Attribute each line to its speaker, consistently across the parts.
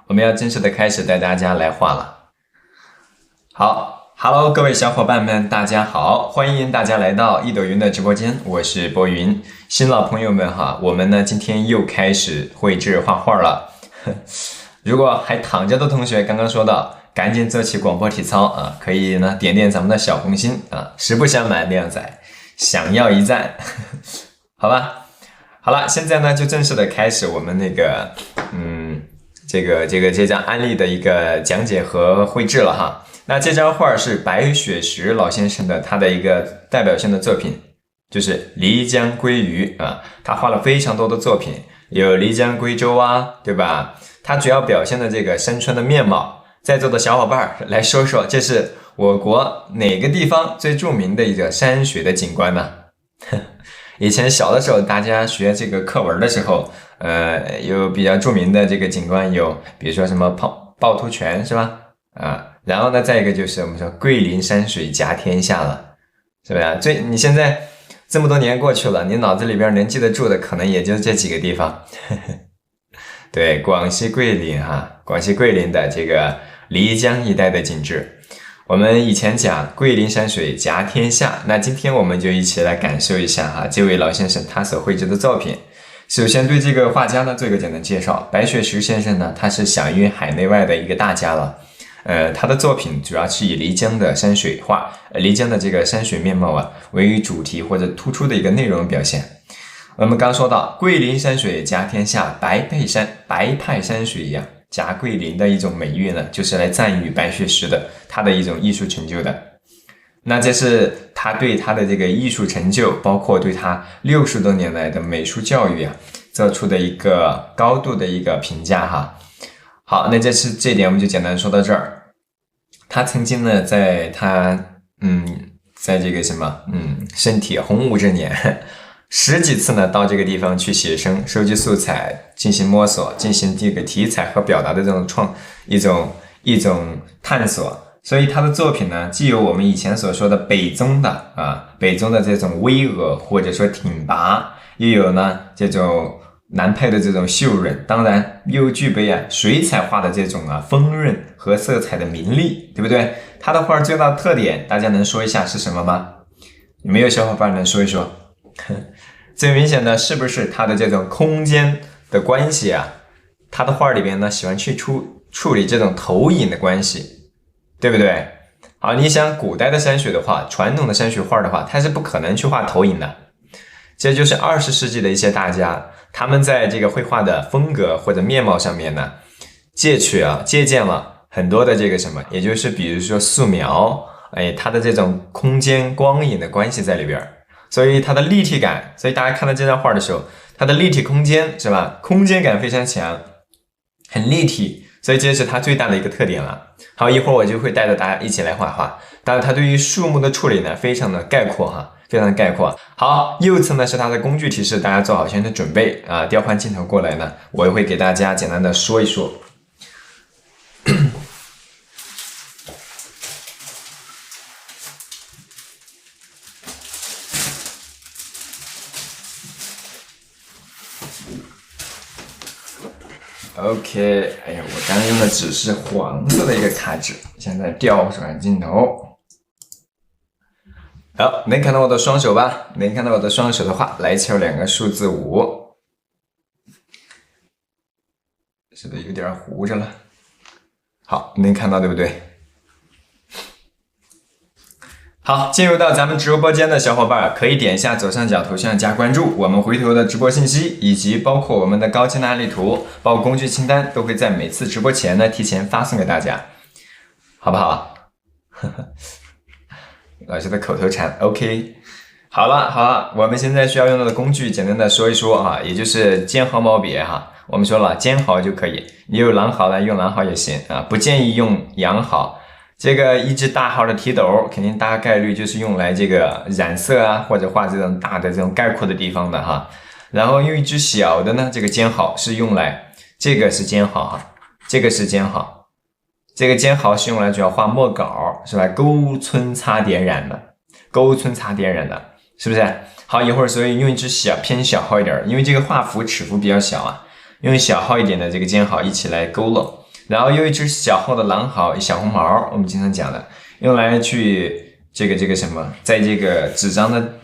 Speaker 1: 我们要正式的开始带大家来画了。好 ，Hello， 各位小伙伴们，大家好，欢迎大家来到一朵云的直播间，我是波云。新老朋友们哈，我们呢今天又开始绘制画画了。如果还躺着的同学，刚刚说到，赶紧做起广播体操啊，可以呢点点咱们的小红心啊，实不相瞒，靓仔想要一赞，好吧？好了，现在呢就正式的开始我们那个这张案例的一个讲解和绘制了哈。那这张画是白雪石老先生的他的一个代表性的作品，就是漓江归鱼啊。他画了非常多的作品，有漓江归舟啊，对吧？他主要表现的这个山川的面貌，在座的小伙伴来说说，这是我国哪个地方最著名的一个山水的景观呢？以前小的时候，大家学这个课文的时候，有比较著名的这个景观有，比如说什么趵突泉是吧？啊，然后呢，再一个就是我们说桂林山水甲天下了，是不是？你现在这么多年过去了，你脑子里边能记得住的可能也就这几个地方。对，广西桂林哈，广西桂林的这个漓江一带的景致。我们以前讲桂林山水甲天下，那今天我们就一起来感受一下哈，这位老先生他所绘制的作品。首先对这个画家呢做一个简单介绍，白雪石先生呢他是享誉海内外的一个大家了。他的作品主要是以漓江的山水画，漓江的这个山水面貌啊为主题或者突出的一个内容表现。我们刚说到桂林山水甲天下，白派山水呀，甲桂林的一种美誉呢，就是来赞誉白雪石的他的一种艺术成就的。那这是他对他的这个艺术成就，包括对他60多年来的美术教育啊，做出的一个高度的一个评价哈。好，那这点我们就简单说到这儿。他曾经呢，在这个身体鸿鹄之年，10几次呢到这个地方去写生，收集素材，进行摸索，进行这个题材和表达的这种一种探索。所以他的作品呢，既有我们以前所说的北宗的这种巍峨或者说挺拔，又有呢这种南派的这种秀润，当然又具备水彩画的这种丰润和色彩的明丽，对不对？他的画最大的特点，大家能说一下是什么吗？有没有小伙伴能说一说？最明显的是不是他的这种空间的关系啊？他的画里边呢喜欢去处理这种投影的关系，对不对？好，你想古代的山水的话，传统的山水画的话，它是不可能去画投影的。这就是20世纪的一些大家，他们在这个绘画的风格或者面貌上面呢，借鉴了很多的这个什么，也就是比如说素描，它的这种空间光影的关系在里边，所以它的立体感，所以大家看到这张画的时候，它的立体空间是吧？空间感非常强，很立体，所以这是它最大的一个特点了。好，一会儿我就会带着大家一起来画画。当然，它对于树木的处理呢，非常的概括哈。非常概括。好，右侧呢是它的工具提示，大家做好先的准备啊。调换镜头过来呢，我也会给大家简单的说一说。OK， 哎呀，我刚用的纸是黄色的一个卡纸，现在调转镜头。好，能看到我的双手吧？能看到我的双手的话，来敲2个数字5，是不是有点糊着了？好，能看到对不对？好，进入到咱们直播间的小伙伴可以点一下左上角头像加关注，我们回头的直播信息以及包括我们的高清的案例图，包括工具清单，都会在每次直播前呢提前发送给大家，好不好？老师的口头禅 ，OK， 好了，我们现在需要用到的工具，简单的说一说啊，也就是尖毫毛笔哈。我们说了，尖毫就可以，你有狼毫来用狼毫也行啊，不建议用羊毫。这个一支大号的提斗，肯定大概率就是用来这个染色啊，或者画这种大的这种概括的地方的哈。然后用一支小的呢，这个尖毫是用来，这个是尖毫哈，这个是尖毫。这个尖毫是用来主要画墨稿，是吧？勾皴擦点染的，是不是？好，一会儿所以用一支偏小号一点，因为这个画幅尺幅比较小啊，用小号一点的这个尖毫一起来勾勒。然后有一只小号的狼毫，小红毛，我们经常讲的，用来去这个什么，在这个纸张的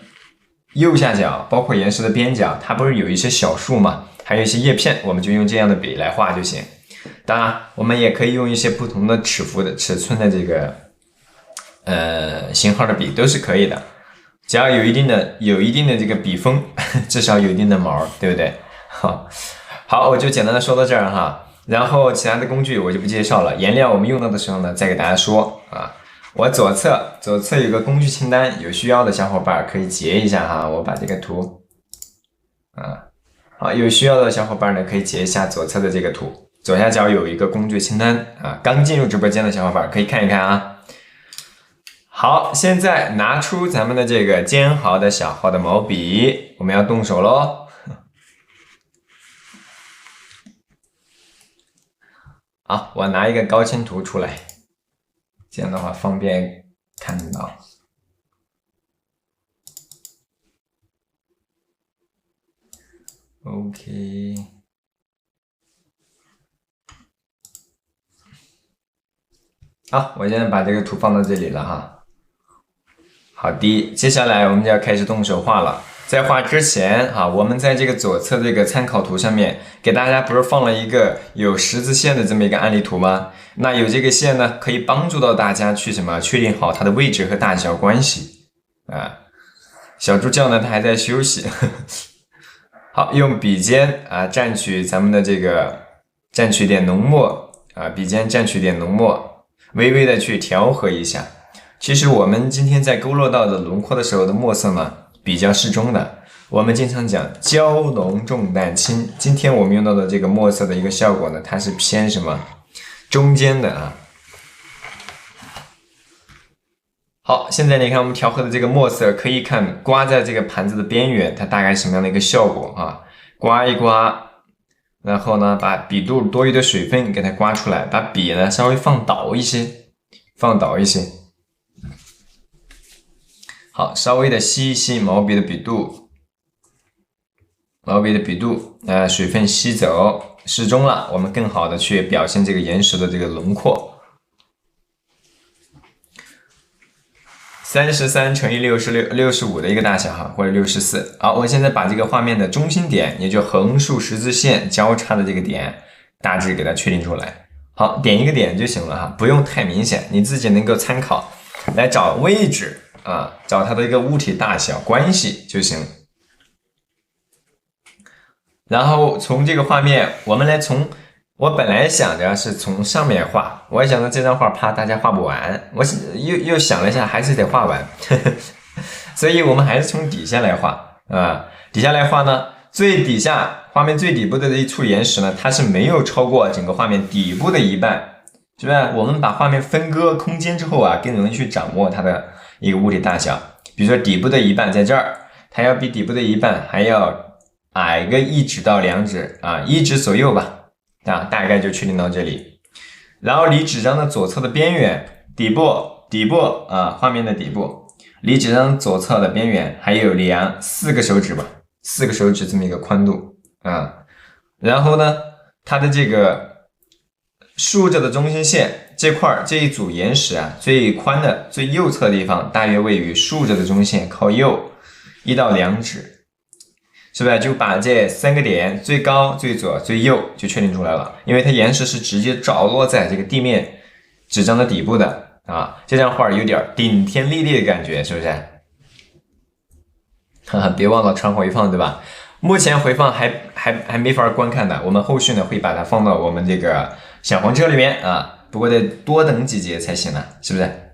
Speaker 1: 右下角，包括岩石的边角，它不是有一些小树嘛，还有一些叶片，我们就用这样的笔来画就行。当然，我们也可以用一些不同的尺寸的这个型号的笔都是可以的，只要有一定的这个笔锋，至少有一定的毛，对不对？好，我就简单的说到这儿哈。然后其他的工具我就不介绍了，颜料我们用到的时候呢，再给大家说啊。我左侧有个工具清单，有需要的小伙伴可以截一下哈。我把这个图好，有需要的小伙伴呢可以截一下左侧的这个图，左下角有一个工具清单啊。刚进入直播间的小伙伴可以看一看啊。好，现在拿出咱们的这个尖毫的小号的毛笔，我们要动手喽。好，我拿一个高清图出来，这样的话方便看到。OK， 好，我现在把这个图放到这里了哈。好的，接下来我们就要开始动手画了。在画之前哈，我们在这个左侧这个参考图上面给大家不是放了一个有十字线的这么一个案例图吗？那有这个线呢，可以帮助到大家去什么确定好它的位置和大小关系啊。小助教呢，他还在休息。好，用笔尖啊蘸取咱们的这个蘸取点浓墨啊，笔尖蘸取点浓墨，微微的去调和一下。其实我们今天在勾勒到的轮廓的时候的墨色呢，比较适中的。我们经常讲娇浓重淡轻，今天我们用到的这个墨色的一个效果呢，它是偏什么？中间的啊。好，现在你看我们调和的这个墨色，可以看刮在这个盘子的边缘，它大概什么样的一个效果啊？刮一刮，然后呢，把笔肚多余的水分给它刮出来，把笔呢稍微放倒一些。好，稍微的吸一吸毛笔的笔肚，水分吸走，适中了，我们更好的去表现这个岩石的这个轮廓。33乘以65的一个大小哈，或者64。好，我现在把这个画面的中心点，也就横竖十字线交叉的这个点，大致给它确定出来。好，点一个点就行了哈，不用太明显，你自己能够参考来找位置啊，找它的一个物体大小关系就行。然后从这个画面，我们来我本来想着是从上面画，我想到这张画怕大家画不完，我又想了一下，还是得画完，所以我们还是从底下来画啊。底下来画呢，最底下画面最底部的这一处岩石呢，它是没有超过整个画面底部的一半，是不是？我们把画面分割空间之后啊，更容易去掌握它的一个物体大小。比如说底部的一半在这儿，它要比底部的一半还要矮个1指到2指啊，1指左右吧。啊，大概就确定到这里，然后离纸张的左侧的边缘，底部啊，画面的底部，离纸张左侧的边缘还有4个手指吧，4个手指这么一个宽度啊。然后呢，它的这个竖着的中心线这一组岩石啊，最宽的最右侧的地方，大约位于竖着的中线靠右1到2指。是不是就把这3个点最高、最左、最右就确定出来了？因为它岩石是直接着落在这个地面纸张的底部的啊，这张画有点顶天立地的感觉，是不是？哈哈，别忘了传回放，对吧？目前回放还没法观看的，我们后续呢会把它放到我们这个小黄车里面啊，不过得多等几节才行了，是不是？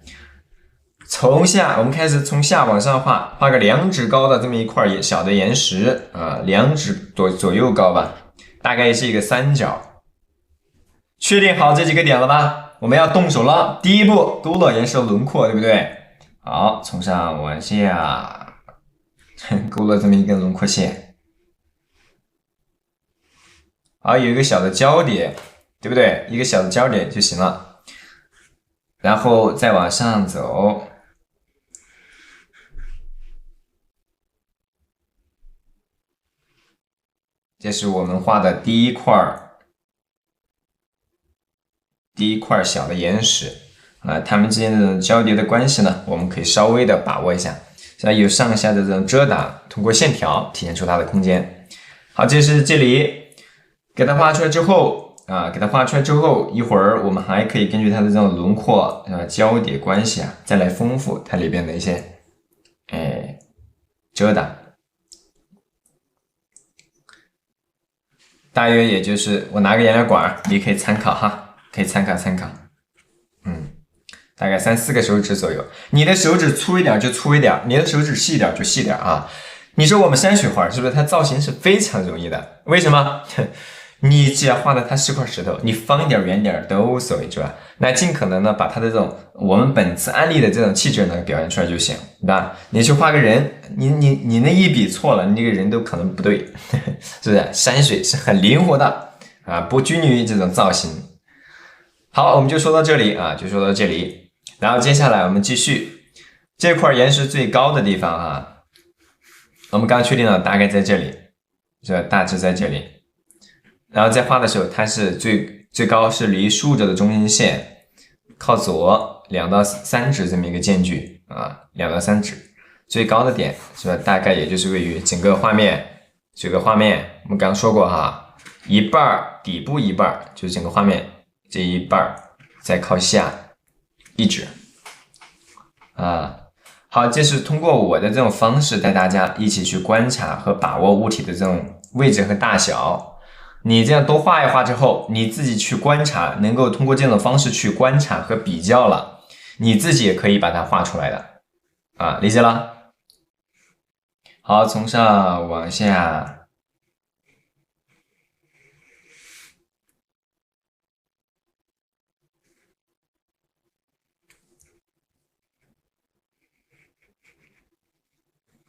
Speaker 1: 我们开始从下往上画个2指高的这么一块小的岩石啊，2指左右高吧，大概是一个三角。确定好这几个点了吧？我们要动手了。第一步，勾勒岩石的轮廓，对不对？好，从上往下勾勒这么一根轮廓线。好，有一个小的焦点，对不对？一个小的焦点就行了。然后再往上走。这是我们画的第一块第一块小的岩石啊，它们之间的这种交叠的关系呢，我们可以稍微的把握一下。有上下的这种遮挡，通过线条体现出它的空间。好，这是这里给它画出来之后啊，一会儿我们还可以根据它的这种轮廓交叠关系啊，再来丰富它里边的一些遮挡。大约也就是我拿个颜料管，你可以参考哈，可以参考。大概3、4个手指左右。你的手指粗一点就粗一点，你的手指细一点就细一点啊。你说我们山水画是不是它造型是非常容易的？为什么？你只要画的它是块石头，你方一点圆点都无所谓，是吧？那尽可能呢把它的这种我们本次案例的这种气质呢表现出来就行，对吧？你去画个人，你那一笔错了，你这个人都可能不对，是不是？山水是很灵活的啊，不拘泥于这种造型。好，我们就说到这里啊，然后接下来我们继续这块岩石最高的地方啊，我们刚确定了大概在这里，这大致在这里。然后在画的时候，它是最高是离竖着的中心线靠左2到3指这么一个间距啊，2到3指，最高的点是吧？大概也就是位于整个画面，我们刚说过哈，一半底部一半就是整个画面这一半，再靠下1指啊。好，这是通过我的这种方式带大家一起去观察和把握物体的这种位置和大小。你这样多画一画之后，你自己去观察，能够通过这种方式去观察和比较了，你自己也可以把它画出来的啊，理解了？好，从上往下。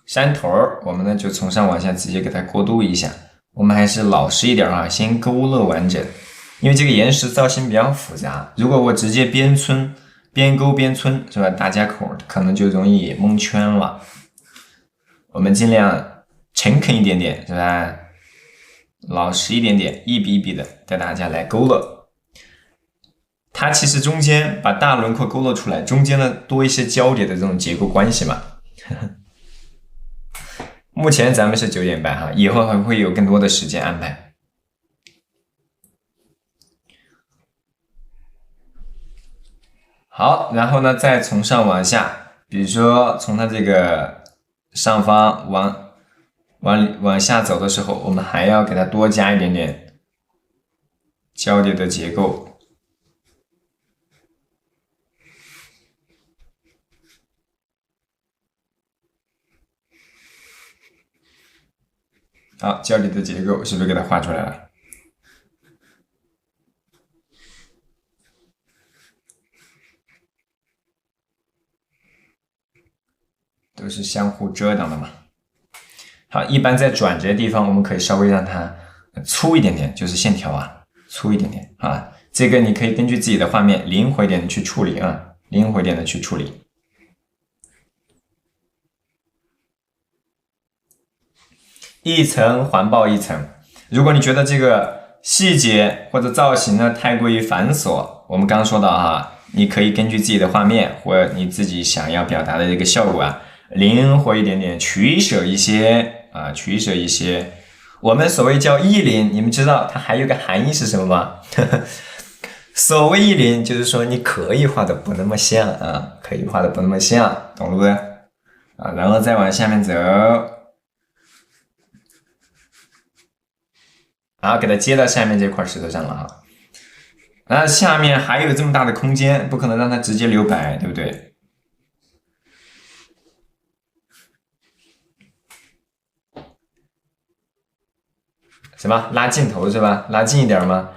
Speaker 1: 山头我们呢就从上往下直接给它过渡一下。我们还是老实一点啊，先勾勒完整，因为这个岩石造型比较复杂。如果我直接边勾边皴，是吧？大家口可能就容易蒙圈了。我们尽量诚恳一点点，是吧？老实一点点，一笔一笔的带大家来勾勒。它其实中间把大轮廓勾勒出来，中间呢多一些交叠的这种结构关系嘛。目前咱们是9点半哈，以后还会有更多的时间安排。好，然后呢，再从上往下，比如说从它这个上方往下走的时候，我们还要给它多加一点点交叠的结构。好，交叠的结构是不是给它画出来了？都是相互遮挡的嘛。好，一般在转折的地方，我们可以稍微让它粗一点点，就是线条啊，粗一点点啊。这个你可以根据自己的画面灵活一点的去处理啊，灵活一点的去处理。一层环抱一层。如果你觉得这个细节或者造型呢太过于繁琐，我们刚刚说到哈，你可以根据自己的画面或者你自己想要表达的这个效果啊，灵活一点点，取舍一些啊，取舍一些。我们所谓叫意林，你们知道它还有个含义是什么吗？所谓意林，就是说你可以画的不那么像啊，可以画的不那么像，懂了不？啊，然后再往下面走。然后给它接到下面这块石头上了哈，那下面还有这么大的空间，不可能让它直接留白，对不对？什么拉镜头是吧？拉近一点吗？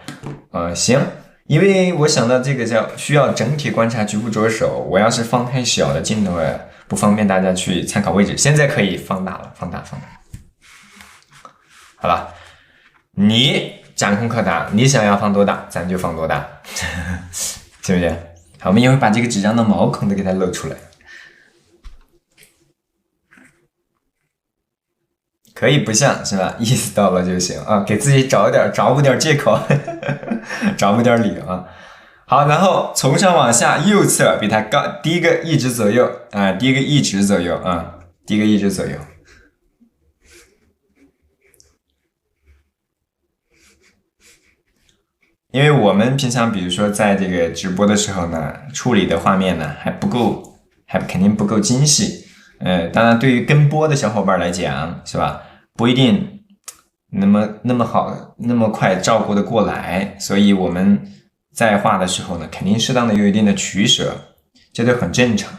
Speaker 1: 行，因为我想到这个叫需要整体观察局部着手，我要是放太小的镜头不方便大家去参考位置，现在可以放大了，放大，好吧？你掌控可达，你想要放多大，咱就放多大，行不行？好，我们一会儿把这个纸张的毛孔都给它露出来，可以不像是吧？意思到了就行啊，给自己找补点借口，找补点理由啊。好，然后从上往下，右侧比它高低一个1指左右啊，低一个1指左右啊，低一个1指左右。因为我们平常比如说在这个直播的时候呢，处理的画面呢还不够，还肯定不够精细。当然对于跟播的小伙伴来讲，是吧？不一定那么好，那么快照顾的过来，所以我们在画的时候呢，肯定适当的有一定的取舍，这都很正常。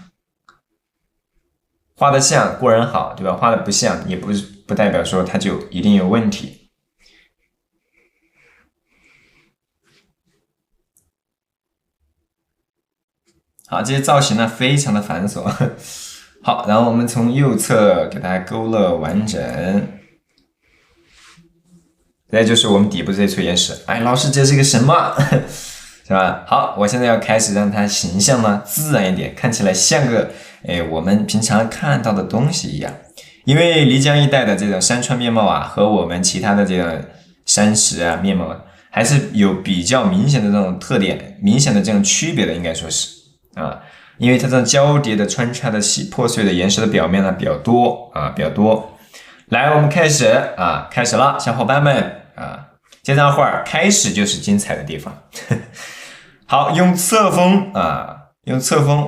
Speaker 1: 画的像固然好，对吧？画的不像也不代表说它就一定有问题。好，这些造型呢非常的繁琐。好，然后我们从右侧给它勾勒完整。再就是我们底部这簇岩石，哎，老师这是个什么？是吧？好，我现在要开始让它形象呢自然一点，看起来像个我们平常看到的东西一样。因为漓江一带的这种山川面貌啊，和我们其他的这种山石啊面貌还是有比较明显的这种特点，明显的这种区别的，应该说是啊，因为它这种交叠的穿插的破碎的岩石的表面呢比较多。来，我们开始了，小伙伴们啊，这张画开始就是精彩的地方。好，用侧锋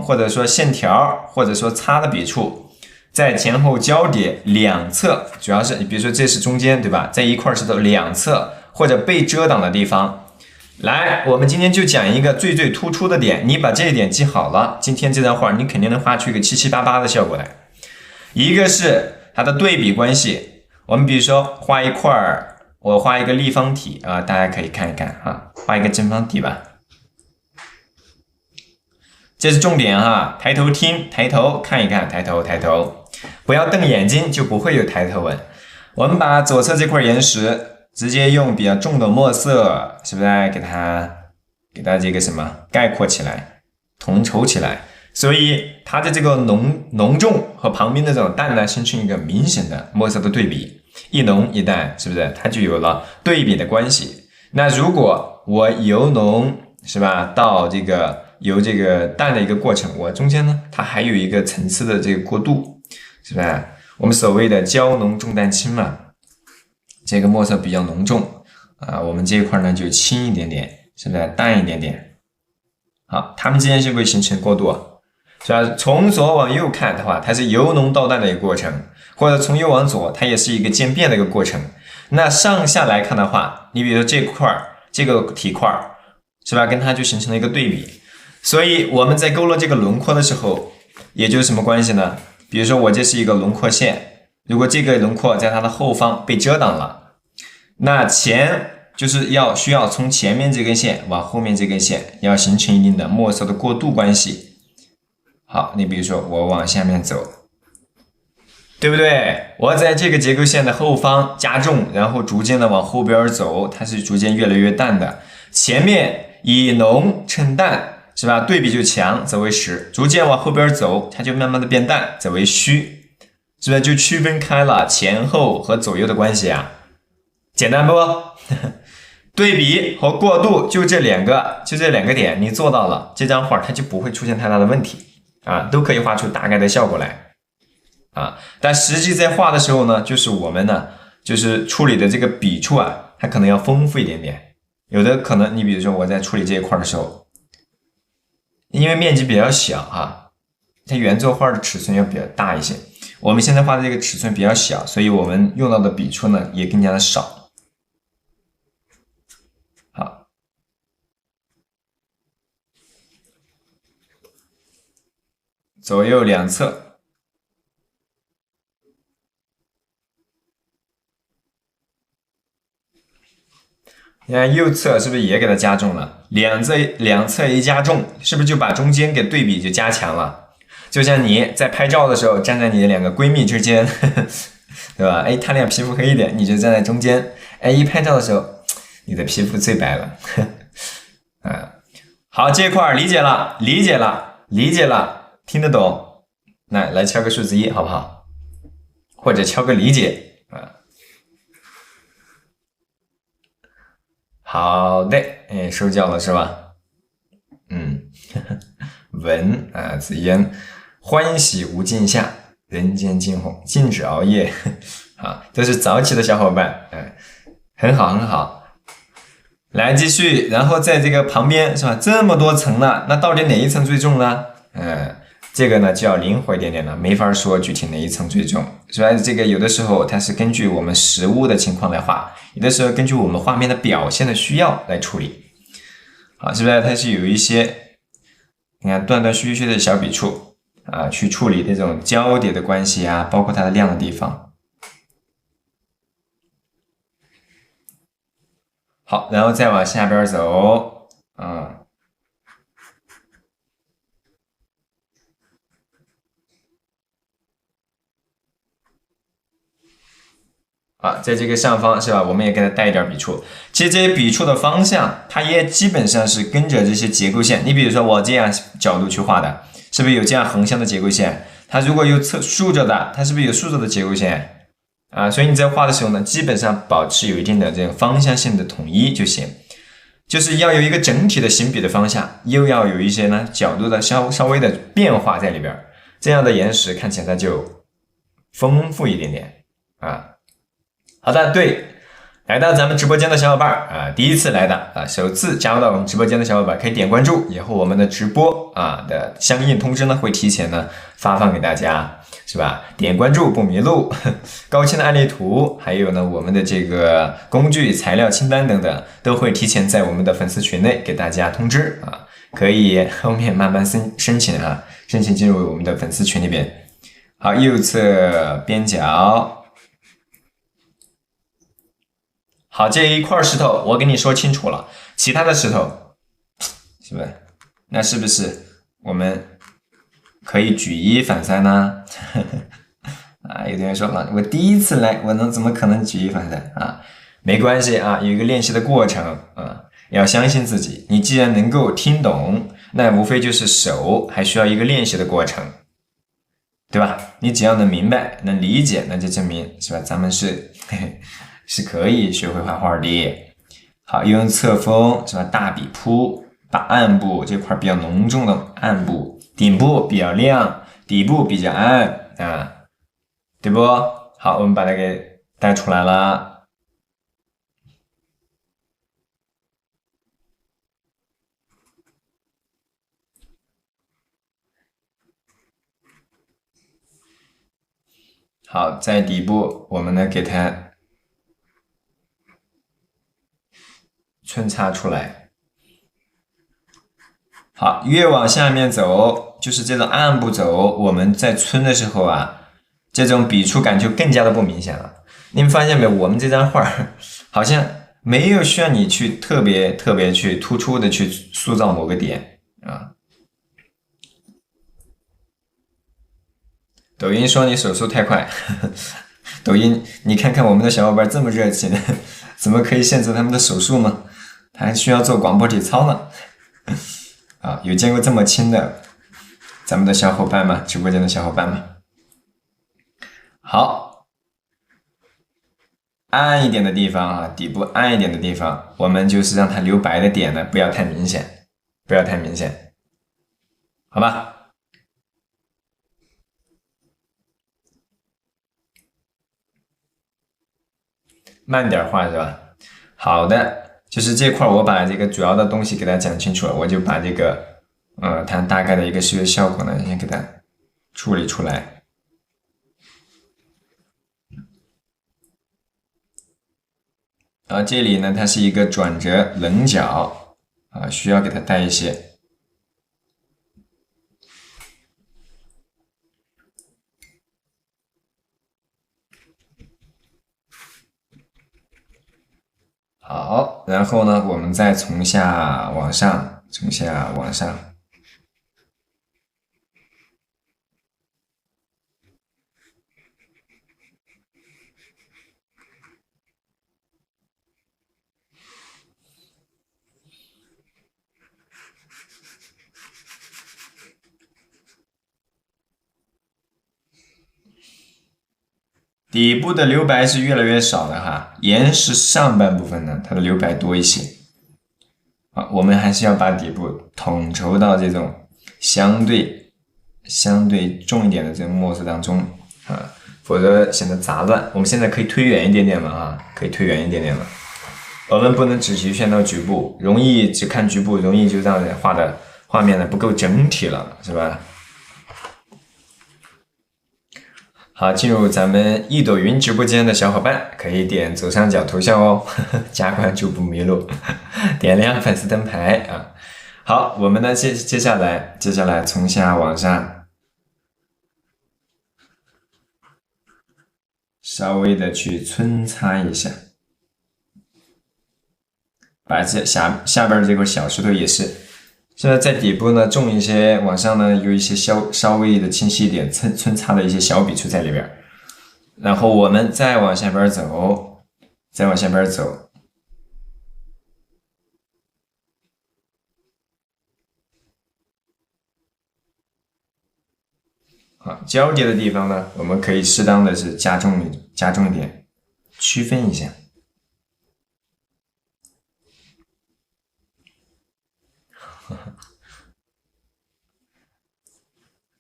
Speaker 1: 或者说线条，或者说擦的笔触，在前后交叠两侧，主要是比如说这是中间，对吧？在一块石头两侧或者被遮挡的地方。来，我们今天就讲一个最突出的点，你把这一点记好了，今天这张画你肯定能画出一个七七八八的效果来。一个是它的对比关系，我们比如说画一块，我画一个立方体啊，大家可以看一看啊，画一个正方体吧。这是重点哈，抬头听，抬头看一看，抬头，不要瞪眼睛，就不会有抬头纹。我们把左侧这块岩石直接用比较重的墨色，是不是给它这个什么概括起来，统筹起来，所以它的这个浓重和旁边的这种淡呢，形成一个明显的墨色的对比，一浓一淡，是不是它就有了对比的关系？那如果我由浓是吧到这个由这个淡的一个过程，我中间呢它还有一个层次的这个过渡，是吧？我们所谓的焦浓重淡轻嘛，这个墨色比较浓重啊，我们这一块呢就轻一点点，是不是淡一点点？好，它们之间是会形成过渡，是吧？从左往右看的话，它是由浓到淡的一个过程，或者从右往左，它也是一个渐变的一个过程。那上下来看的话，你比如说这块这个体块是吧，跟它就形成了一个对比。所以我们在勾勒这个轮廓的时候，也就是什么关系呢？比如说我这是一个轮廓线，如果这个轮廓在它的后方被遮挡了，那就是需要从前面这根线往后面这根线要形成一定的墨色的过渡关系。好，你比如说我往下面走，对不对？我在这个结构线的后方加重，然后逐渐的往后边走，它是逐渐越来越淡的。前面以浓衬淡，是吧？对比就强，则为实。逐渐往后边走，它就慢慢的变淡，则为虚，是不是就区分开了前后和左右的关系啊？简单不？对比和过渡就这两个点，你做到了，这张画它就不会出现太大的问题啊，都可以画出大概的效果来啊。但实际在画的时候呢，就是我们呢，就是处理的这个笔触啊，它可能要丰富一点点。有的可能你比如说我在处理这一块的时候，因为面积比较小啊，它原作画的尺寸要比较大一些。我们现在画的这个尺寸比较小，所以我们用到的笔触呢也更加的少。好，左右两侧，你看右侧是不是也给它加重了？两侧一加重，是不是就把中间给对比就加强了？就像你在拍照的时候，站在你的两个闺蜜之间，对吧？哎，她俩皮肤黑一点，你就站在中间。哎，一拍照的时候，你的皮肤最白了。好，这块理解了，听得懂？来敲个数字1，好不好？或者敲个理解啊。好的，收教了是吧？文啊，子言欢喜无尽夏，人间惊鸿，禁止熬夜啊，都是早起的小伙伴，很好很好。来继续，然后在这个旁边是吧？这么多层呢，那到底哪一层最重呢？这个呢就要灵活一点点了，没法说具体哪一层最重。所以这个有的时候它是根据我们实物的情况来画，有的时候根据我们画面的表现的需要来处理。好，是不是它是有一些你看断断续续的小笔触啊，去处理这种交叠的关系啊，包括它的亮的地方。好，然后再往下边走，在这个上方是吧？我们也给它带一点笔触。其实这些笔触的方向，它也基本上是跟着这些结构线。你比如说我这样角度去画的，是不是有这样横向的结构线？它如果有竖着的，它是不是有竖着的结构线？所以你在画的时候呢，基本上保持有一定的这种方向性的统一就行。就是要有一个整体的行笔的方向，又要有一些呢角度的稍微的变化在里边，这样的岩石看起来就丰富一点点啊。好的，对，来到咱们直播间的小伙伴第一次来的首次加入到我们直播间的小伙伴可以点关注，以后我们的直播的相应通知呢会提前呢发放给大家，是吧？点关注不迷路，高清的案例图，还有呢我们的这个工具材料清单等等，都会提前在我们的粉丝群内给大家通知可以后面慢慢申请申请进入我们的粉丝群里边。好，右侧边角。好，这一块石头我跟你说清楚了，其他的石头是不是？那是不是我们可以举一反三呢？有的人说了，我第一次来，我怎么可能举一反三没关系有一个练习的过程要相信自己。你既然能够听懂，那无非就是手还需要一个练习的过程，对吧？你只要能明白、能理解，那就证明是吧？咱们是可以学会画画的。好，用侧锋是吧？大笔铺，把暗部这块比较浓重的暗部，顶部比较亮，底部比较暗对不？好，我们把它给带出来了。好，在底部我们呢给它抻插出来。好，越往下面走，就是这种暗部走，我们在皴的时候这种笔触感就更加的不明显了。你们发现没有？我们这张画好像没有需要你去特别去突出的去塑造某个点抖音说你手速太快，抖音你看看我们的小伙伴这么热情，怎么可以限制他们的手速吗？他还需要做广播体操呢。有见过这么轻的咱们的小伙伴吗？直播间的小伙伴吗？好，暗一点的地方底部暗一点的地方，我们就是让它留白的点呢不要太明显，好吧？慢点画是吧？好的，就是这块我把这个主要的东西给大家讲清楚了，我就把这个它大概的一个视觉效果呢先给它处理出来。这里呢它是一个转折棱角需要给它带一些。好，然后呢我们再从下往上，底部的留白是越来越少的岩石上半部分呢，它的留白多一些我们还是要把底部统筹到这种相对重一点的这个墨色当中啊，否则显得杂乱。我们现在可以推远一点点了啊，可以推远一点点了。我们不能只局限到局部，容易只看局部，容易就让人画的画面呢不够整体了，是吧？好，进入咱们一朵云直播间的小伙伴可以点左上角头像哦，加关注不迷路，点亮粉丝灯牌啊。好，我们呢接下来从下往上，稍微的去皴擦一下，把这下边这块小石头也是，现在在底部呢种一些，往上呢有一些稍微的清晰一点皴擦的一些小笔触在里边，然后我们再往下边走，好，交叠的地方呢，我们可以适当的是加重一点，区分一下。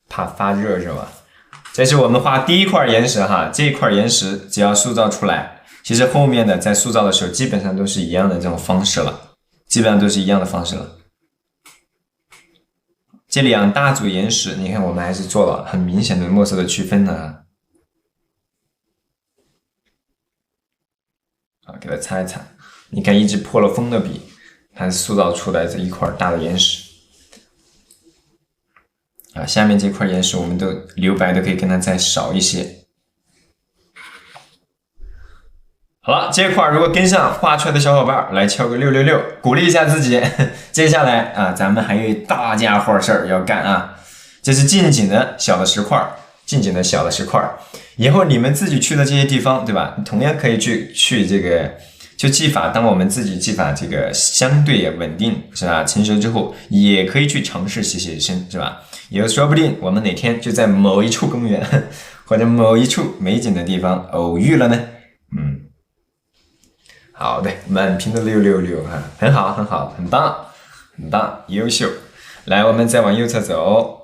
Speaker 1: 怕发热是吧？这是我们画第一块岩石哈，这一块岩石只要塑造出来，其实后面的在塑造的时候基本上都是一样的这种方式了，这两大组岩石，你看我们还是做了很明显的墨色的区分的啊。好，给它擦一擦，你看一支破了风的笔，它塑造出来这一块大的岩石。啊，下面这块岩石我们都留白的可以跟它再少一些。好了，这块如果跟上画出来的小伙伴来敲个666，鼓励一下自己。接下来啊，咱们还有一大家伙事儿要干啊！这是近景的小的石块，以后你们自己去的这些地方，对吧？同样可以去这个就技法，当我们自己技法这个相对稳定是吧？成熟之后，也可以去尝试写生是吧？也说不定我们哪天就在某一处公园或者某一处美景的地方偶遇了呢？好的，满屏的666哈，很好，很棒，优秀。来，我们再往右侧走，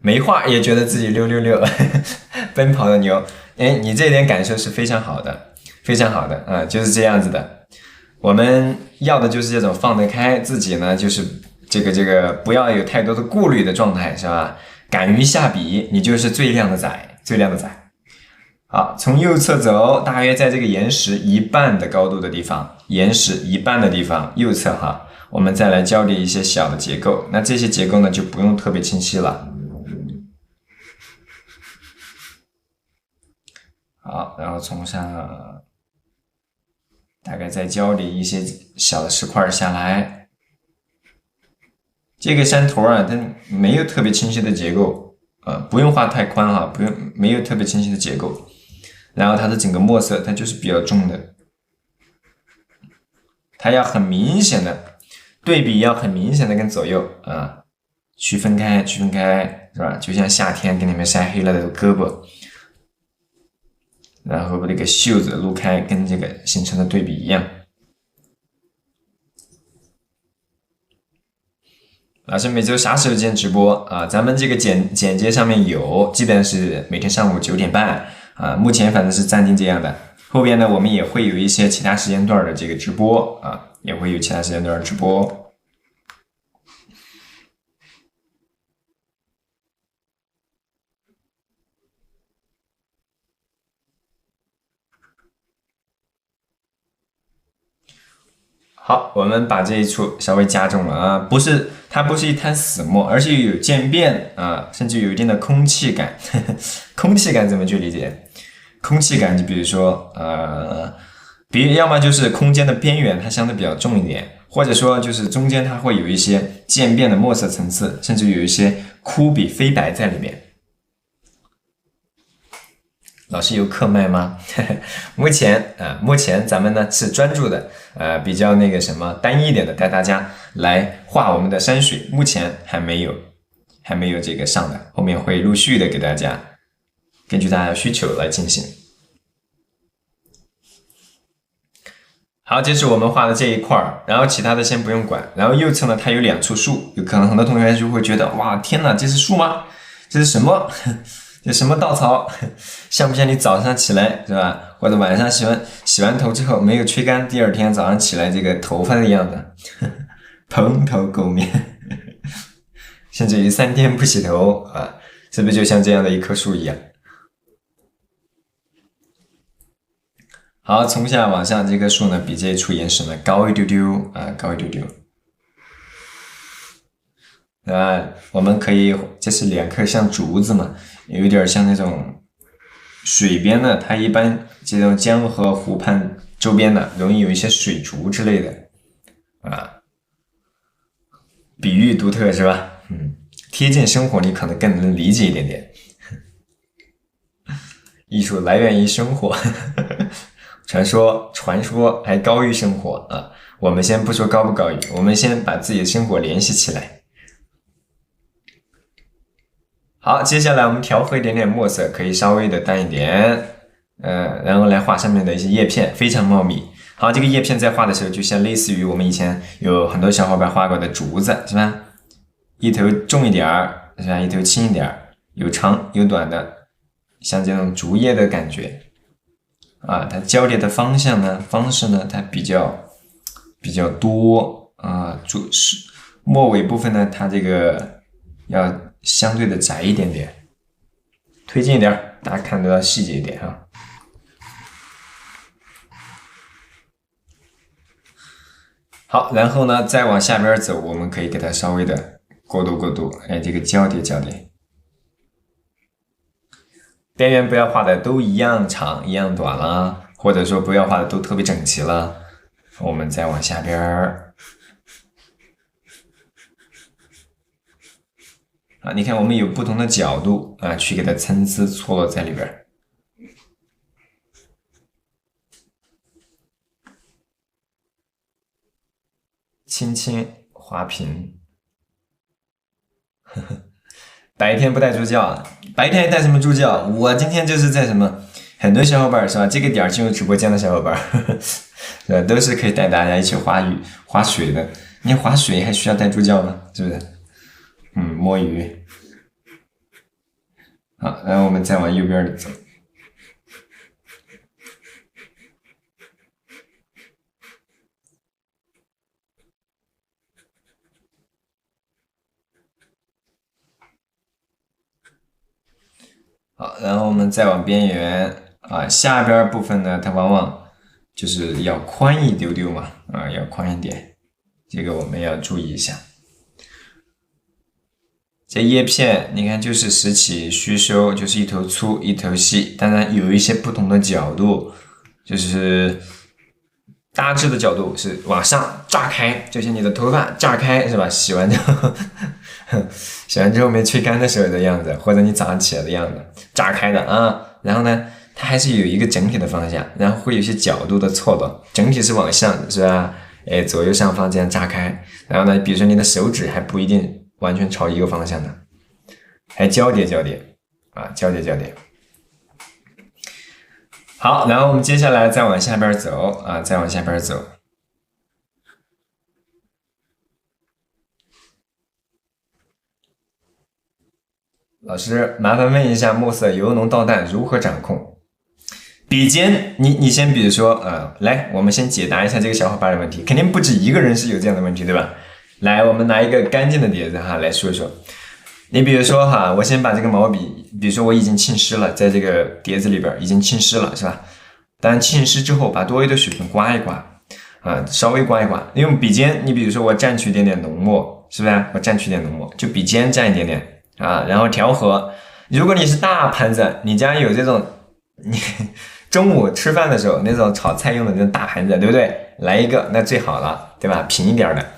Speaker 1: 没画也觉得自己666，奔跑的牛。哎，你这点感受是非常好的啊，就是这样子的。我们要的就是这种放得开，自己呢就是这个不要有太多的顾虑的状态，是吧？敢于下笔，你就是最靓的仔。好，从右侧走，大约在这个岩石一半的高度的地方，右侧哈，我们再来交叠一些小的结构。那这些结构呢，就不用特别清晰了。好，然后从上大概再交叠一些小的石块下来。这个山头啊，它没有特别清晰的结构，不用画太宽哈，没有特别清晰的结构。然后它的整个墨色，它就是比较重的，它要很明显的对比，要很明显的跟左右啊区分开，是吧？就像夏天给你们晒黑了的胳膊，然后把这个袖子撸开，跟这个形成的对比一样。老师每周啥时候见直播啊？咱们这个简介上面有，基本是每天上午9点半。目前反正是暂定这样的，后边呢我们也会有一些其他时间段的这个直播啊，好，我们把这一处稍微加重了啊，它不是一滩死墨，而是有渐变啊，甚至有一定的空气感。空气感怎么去理解？空气感就比如说要么就是空间的边缘它相对比较重一点，或者说就是中间它会有一些渐变的墨色层次，甚至有一些枯比飞白在里面。老师有课卖吗？目前咱们呢是专注的，比较那个什么单一一点的，带大家来画我们的山水。目前还没有这个上的，后面会陆续的给大家根据大家的需求来进行。好，这是我们画的这一块儿，然后其他的先不用管。然后右侧呢，它有2处树，有可能很多同学就会觉得，哇，天哪，这是树吗？这是什么？这什么稻草？像不像你早上起来是吧？或者晚上洗完头之后没有吹干，第二天早上起来这个头发的样子，蓬头垢面，甚至于3天不洗头啊，是不是就像这样的一棵树一样？好，从下往上，这棵树呢比这一处岩石呢高一丢丢啊，高一丢丢。啊，我们可以，这是2棵像竹子嘛，有点像那种水边的，它一般这种江河湖畔周边的容易有一些水竹之类的啊，比喻独特是吧？贴近生活，你可能更能理解一点点。艺术来源于生活。传说还高于生活啊！我们先不说高不高于，我们先把自己的生活联系起来。好，接下来我们调和一点点墨色，可以稍微的淡一点，然后来画上面的一些叶片，非常茂密。好，这个叶片在画的时候，就像类似于我们以前有很多小伙伴画过的竹子，是吧？一头重一点儿，是吧？一头轻一点儿，有长有短的，像这种竹叶的感觉。啊，它交叠的方式呢，它比较多啊，就是末尾部分呢，它这个要相对的窄一点点，推进一点，大家看得到细节一点哈。好，然后呢，再往下边走，我们可以给它稍微的过渡，哎，这个交叠。边缘不要画的都一样长一样短啦，或者说不要画的都特别整齐了。我们再往下边啊，你看我们有不同的角度啊，去给它参差错落在里边。轻轻划平。白天不带助教，白天带什么助教？我今天就是在什么，很多小伙伴是吧？这个点进入直播间的小伙伴，是吧？都是可以带大家一起划水的。你划水还需要带助教吗？是不是？摸鱼。好，然后我们再往右边走。好，然后我们再往边缘啊，下边部分呢，它往往就是要宽一丢丢嘛，啊，要宽一点，这个我们要注意一下。这叶片你看就是实起虚收，就是一头粗一头细，当然有一些不同的角度，就是大致的角度是往上炸开，就像你的头发炸开是吧？洗完之后没吹干的时候的样子，或者你早上起来的样子，炸开的啊。然后呢，它还是有一个整体的方向，然后会有一些角度的错落，整体是往上的，是吧？哎，左右上方这样炸开。然后呢，比如说你的手指还不一定完全朝一个方向的，还交叠啊，交叠。好，然后我们接下来再往下边走啊，再往下边走。老师，麻烦问一下，墨色由浓到淡如何掌控？笔尖，你先比如说，来，我们先解答一下这个小伙伴的问题，肯定不止一个人是有这样的问题，对吧？来，我们拿一个干净的碟子哈来说一说。你比如说哈，我先把这个毛笔，比如说我已经浸湿了，在这个碟子里边已经浸湿了，是吧？当然浸湿之后，把多余的水分刮一刮，啊，稍微刮一刮。用笔尖，你比如说我蘸取一点点浓墨，是不是？我蘸取一点浓墨，就笔尖蘸一点点啊，然后调和。如果你是大盘子，你家有这种，你中午吃饭的时候那种炒菜用的那种大盘子，对不对？来一个，那最好了，对吧？平一点的，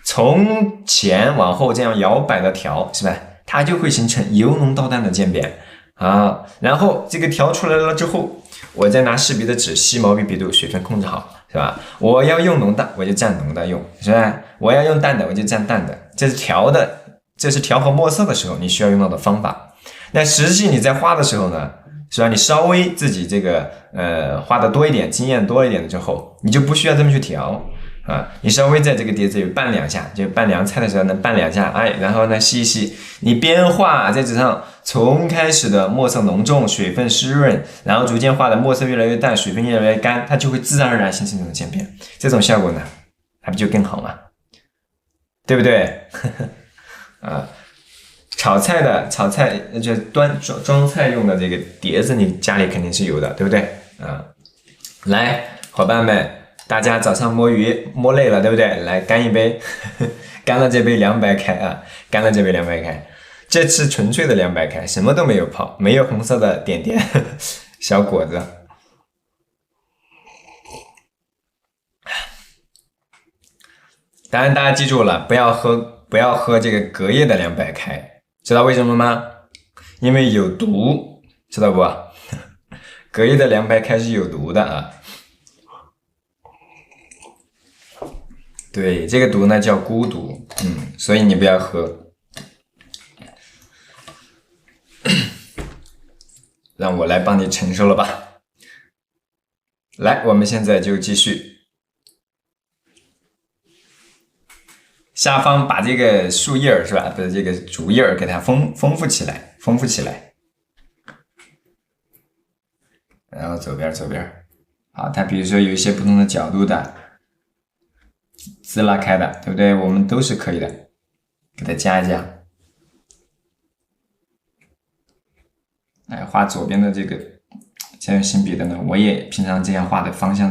Speaker 1: 从前往后这样摇摆的调，是吧？它就会形成由浓到淡的渐变啊。然后这个调出来了之后，我再拿试笔的纸吸毛笔笔肚，水分控制好，是吧？我要用浓的，我就蘸浓的用，是吧？我要用淡的，我就蘸淡的。这是调和墨色的时候你需要用到的方法。那实际你在画的时候呢，是吧？你稍微自己这个画的多一点，经验多一点了之后，你就不需要这么去调啊。你稍微在这个碟子里拌两下，就拌凉菜的时候呢拌两下，哎，然后呢吸一吸。你边画在纸上，从开始的墨色浓重，水分湿润，然后逐渐画的墨色越来越淡，水分越来越干，它就会自然而然形成这种渐变。这种效果呢，还不就更好吗？对不对？啊。炒菜就装菜用的这个碟子，你家里肯定是有的，对不对啊？来，伙伴们，大家早上摸鱼摸累了，对不对？来干一杯，干了这杯凉白开啊，干了这杯凉白开，这是纯粹的凉白开，什么都没有泡，没有红色的点点小果子。当然，大家记住了，不要喝这个隔夜的凉白开。知道为什么吗？因为有毒，知道不？隔夜的凉白开是有毒的啊。对，这个毒呢叫孤独，所以你不要喝。让我来帮你承受了吧。来，我们现在就继续。下方把这个树叶是吧？不是这个竹叶给它丰富起来，然后左边，好，它比如说有一些不同的角度的，滋拉开的，对不对？我们都是可以的，给它加一加。来画左边的这个，像用新笔的呢，我也平常这样画的方向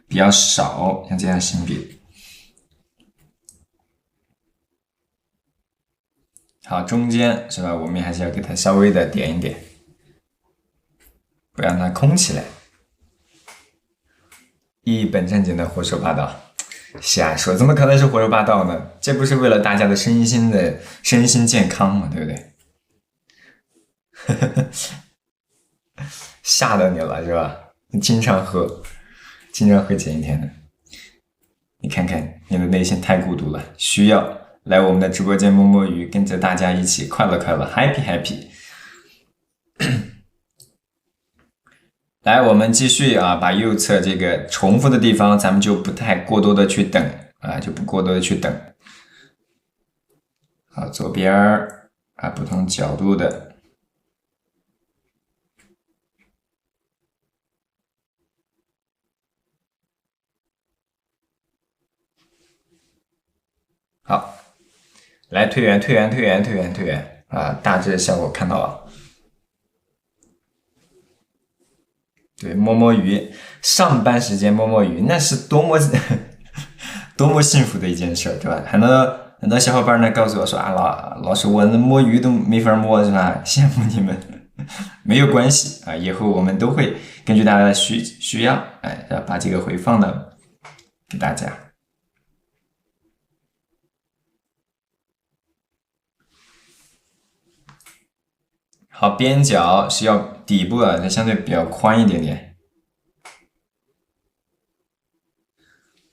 Speaker 1: 比较少，像这样新笔。好，中间是吧？我们还是要给它稍微的点一点，不让它空起来。一本正经的胡说八道，瞎说，怎么可能是胡说八道呢？这不是为了大家的身心健康嘛，对不对？吓到你了是吧？你经常喝前一天的，你看看你的内心太孤独了，需要来我们的直播间摸摸鱼，跟着大家一起快乐 happy。 来，我们继续啊，把右侧这个重复的地方咱们就不太过多的去等啊，就不过多的去等。好，左边啊，不同角度的。好，来退圆啊，大致效果看到了。对，摸摸鱼，上班时间摸摸鱼，那是多么多么幸福的一件事，对吧？很多小伙伴呢告诉我说啊，老师，我摸鱼都没法摸，是吧？羡慕你们，没有关系啊，以后我们都会根据大家的需要，哎，把这个回放呢给大家。好，边角是要底部啊，它相对比较宽一点点。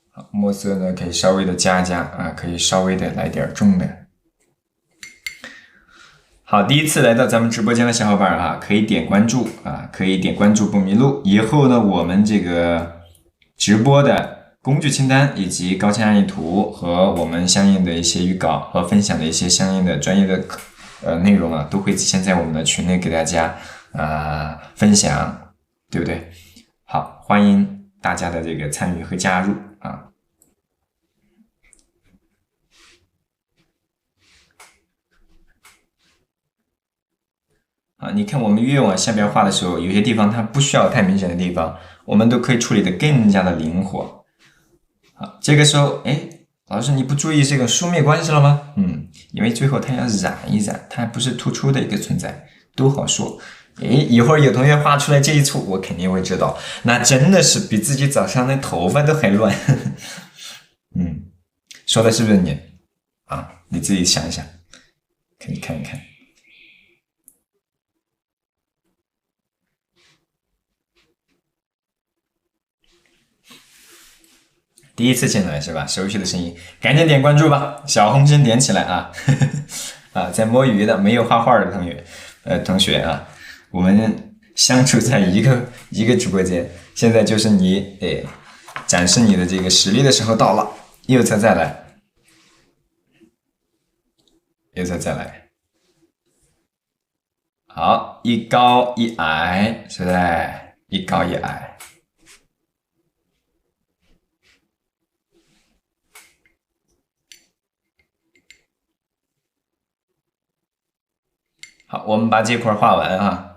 Speaker 1: 好，墨色呢可以稍微的加啊，可以稍微的来点重的。好，第一次来到咱们直播间的小伙伴啊，可以点关注啊，可以点关注不迷路。以后呢，我们这个直播的工具清单以及高清案例图和我们相应的一些预告和分享的一些相应的专业的内容啊，都会先在我们的群内给大家分享，对不对？好，欢迎大家的这个参与和加入啊。你看我们越往下边画的时候，有些地方它不需要太明显的地方，我们都可以处理的更加的灵活。好，这个时候，哎，老师你不注意这个疏灭关系了吗？因为最后它要染一染，它不是突出的一个存在，都好说。哎，一会儿有同学画出来这一簇，我肯定会知道，那真的是比自己早上那头发都还乱。说的是不是你啊？你自己想一想，可以看一看。第一次进来是吧？熟悉的声音，赶紧点关注吧，小红心点起来啊！在摸鱼的没有画画的同学啊，我们相处在一个直播间。现在就是你展示你的这个实力的时候到了，右侧再来，右侧再来。好，一高一矮，是不是？一高一矮。好，我们把这块画完啊。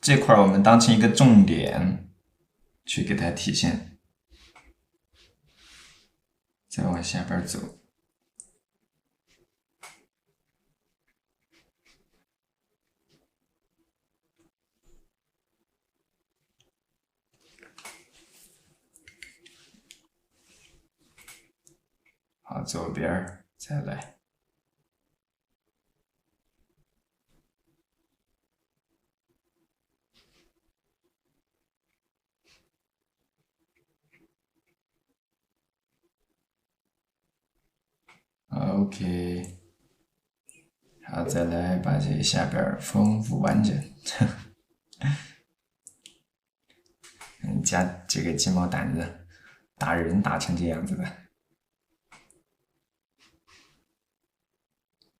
Speaker 1: 这块我们当成一个重点去给它体现，再往下边走。好，左边再来。OK， 好，再来把这下边丰富完整。加这个鸡毛掸子，打人打成这样子的。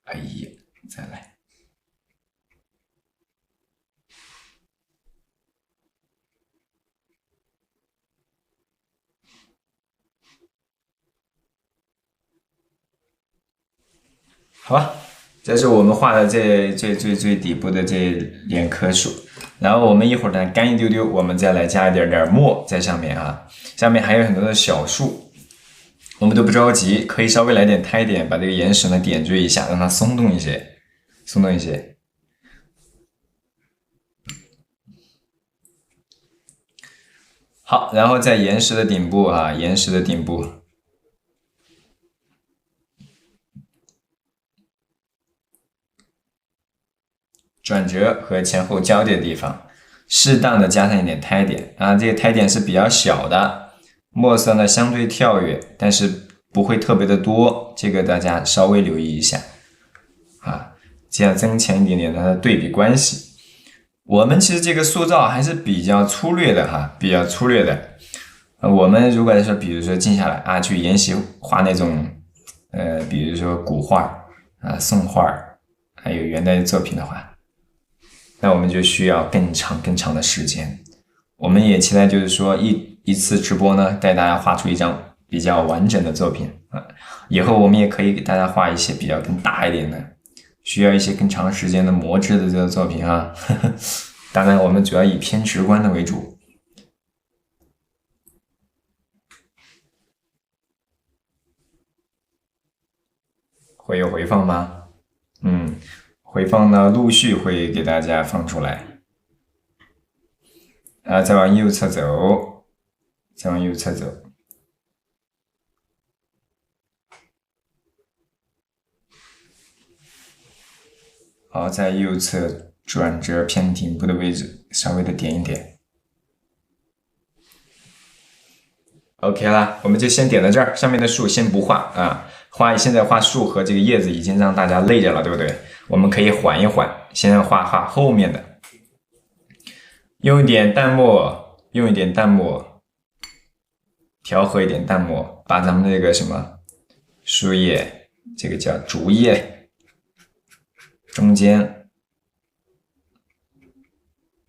Speaker 1: 哎呀，再来。好吧，这是我们画的这最底部的这2棵树，然后我们一会儿呢干一丢丢，我们再来加一点墨在上面啊，下面还有很多的小树，我们都不着急，可以稍微来点胎点，把这个岩石呢点缀一下，让它松动一些，松动一些。好，然后在岩石的顶部啊，岩石的顶部。转折和前后交叠的地方，适当的加上一点胎点啊，这个胎点是比较小的，墨色呢相对跳跃，但是不会特别的多，这个大家稍微留意一下啊，这样增强一点点它的对比关系。我们其实这个塑造还是比较粗略的哈，比较粗略的。我们如果说比如说静下来啊，去研习画那种比如说古画啊、宋画，还有元代的作品的话。那我们就需要更长的时间。我们也期待就是说一次直播呢，带大家画出一张比较完整的作品啊。以后我们也可以给大家画一些比较更大一点的，需要一些更长时间的磨制的这个作品啊。当然，我们主要以偏直观的为主。会有回放吗？回放呢，陆续会给大家放出来。再往右侧走，再往右侧走。好，在右侧转折偏顶部的位置，稍微的点一点。OK 啦，我们就先点到这儿，上面的树先不画啊，现在画树和这个叶子已经让大家累着了，对不对？我们可以缓一缓，先画后面的，用一点淡墨，调和一点淡墨，把咱们这个什么树叶，这个叫竹叶，中间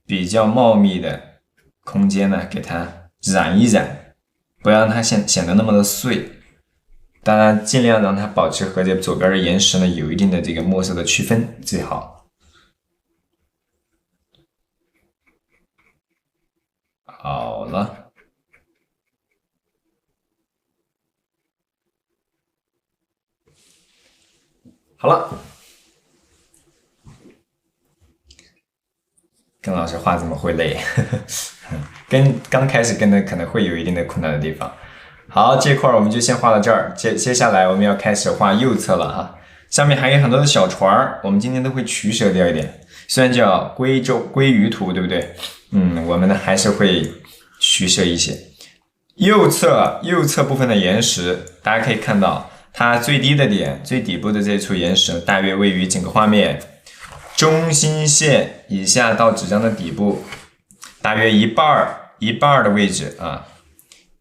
Speaker 1: 比较茂密的空间呢，给它染一染，不要让它显得那么的碎。当然，尽量让它保持和这左边的岩石呢有一定的这个墨色的区分最好。好了，好了，跟老师画怎么会累？跟刚开始跟的可能会有一定的困难的地方。好，这块我们就先画到这儿。接下来我们要开始画右侧了哈。上面还有很多的小船，我们今天都会取舍掉一点。虽然叫鲑鱼图，对不对？我们呢还是会取舍一些。右侧部分的岩石，大家可以看到，它最低的点、最底部的这处岩石，大约位于整个画面中心线以下到纸张的底部，大约一半的位置啊，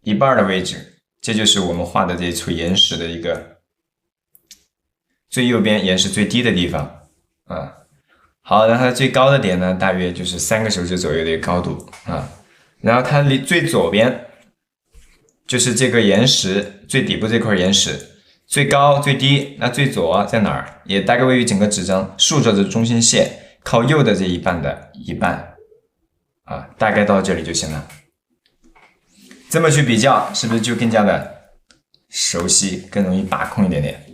Speaker 1: 一半的位置，这就是我们画的这一簇岩石的一个最右边岩石最低的地方啊。好，然后它最高的点呢，大约就是3个手指左右的一个高度啊。然后它离最左边就是这个岩石最底部这块岩石，最高最低，那最左在哪儿？也大概位于整个纸张竖着的中心线靠右的这一半的一半啊，大概到这里就行了。这么去比较，是不是就更加的熟悉，更容易把控一点点？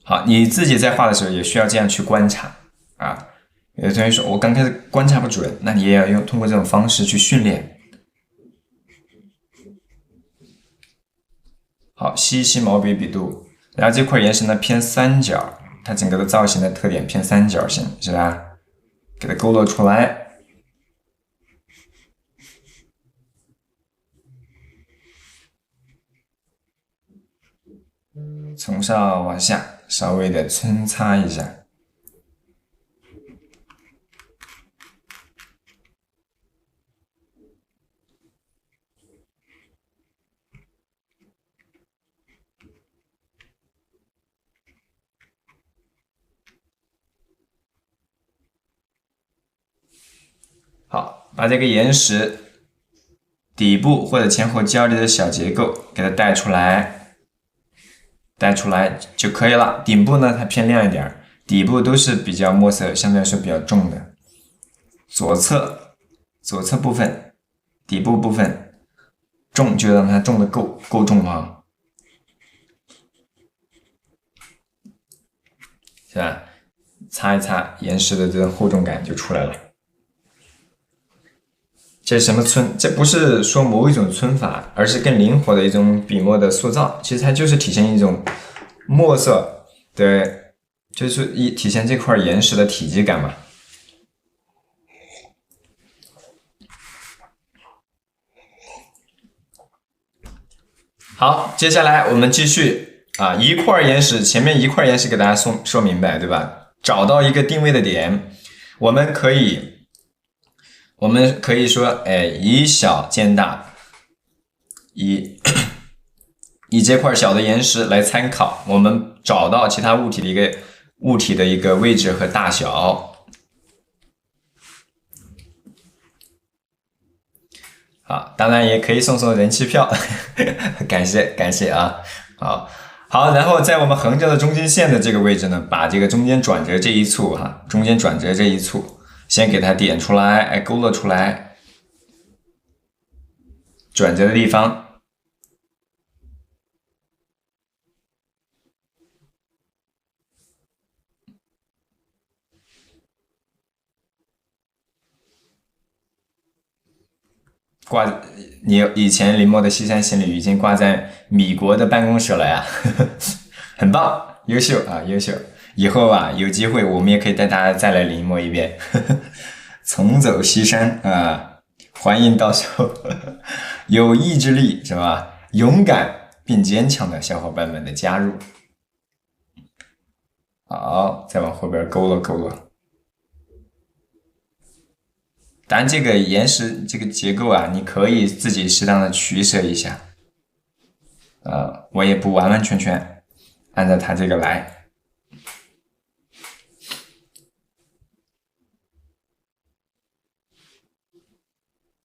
Speaker 1: 好，你自己在画的时候也需要这样去观察啊。有的同学说我刚开始观察不准，那你也要通过这种方式去训练。好，细细毛笔笔度，然后这块岩石呢偏三角，它整个的造型的特点偏三角形，是吧？给它勾勒出来。从上往下稍微的抻擦一下。好，把这个岩石底部或者前后交叠的小结构给它带出来，带出来就可以了。顶部呢，它偏亮一点，底部都是比较墨色相对来说比较重的。左侧部分，底部部分重就让它重的够重啊，是吧？擦一擦岩石的这种厚重感就出来了。这是什么皴？这不是说某一种皴法，而是更灵活的一种笔墨的塑造。其实它就是体现一种墨色的，就是体现这块岩石的体积感嘛。好，接下来我们继续啊，一块岩石，前面一块岩石给大家说明白，对吧？找到一个定位的点，我们可以说，哎，以小见大，以这块小的岩石来参考，我们找到其他物体的一个位置和大小。好，当然也可以送人气票，感谢啊！好，然后在我们横着的中心线的这个位置呢，把这个中间转折这一簇中间转折这一簇，先给它点出来，哎，勾勒出来，转折的地方。你以前临摹的西山行旅已经挂在米国的办公室了呀，很棒，优秀啊，优秀！以后啊，有机会我们也可以带大家再来临摹一遍，重走西山啊！欢迎到时候有意志力是吧？勇敢并坚强的小伙伴们的加入。好，再往后边勾勒。当然，这个岩石这个结构啊，你可以自己适当的取舍一下。我也不完完全全按照它这个来。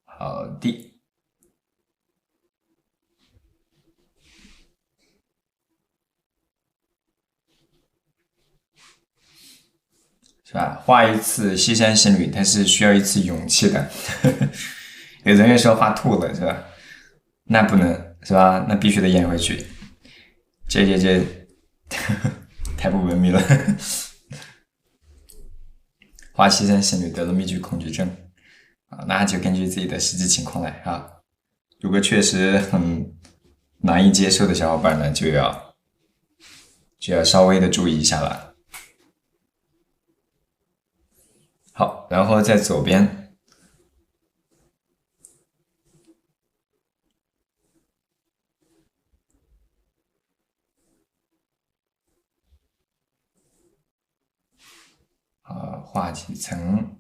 Speaker 1: 好的，是吧？画一次西山行旅，它是需要一次勇气的。有人会说画吐了，是吧？那不能，是吧？那必须得咽回去。这太不文明了。画西山行旅得了密集恐惧症啊，那就根据自己的实际情况来啊。如果确实很难以接受的小伙伴呢，就要稍微的注意一下了。好，然后在左边，画几层。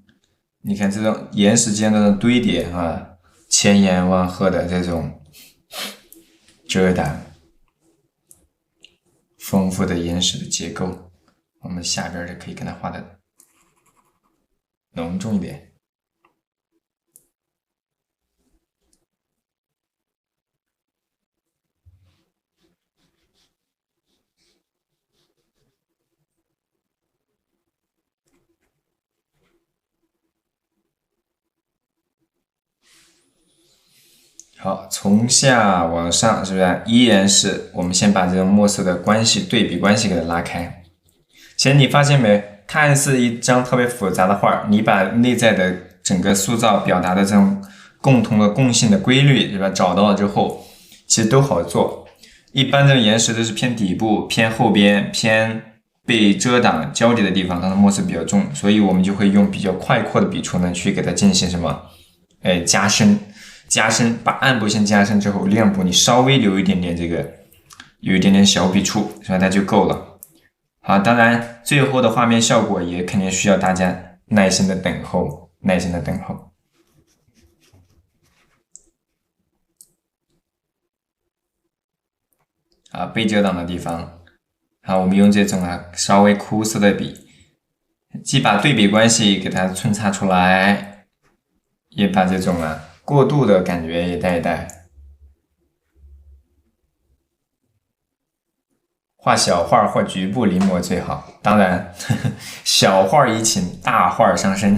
Speaker 1: 你看这种岩石间的堆叠啊，千言万壑的这种遮挡，丰富的岩石的结构，我们下边就可以给它画的浓重一点。好，从下往上，是不是依然是我们先把这种墨色的关系对比关系给它拉开。其实你发现没，看似一张特别复杂的画，你把内在的整个塑造表达的这种共同的共性的规律，是吧？找到了之后，其实都好做。一般这种岩石都是偏底部、偏后边、偏被遮挡焦点的地方，它的墨色比较重，所以我们就会用比较快阔的笔触呢，去给它进行什么？加深。加深，把暗部先加深之后，亮部你稍微留一点点这个，有一点点小笔触，是吧？它就够了。好，当然最后的画面效果也肯定需要大家耐心的等候，耐心的等候。啊，被遮挡的地方，好，我们用这种稍微枯涩的笔，既把对比关系给它皴擦出来，也把这种过渡的感觉也带一带。画小画或局部临摹最好，当然小画怡情，大画伤身。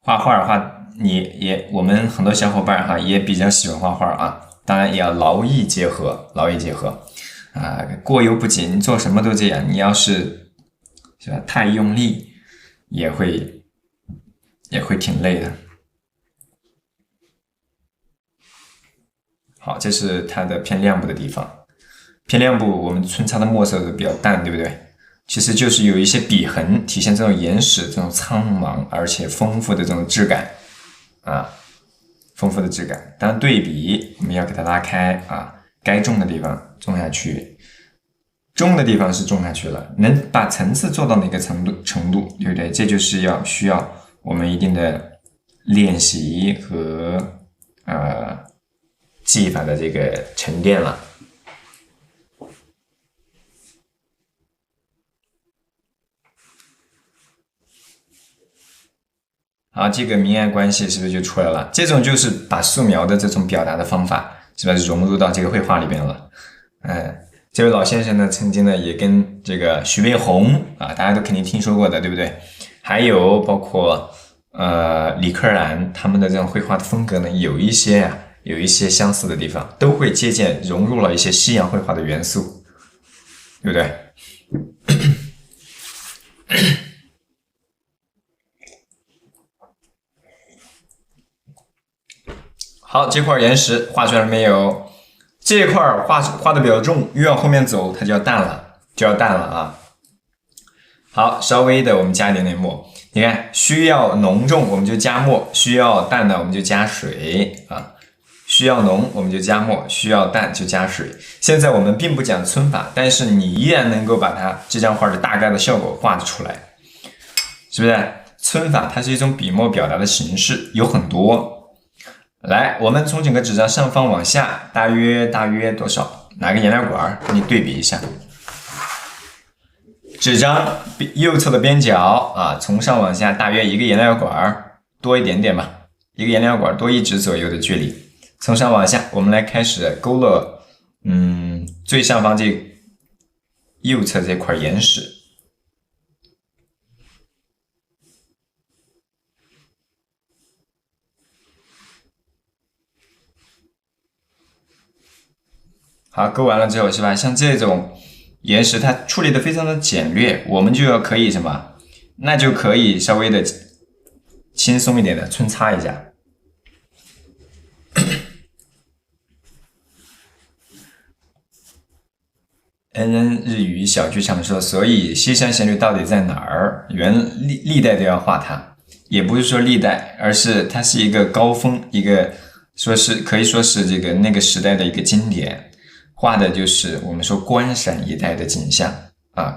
Speaker 1: 画画的话，我们很多小伙伴也比较喜欢画画啊，当然也要劳逸结合，劳逸结合过犹不及，你做什么都这样，你要是吧太用力，也会挺累的。好，这是它的偏亮部的地方。偏亮部我们皴擦的墨色比较淡，对不对？其实就是有一些笔痕，体现这种岩石这种苍茫而且丰富的这种质感丰富的质感。当然对比我们要给它拉开该重的地方重下去，重的地方是重下去了，能把层次做到哪个程度，对不对？这就是需要我们一定的练习和技法的这个沉淀了。好，这个明暗关系是不是就出来了？这种就是把素描的这种表达的方法，是吧？融入到这个绘画里边了。这位老先生呢，曾经呢也跟这个徐悲鸿大家都肯定听说过的，对不对？还有包括李克然他们的这种绘画的风格呢，有一些相似的地方，都会借鉴融入了一些西洋绘画的元素，对不对？好，这块岩石画出来了没有？这块画的比较重，越往后面走它就要淡了，好，稍微的我们加一点点墨，你看需要浓重我们就加墨，需要淡的我们就加水需要浓我们就加墨，需要淡就加水。现在我们并不讲皴法，但是你依然能够把这张画的大概的效果画出来，是不是？皴法它是一种笔墨表达的形式，有很多。来，我们从整个纸张上方往下，大约多少？拿个颜料管，你对比一下。纸张右侧的边角从上往下大约一个颜料管，多一点点吧，一个颜料管多1指左右的距离。从上往下，我们来开始勾勒，最上方这右侧这块岩石。好，勾完了之后是吧？像这种岩石它处理的非常的简略，我们就可以什么？那就可以稍微的轻松一点的皴擦一下。恩人日语小剧场说，所以西山闲驴到底在哪儿？历代都要画它，也不是说历代，而是它是一个高峰，一个可以说是这个那个时代的一个经典。画的就是我们说关陕一带的景象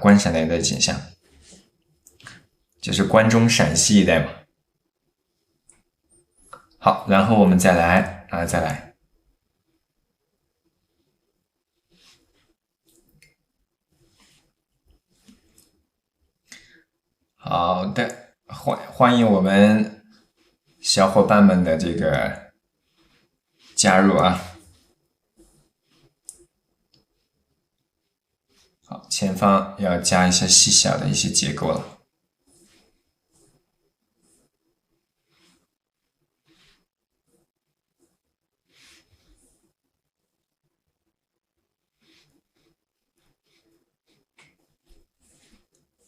Speaker 1: 关陕一带的景象。就是关中陕西一带嘛。好，然后我们再来再来。好的，欢迎我们小伙伴们的这个加入啊。好，前方要加一些细小的一些结构了。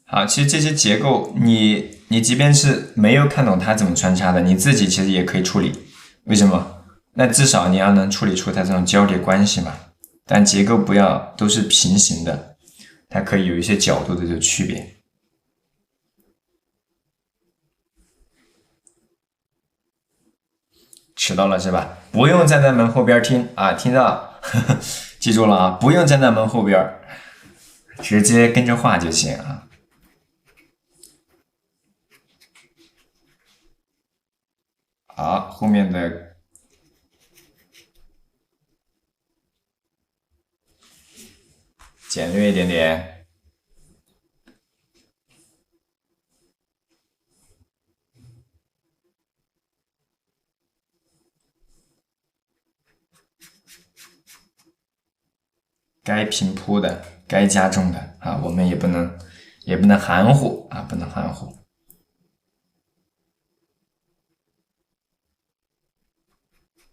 Speaker 1: 好，其实这些结构你即便是没有看懂它怎么穿插的，你自己其实也可以处理。为什么？那至少你要能处理出它这种交叠关系嘛。但结构不要都是平行的，它可以有一些角度的这个区别。迟到了是吧？不用站在门后边听啊，听到，记住了啊，不用站在门后边，直接跟着画就行啊。好，后面的简略一点点。该平铺的，该加重的啊，我们也不能含糊啊，不能含糊。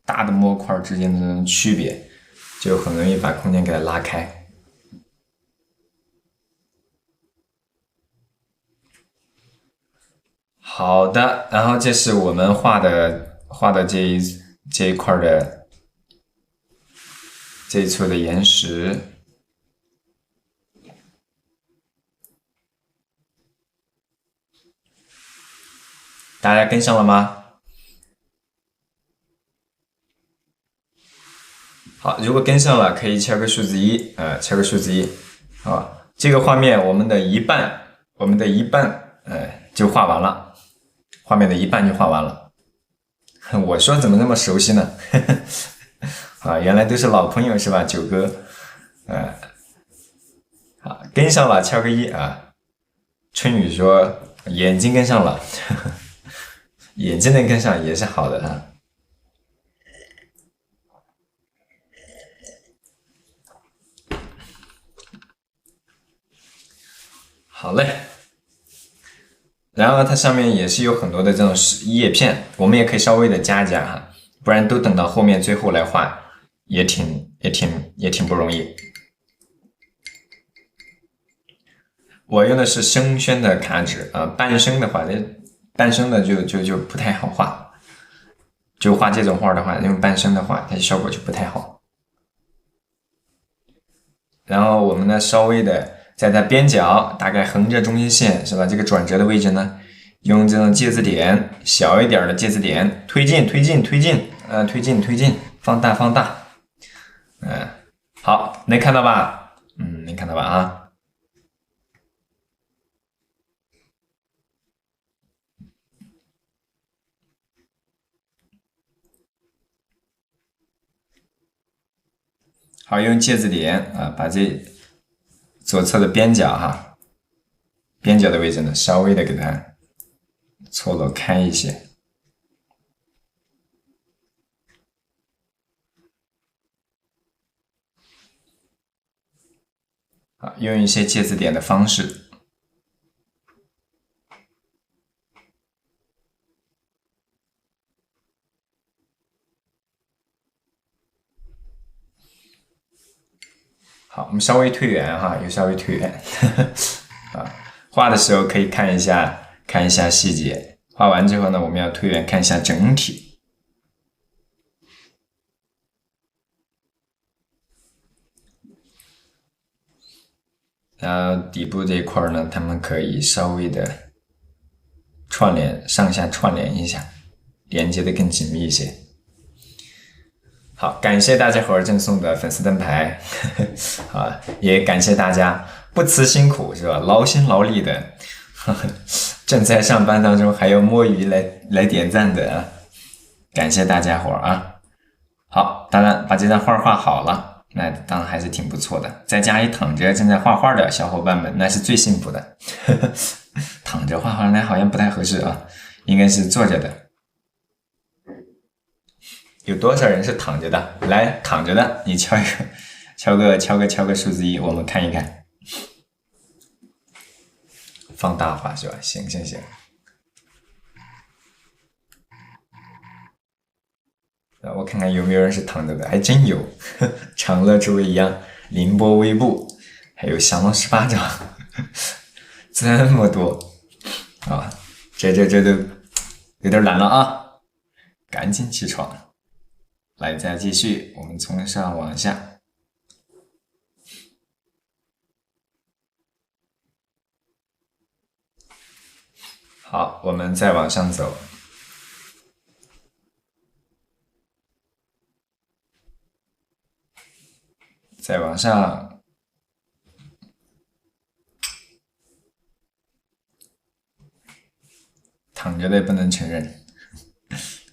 Speaker 1: 大的模块之间的这种区别，就很容易把空间给它拉开。好的，然后这是我们画的这一块的这一簇的岩石。大家跟上了吗？好，如果跟上了，可以敲个数字1，敲个数字1。好，这个画面我们的一半，就画完了，画面的一半就画完了。我说怎么那么熟悉呢？啊，原来都是老朋友是吧，九哥？好，跟上了，敲个1啊。春雨说眼睛跟上了，眼睛能跟上也是好的啊。好嘞，然后它上面也是有很多的这种叶片，我们也可以稍微的加加哈，不然都等到后面最后来画，也挺不容易。我用的是生宣的卡纸啊，半生的话，半生的就不太好画，就画这种画的话，用半生的话，它效果就不太好。然后我们呢，稍微的在它边角，大概横着中心线是吧？这个转折的位置呢，用这种介字点，小一点的介字点，推进，放大，好，能看到吧？能看到吧啊？好，用介字点啊，把这左侧的边角哈，边角的位置呢，稍微的给它错落开一些。好，用一些介字点的方式。好，我们稍微推远哈，又稍微推远啊。画的时候可以看一下细节，画完之后呢，我们要推远看一下整体。然后底部这一块呢，它们可以稍微的上下串联一下，连接的更紧密一些。好，感谢大家伙儿赠送的粉丝灯牌，啊，也感谢大家不辞辛苦是吧，劳心劳力的正在上班当中还要摸鱼来点赞的啊，感谢大家伙啊！好，当然把这张画画好了，那当然还是挺不错的。在家里躺着正在画画的小伙伴们，那是最幸福的。躺着画画那好像不太合适啊，应该是坐着的。有多少人是躺着的？来，躺着的，你敲个数字1，我们看一看。放大化是吧？行。我看看有没有人是躺着的，还真有。长乐诸位一样，凌波微步，还有降龙18掌，这么多啊！这都有点懒了啊，赶紧起床。来，再继续，我们从上往下。好，我们再往上走。再往上，躺着的也不能承认。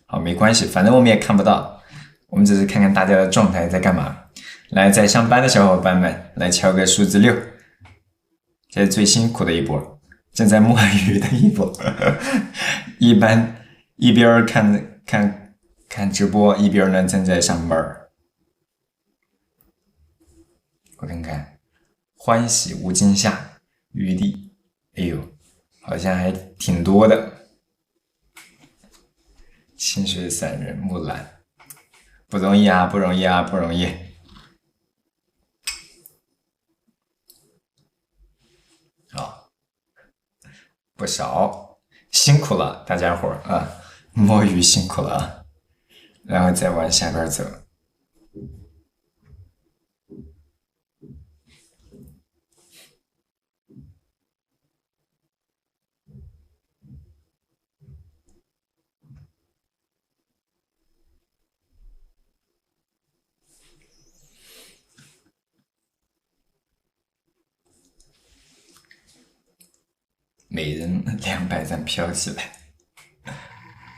Speaker 1: 好，没关系，反正我们也看不到，我们只是看看大家的状态在干嘛。来，在上班的小伙伴们，来敲个数字6，这是最辛苦的一波，正在摸鱼的一波。一般一边看直播，一边呢正在上班。我看看，欢喜无惊吓，余力，哎呦，好像还挺多的。清水散人木兰，不容易啊，不容易。好，不少，辛苦了大家伙儿啊，摸鱼辛苦了啊，然后再往下边走。每人200赞飘起来。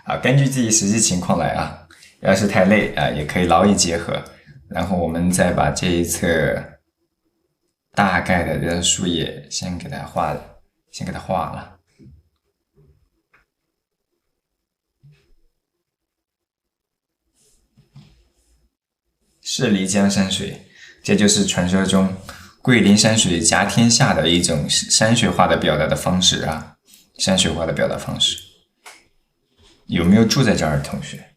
Speaker 1: 啊，根据自己实际情况来啊，要是太累啊，也可以劳逸结合。然后我们再把这一侧大概的这树叶先给它画了。是漓江山水，这就是传说中桂林山水甲天下的一种山水画的表达的方式啊，山水画的表达方式。有没有住在这儿的同学，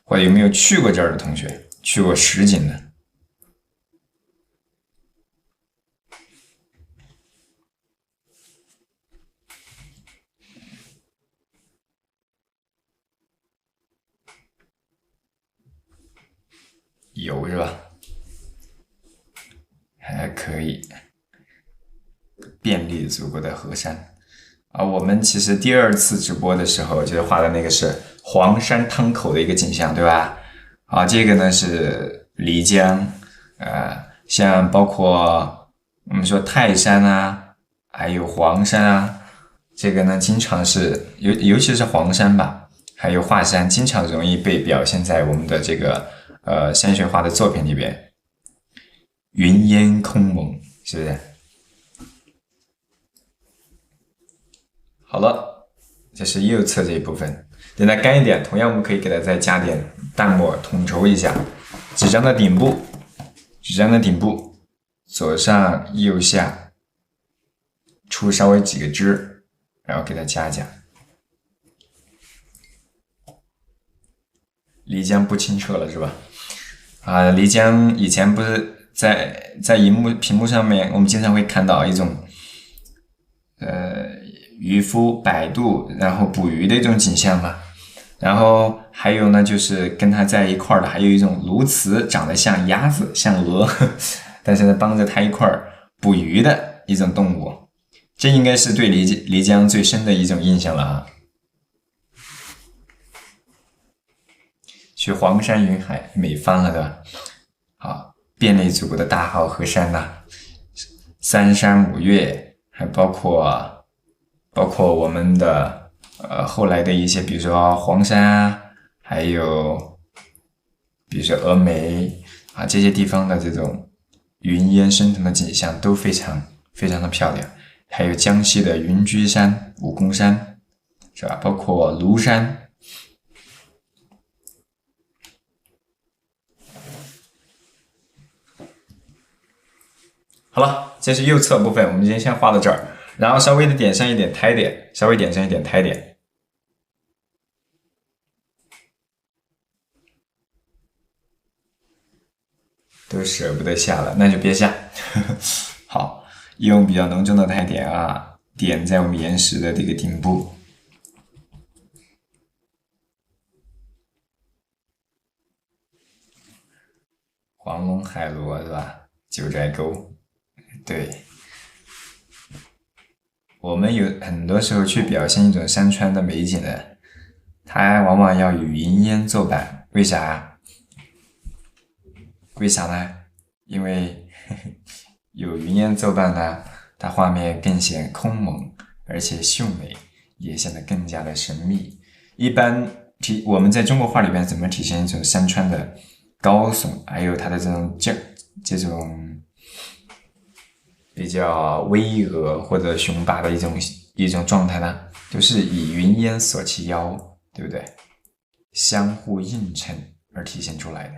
Speaker 1: 或者有没有去过这儿的同学，去过实景的？有是吧？还可以。遍历祖国的河山啊，我们其实第2次直播的时候，就是画的那个是黄山汤口的一个景象，对吧？啊，这个呢是漓江，像包括我们说泰山啊，还有黄山啊，这个呢经常是尤其是黄山吧，还有华山，经常容易被表现在我们的这个山水画的作品里边。云烟空蒙，是不是？好了，这是右侧这一部分。等它干一点，同样我们可以给它再加点淡墨，统筹一下。纸张的顶部，左上右下出稍微几个枝，然后给它加。漓江不清澈了是吧？啊，漓江以前不是在屏幕上面，我们经常会看到一种渔夫摆渡然后捕鱼的一种景象嘛。然后还有呢，就是跟它在一块的还有一种鸬鹚，长得像鸭子像鹅，但是呢帮着它一块捕鱼的一种动物。这应该是对漓江最深的一种印象了啊。去黄山云海美翻了对吧？好，遍历祖国的大好河山呐，3山5岳，还包括包括我们的后来的一些，比如说黄山啊，还有比如说峨眉啊这些地方的这种云烟升腾的景象都非常非常的漂亮。还有江西的云居山、武功山，是吧？包括庐山。好了，这是右侧部分，我们今天先画到这儿，然后稍微的点上一点苔点，稍微点上一点苔点。都舍不得下了，那就别下。好，用比较浓重的苔点啊，点在我们岩石的这个顶部。黄龙海螺是吧？九寨沟，对。我们有很多时候去表现一种山川的美景呢，它往往要与云烟作伴。为啥？为啥呢？因为有云烟作伴呢，它画面更显空蒙，而且秀美，也显得更加的神秘。一般我们在中国画里边怎么体现一种山川的高耸，还有它的这种比较巍峨或者雄霸的一种状态呢？就是以云烟锁其腰，对不对？相互映衬而体现出来的。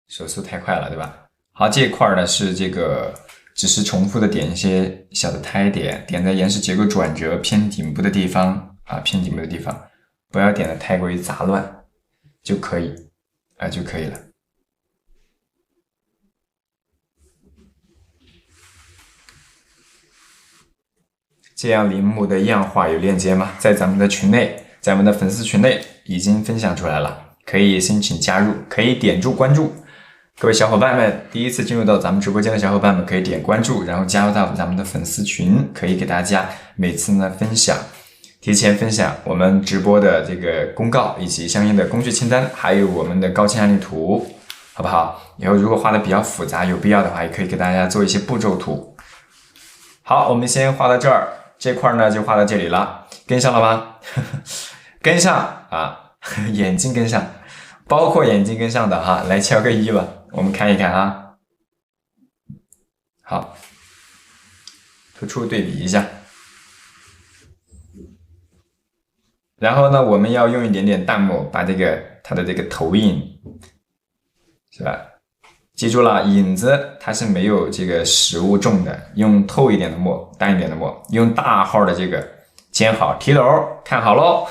Speaker 1: 手速太快了，对吧？好，这一块呢是这个，只是重复的点一些小的苔点，点在岩石结构转折偏顶部的地方啊，偏顶部的地方，不要点的太过于杂乱，就可以就可以了。这样林木的样画有链接吗？在咱们的群内，在我们的粉丝群内已经分享出来了，可以申请加入，可以点住关注。各位小伙伴们，第一次进入到咱们直播间的小伙伴们可以点关注，然后加入到咱们的粉丝群，可以给大家每次呢提前分享我们直播的这个公告以及相应的工具清单，还有我们的高清案例图，好不好？以后如果画的比较复杂，有必要的话，也可以给大家做一些步骤图。好，我们先画到这儿，这块呢就画到这里了，跟上了吗？跟上啊，眼睛跟上，包括眼睛跟上的哈，来敲个1吧。我们看一看啊，好，突出对比一下，然后呢，我们要用一点点淡墨把它的这个投影，是吧？记住了，影子它是没有这个实物重的，用透一点的墨，淡一点的墨，用大号的这个尖好提篓，看好喽。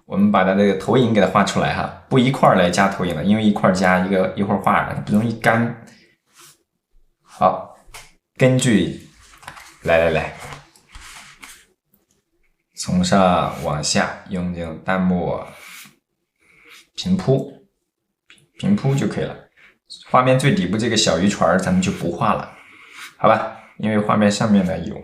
Speaker 1: 我们把它这个投影给它画出来哈，不一块来加投影了，因为一块加一会儿画它不容易干。好，根据来，从上往下用这种淡墨平铺就可以了。画面最底部这个小渔船咱们就不画了，好吧？因为画面上面呢有。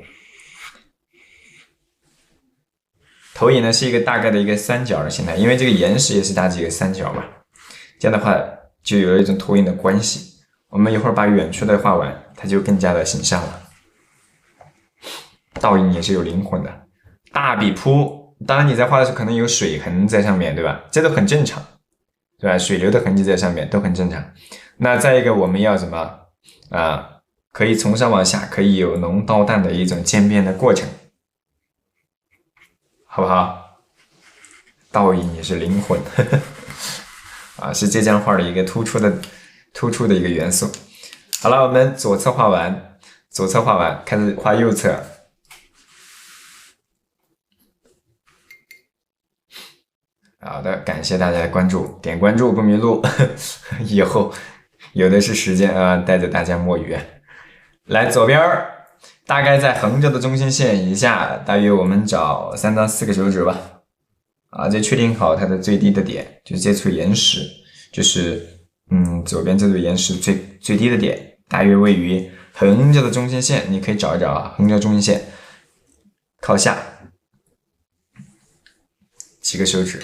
Speaker 1: 投影呢是一个大概的一个三角的形态，因为这个岩石也是大几个三角嘛，这样的话就有了一种投影的关系。我们一会儿把远处的画完，它就更加的形象了。倒影也是有灵魂的，大笔铺，当然你在画的时候可能有水痕在上面，对吧？这都很正常，对吧？水流的痕迹在上面都很正常。那再一个，我们要什么啊？可以从上往下，可以有浓到淡的一种渐变的过程。好不好？倒影也是灵魂，啊，是这张画的一个突出的一个元素。好了，我们左侧画完，开始画右侧。好的，感谢大家的关注，点关注不迷路，以后有的是时间啊，带着大家摸鱼。来左边儿。大概在横着的中心线以下，大约我们找3到4个手指吧。啊，就确定好它的最低的点，就是这处岩石，就是左边这处岩石最低的点，大约位于横着的中心线，你可以找一找啊，横着中心线靠下几个手指。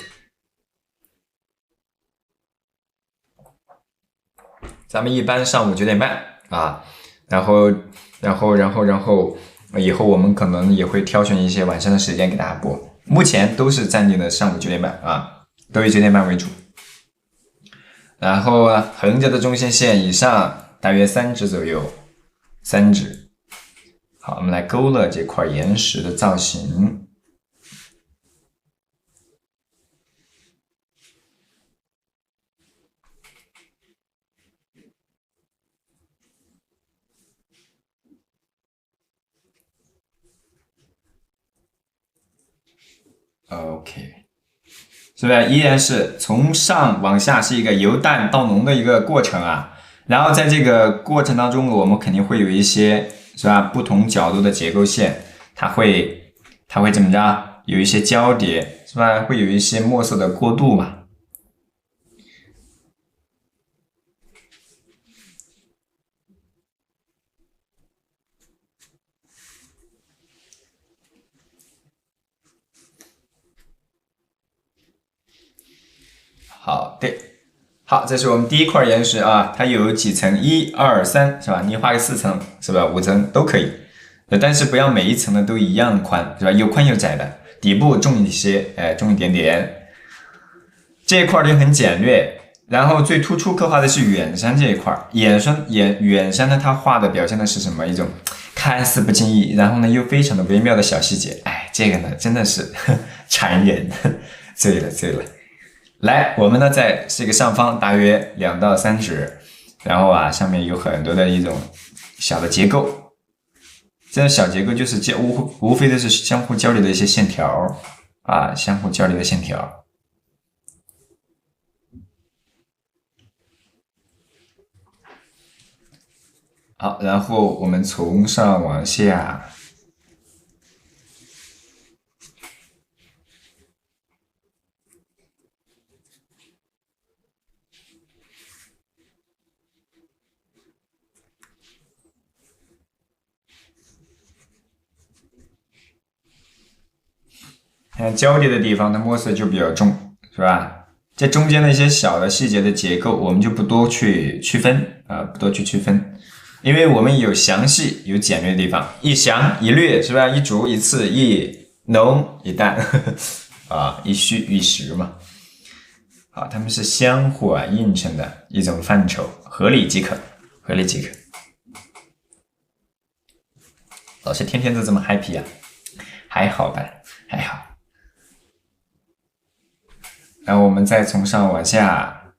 Speaker 1: 咱们一般上午9点半啊。然后，然后，以后我们可能也会挑选一些晚上的时间给大家播。目前都是暂定的上午9点半啊，都以9点半为主。然后横着的中线线以上大约3指左右，3指。好，我们来勾勒这块岩石的造型。OK， 是不是依然是从上往下是一个由淡到浓的一个过程啊？然后在这个过程当中，我们肯定会有一些是吧不同角度的结构线，它会怎么着？有一些交叠是吧？会有一些墨色的过渡嘛？好的，好，这是我们第一块岩石啊，它有几层？1、2、3，是吧？你画个4层，是吧？5层都可以，但是不要每一层呢都一样宽，是吧？有宽有窄的，底部重一些，重一点点。这一块就很简略，然后最突出刻画的是远山这一块。远山呢，它画的表现的是什么？一种看似不经意，然后呢又非常的微妙的小细节。哎，这个呢真的是馋人，醉了醉了。来，我们呢在这个上方大约2到3指，然后上面有很多的一种小的结构，这种小结构就是无非的是相互交流的一些线条相互交流的线条。好，然后我们从上往下。看交叠的地方，它墨色就比较重，是吧？这中间的一些小的细节的结构，我们就不多去区分不多去区分，因为我们有详细有简略的地方，一详一略，是吧？一逐一次，一浓一淡，一虚一实嘛。好，它们是相互映衬的一种范畴，合理即可，合理即可。老师天天都这么 happy 还好吧，还好。然后我们再从上往下。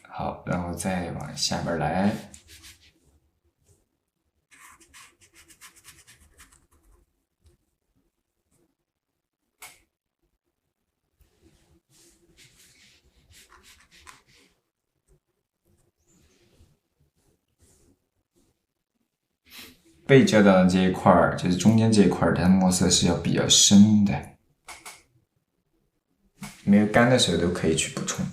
Speaker 1: 好，然后再往下边来。被遮挡的这一块儿，就是中间这一块儿，它的墨色是要比较深的，没有干的时候都可以去补充。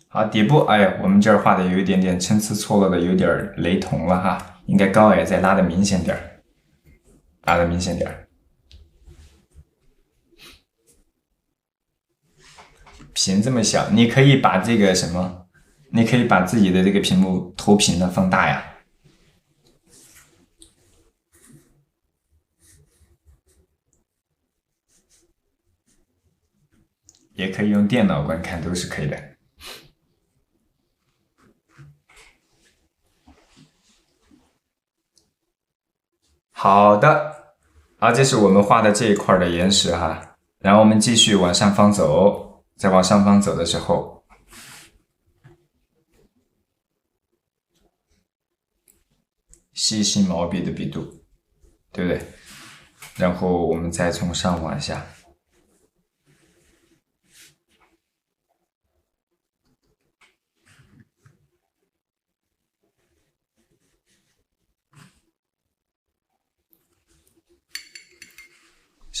Speaker 1: 好，底部，哎呀，我们这儿画的有一点点参差错落的，有点雷同了哈，应该高矮再拉的明显点儿，拉的明显点儿。屏这么小，你可以把这个什么，你可以把自己的这个屏幕投屏的放大呀。也可以用电脑观看，都是可以的。好的，这是我们画的这一块的岩石哈，然后我们继续往上方走，再往上方走的时候，细心毛笔的笔度，对不对？然后我们再从上往下。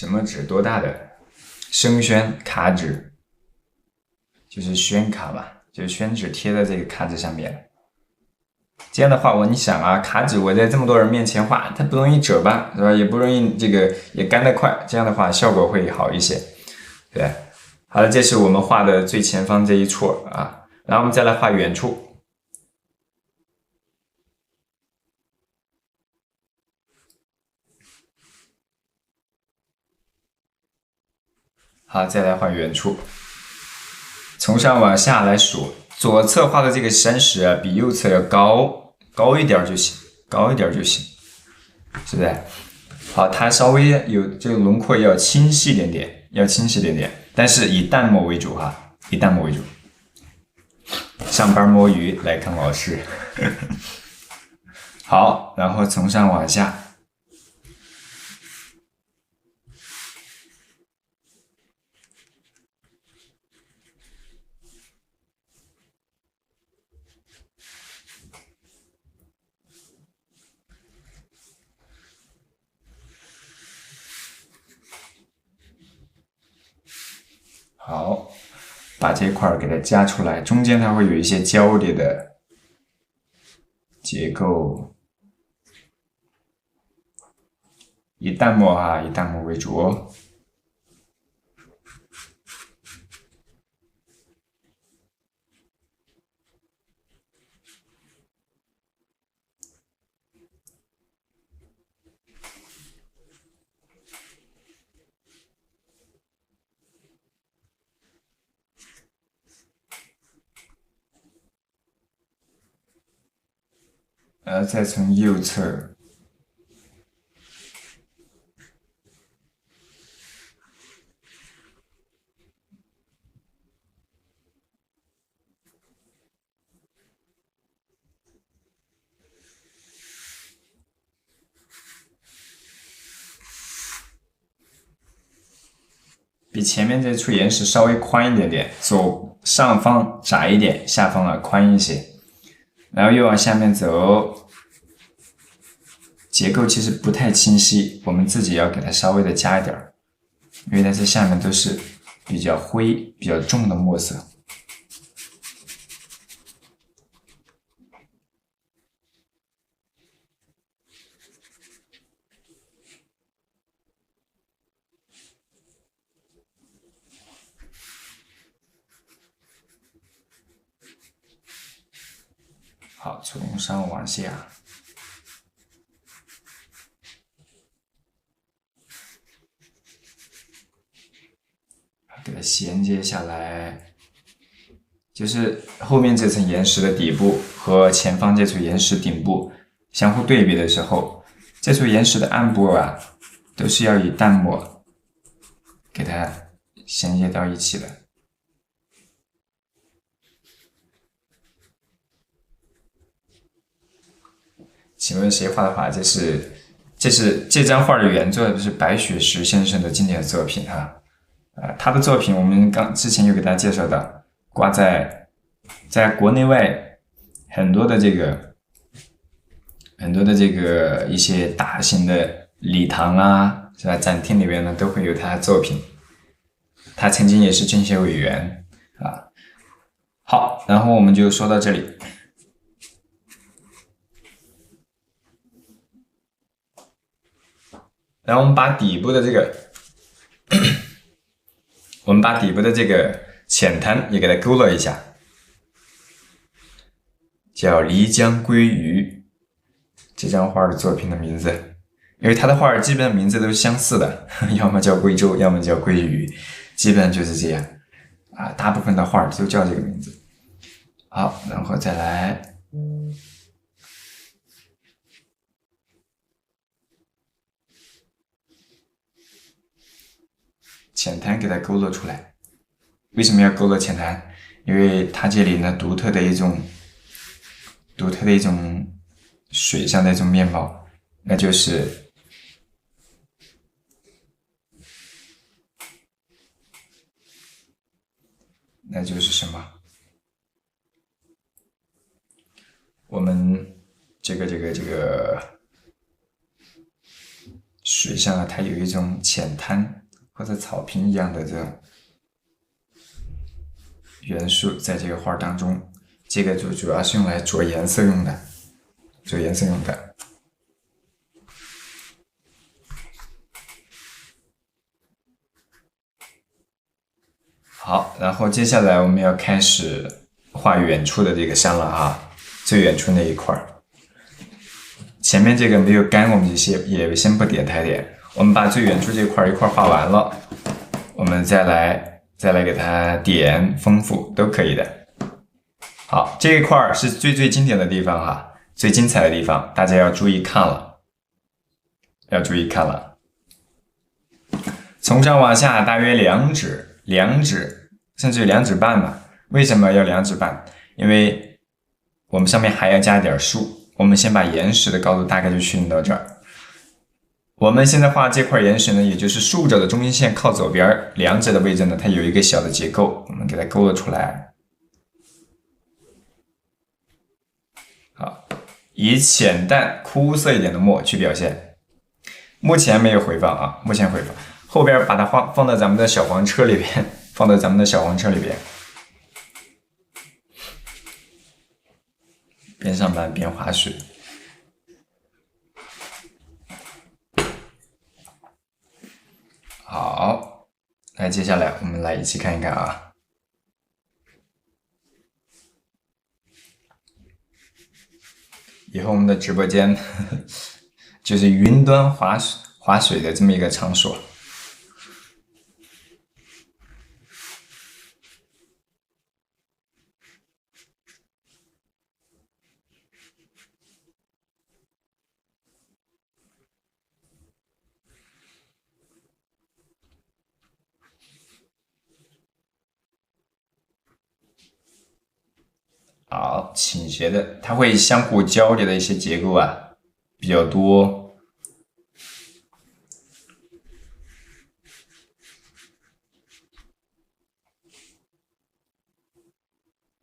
Speaker 1: 什么纸？多大的？生宣卡纸，就是宣卡吧，就是宣纸贴在这个卡纸上面。这样的话，你想啊，卡纸我在这么多人面前画，它不容易褶吧，是吧？也不容易这个也干得快，这样的话效果会好一些。对，好了，这是我们画的最前方这一撮啊，然后我们再来画远处。好，再来画远处，从上往下来数，左侧画的这个山石啊，比右侧要高一点就行，高一点就行，是不是？好，它稍微有这个轮廓要清晰点点，要清晰点点，但是以淡墨为主哈，以淡墨为主。上班摸鱼来看老师，好，然后从上往下。好，把这块给它加出来，中间它会有一些交叠的结构，以淡墨啊，以淡墨为主哦。然后再从右侧比前面这处岩石稍微宽一点点，左上方窄一点，下方啊宽一些，然后又往下面走，结构其实不太清晰，我们自己要给它稍微的加一点，因为它这下面都是比较灰、比较重的墨色。好，从上往下，给它衔接下来，就是后面这层岩石的底部和前方这处岩石顶部相互对比的时候，这处岩石的暗部啊，都是要以淡墨给它衔接到一起的。请问谁画的画？这张画的原作是白雪石先生的经典作品啊。他的作品我们之前有给大家介绍的，挂在国内外很多的这个一些大型的礼堂啊，是吧？展厅里面呢都会有他的作品。他曾经也是政协委员啊。好，然后我们就说到这里。然后我们把底部的这个浅滩也给它勾勒一下，叫漓江鲑鱼，这张画的作品的名字，因为他的画基本上名字都是相似的，要么叫贵州，要么叫鲑鱼，基本上就是这样啊，大部分的画都叫这个名字。好，然后再来。浅滩给它勾勒出来，为什么要勾勒浅滩？因为它这里呢独特的一种水上的一种面貌，那就是什么？我们这个水上啊，它有一种浅滩或者草坪一样的这种元素在这个画当中。这个就主要是用来着颜色用的，好，然后接下来我们要开始画远处的这个山了啊，最远处那一块。前面这个没有干，我们也先不点太点。我们把最远处这块一块画完了，我们再来给它点丰富都可以的。好，这一块是最经典的地方哈，最精彩的地方，大家要注意看了，从上往下大约2指，甚至有2指半吧。为什么要2指半？因为我们上面还要加点树。我们先把岩石的高度大概就确定到这儿。我们现在画这块岩石呢，也就是竖着的中心线靠左边2指的位置呢，它有一个小的结构，我们给它勾勒出来。好，以浅淡枯涩一点的墨去表现。目前没有回放啊，后边把它放到咱们的小黄车里边，边上班边划水。好，那接下来我们来一起看一看啊。以后我们的直播间就是云端划水的这么一个场所。好，倾斜的，它会相互交叠的一些结构啊比较多。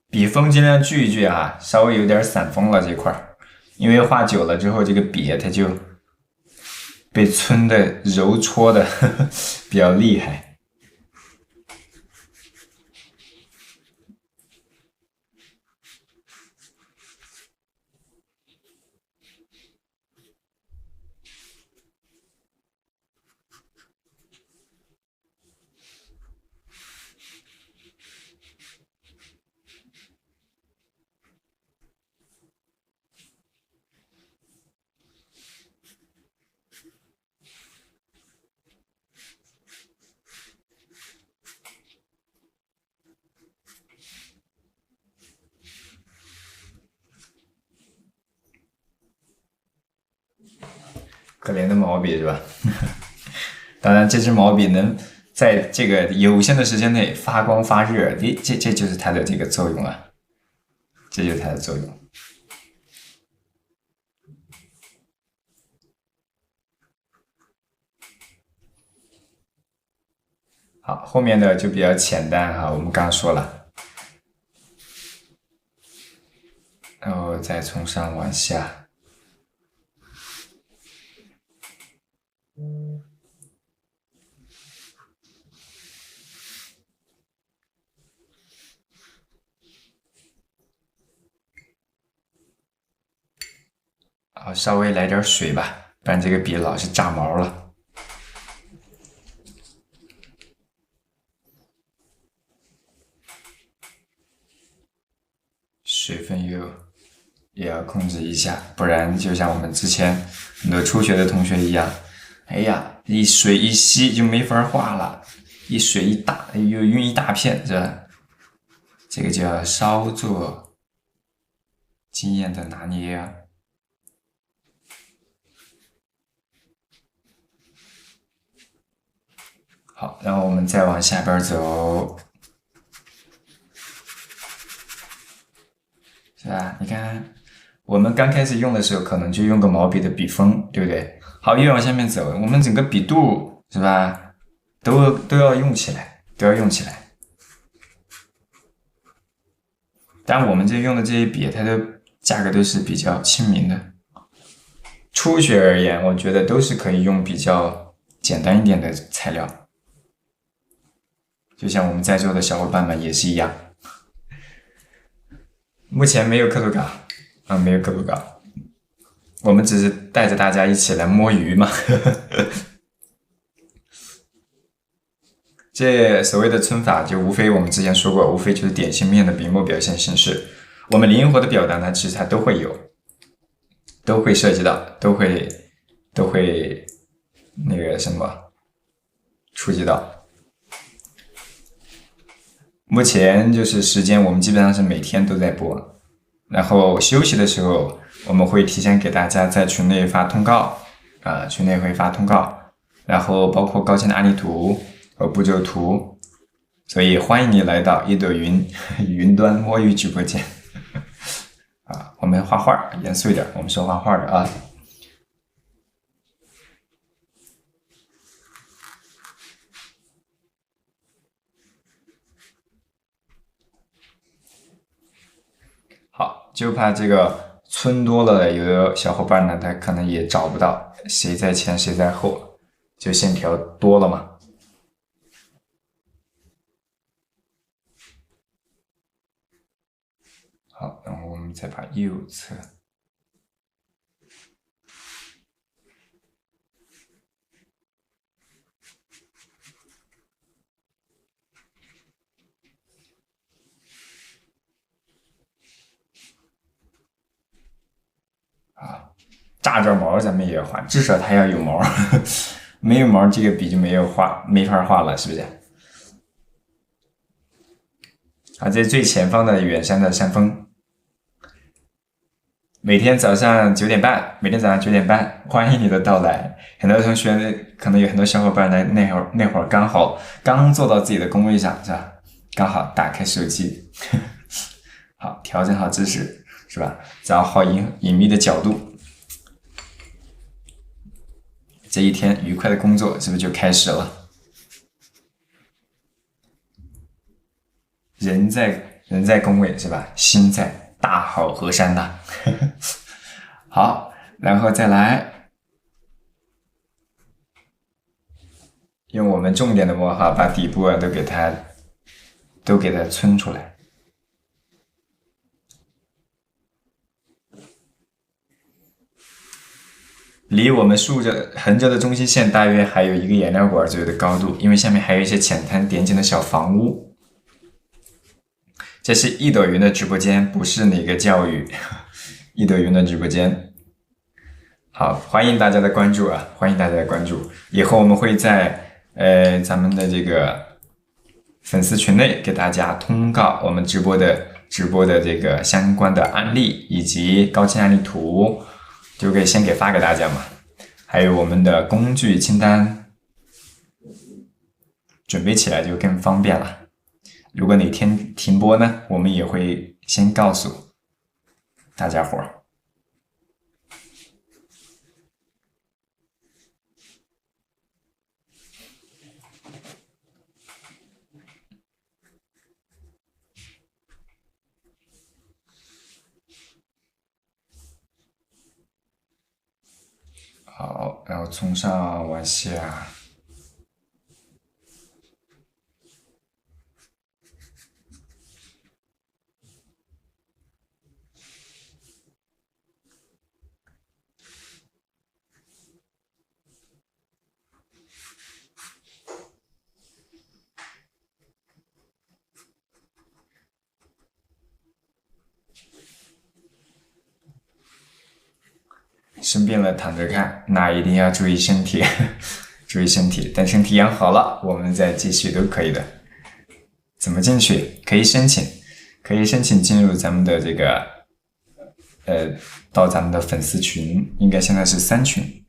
Speaker 1: 笔锋尽量聚一聚啊，稍微有点散锋了这块儿，因为画久了之后，这个笔它就被皴的揉搓的比较厉害。可怜的毛笔是吧？当然，这支毛笔能在这个有限的时间内发光发热，这就是它的这个作用啊，好，后面的就比较浅淡哈，我们刚刚说了，然后再从上往下。好，稍微来点水吧，不然这个笔老是炸毛了。水分也要控制一下，不然就像我们之前很多初学的同学一样，哎呀，一水一稀就没法画了，一水一大又晕一大片，是吧？这个就要稍作经验的拿捏啊。好，然后我们再往下边走，是吧？你看，我们刚开始用的时候，可能就用个毛笔的笔锋，对不对？好，越往下面走，我们整个笔肚是吧，都要用起来，但我们这用的这些笔，它的价格都是比较亲民的，初学而言，我觉得都是可以用比较简单一点的材料，就像我们在座的小伙伴们也是一样。目前没有刻度稿啊，没有刻度稿，我们只是带着大家一起来摸鱼嘛。这所谓的皴法，就无非我们之前说过，无非就是点心面的笔墨表现形式。我们灵活的表达呢，其实它都会有，都会涉及到，都会那个什么触及到。目前就是时间，我们基本上是每天都在播，然后休息的时候，我们会提前给大家在群内发通告，群内会发通告，然后包括高清的案例图和步骤图，所以欢迎你来到一朵云云端摸鱼直播间。我们画画，严肃一点，我们是画画的啊。好，就怕这个村多了，有的小伙伴呢，他可能也找不到谁在前谁在后，就线条多了嘛。好，然后我们再把右侧。炸着毛咱们也要画，至少它要有毛，没有毛这个笔就没法画了，是不是？啊，这最前方的远山的山峰，每天早上9点半，欢迎你的到来。很多同学可能有很多小伙伴呢，那会儿刚好刚坐到自己的工位上，是吧？刚好打开手机，好调整好姿势，是吧？找好隐秘的角度。这一天愉快的工作是不是就开始了？人在工位是吧？心在大好河山呐。好，然后再来用我们重点的墨哈，把底部都给它皴出来。离我们横着的中心线大约还有一个颜料管左右的高度，因为下面还有一些浅滩点景的小房屋。这是一朵云的直播间，不是哪个教育。一朵云的直播间，好，欢迎大家的关注啊！欢迎大家的关注。以后我们会在咱们的这个粉丝群内给大家通告我们直播的这个相关的案例以及高清案例图，就先发给大家嘛。还有我们的工具清单，准备起来就更方便了。如果哪天停播呢，我们也会先告诉大家伙儿。好，然后从上往下。生病了躺着看，那一定要注意身体，注意身体。等身体养好了，我们再继续都可以的。怎么进去？可以申请进入咱们的这个，到咱们的粉丝群，应该现在是3群。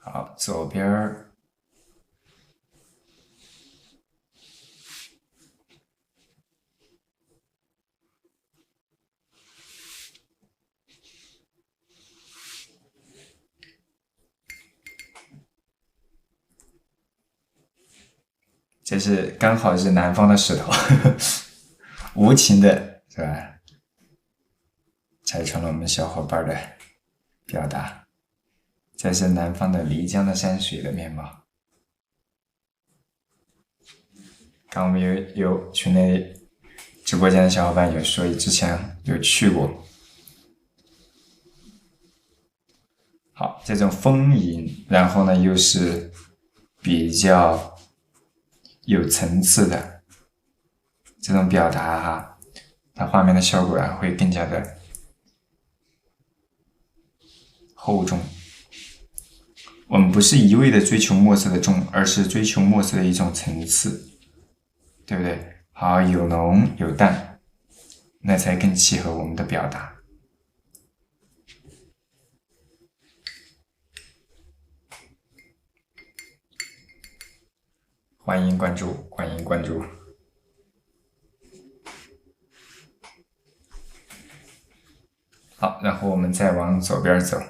Speaker 1: 好，左边儿。这是刚好是南方的石头，无情的是吧？拆穿了我们小伙伴的表达。这是南方的漓江的山水的面貌。刚我们有群内直播间的小伙伴有说之前有去过。好，这种丰盈，然后呢又是比较有层次的这种表达哈，它画面的效果啊会更加的厚重。我们不是一味的追求墨色的重，而是追求墨色的一种层次，对不对？好，有浓有淡，那才更契合我们的表达。欢迎关注，欢迎关注。好，然后我们再往左边走。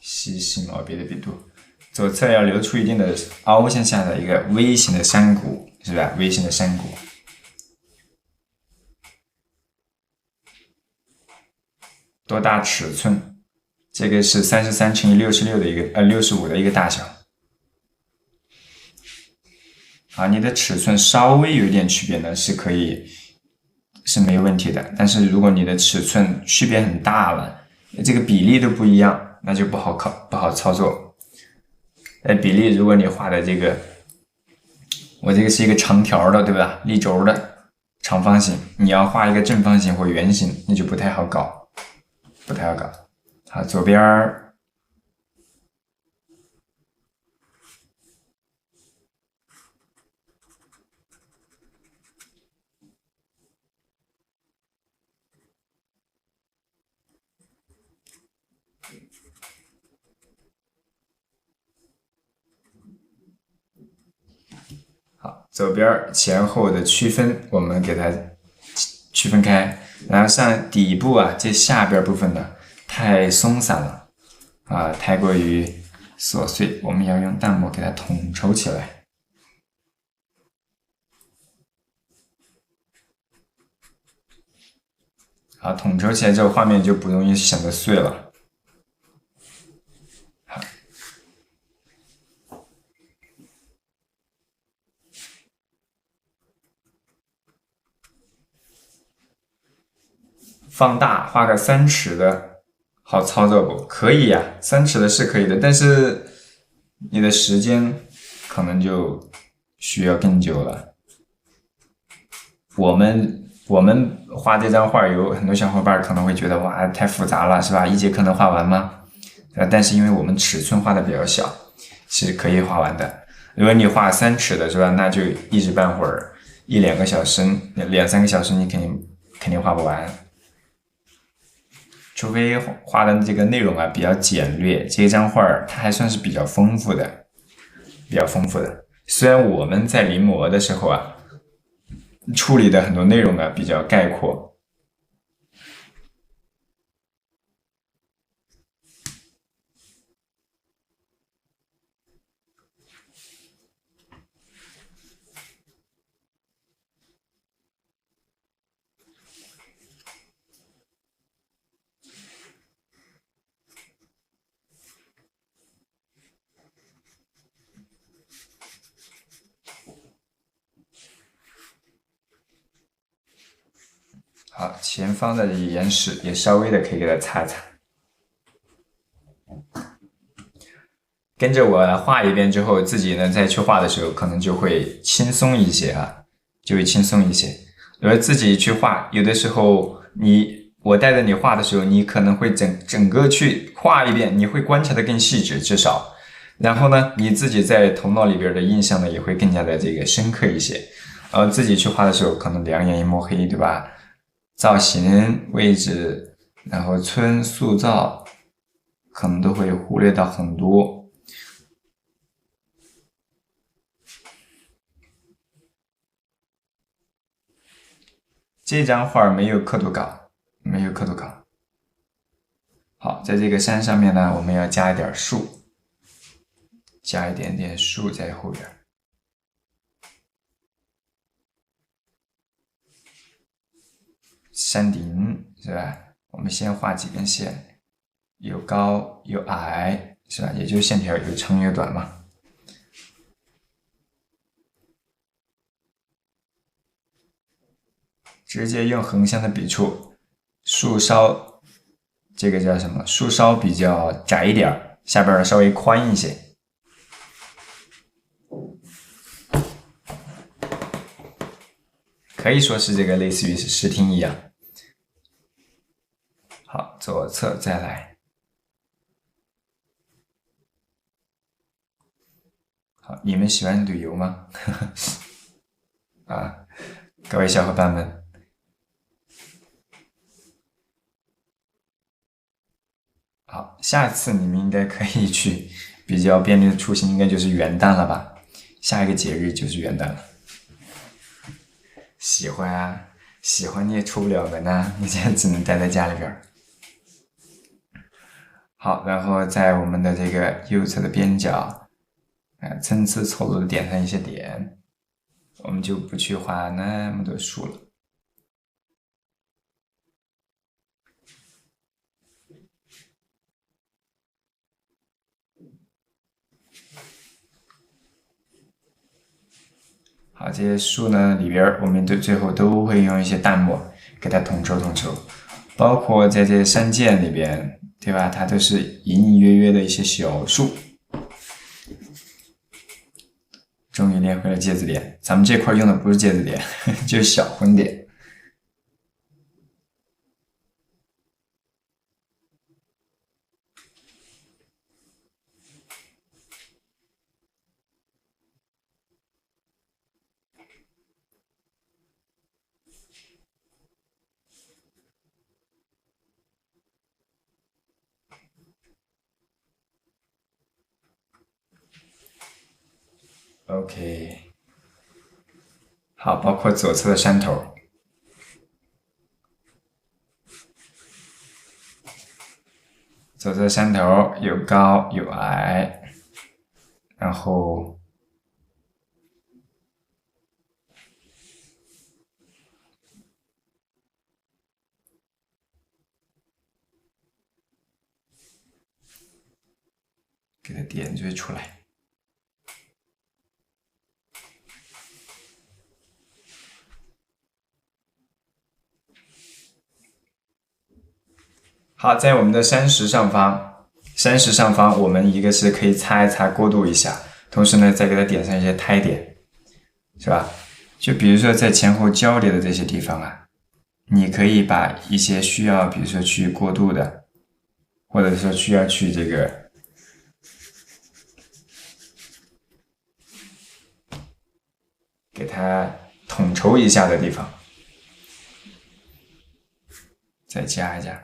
Speaker 1: 细细毛笔的笔度，左侧要留出一定的凹陷下的一个微型的山谷，是吧？微型的山谷。多大尺寸？这个是33×66的一个65的一个大小。好，你的尺寸稍微有一点区别呢，是可以是没有问题的。但是如果你的尺寸区别很大了，这个比例都不一样，那就不好操作。比例如果你画的这个，我这个是一个长条的，对吧？立轴的长方形，你要画一个正方形或圆形，那就不太好搞。好，左边好，左边前后的区分，我们给它区分开。然后像底部啊，这下边部分呢太松散了啊，太过于琐碎，我们要用淡墨给它统筹起来。好，统筹起来之后，画面就不容易显得碎了。好，放大画个3尺的，好操作不？可以呀，3尺的是可以的，但是你的时间可能就需要更久了。我们画这张画，有很多小伙伴可能会觉得哇太复杂了，是吧？一节课能画完吗？但是因为我们尺寸画的比较小，是可以画完的。如果你画3尺的，是吧？那就一时半会儿1-2个小时，2-3个小时，你肯定画不完。除非画的这个内容啊比较简略，这张画它还算是比较丰富的。虽然我们在临摹的时候啊，处理的很多内容呢比较概括。好，前方的岩石也稍微的可以给它擦擦。跟着我画一遍之后，自己呢再去画的时候，可能就会轻松一些啊，如果自己去画，有的时候我带着你画的时候，你可能会整个去画一遍，你会观察的更细致，至少。然后呢，你自己在头脑里边的印象呢，也会更加的这个深刻一些。自己去画的时候，可能两眼一抹黑，对吧？造型、位置，然后塑造，可能都会忽略到很多。这张画没有刻度稿，好，在这个山上面呢，我们要加一点树，加一点点树在后边。山顶是吧？我们先画几根线，有高有矮，是吧？也就是线条有长有短嘛。直接用横向的笔触，树梢这个叫什么？树梢比较窄一点，下边稍微宽一些。可以说是这个类似于是视听一样。好，左侧再来。好，你们喜欢旅游吗？啊，各位小伙伴们。好，下次你们应该可以去比较便利的出行，应该就是元旦了吧？下一个节日就是元旦了。喜欢啊，喜欢你也出不了门啊，你现在只能待在家里边。好，然后在我们的这个右侧的边角，参差错落的点上一些点，我们就不去画那么多树了。好，这些树呢里边，我们最后都会用一些淡墨给它统筹统筹，包括在这些山涧里边，对吧？它都是隐隐约约的一些小树。终于练会了芥子点，咱们这块用的不是芥子点，就是小混点。OK， 好，包括左侧的山头，左侧山头有高有矮，然后给它点缀出来。好，在我们的山石上方，我们一个是可以擦一擦，过渡一下，同时呢，再给它点上一些胎点，是吧？就比如说在前后交叠的这些地方啊，你可以把一些需要，比如说去过渡的，或者说需要去这个给它统筹一下的地方，再加一加。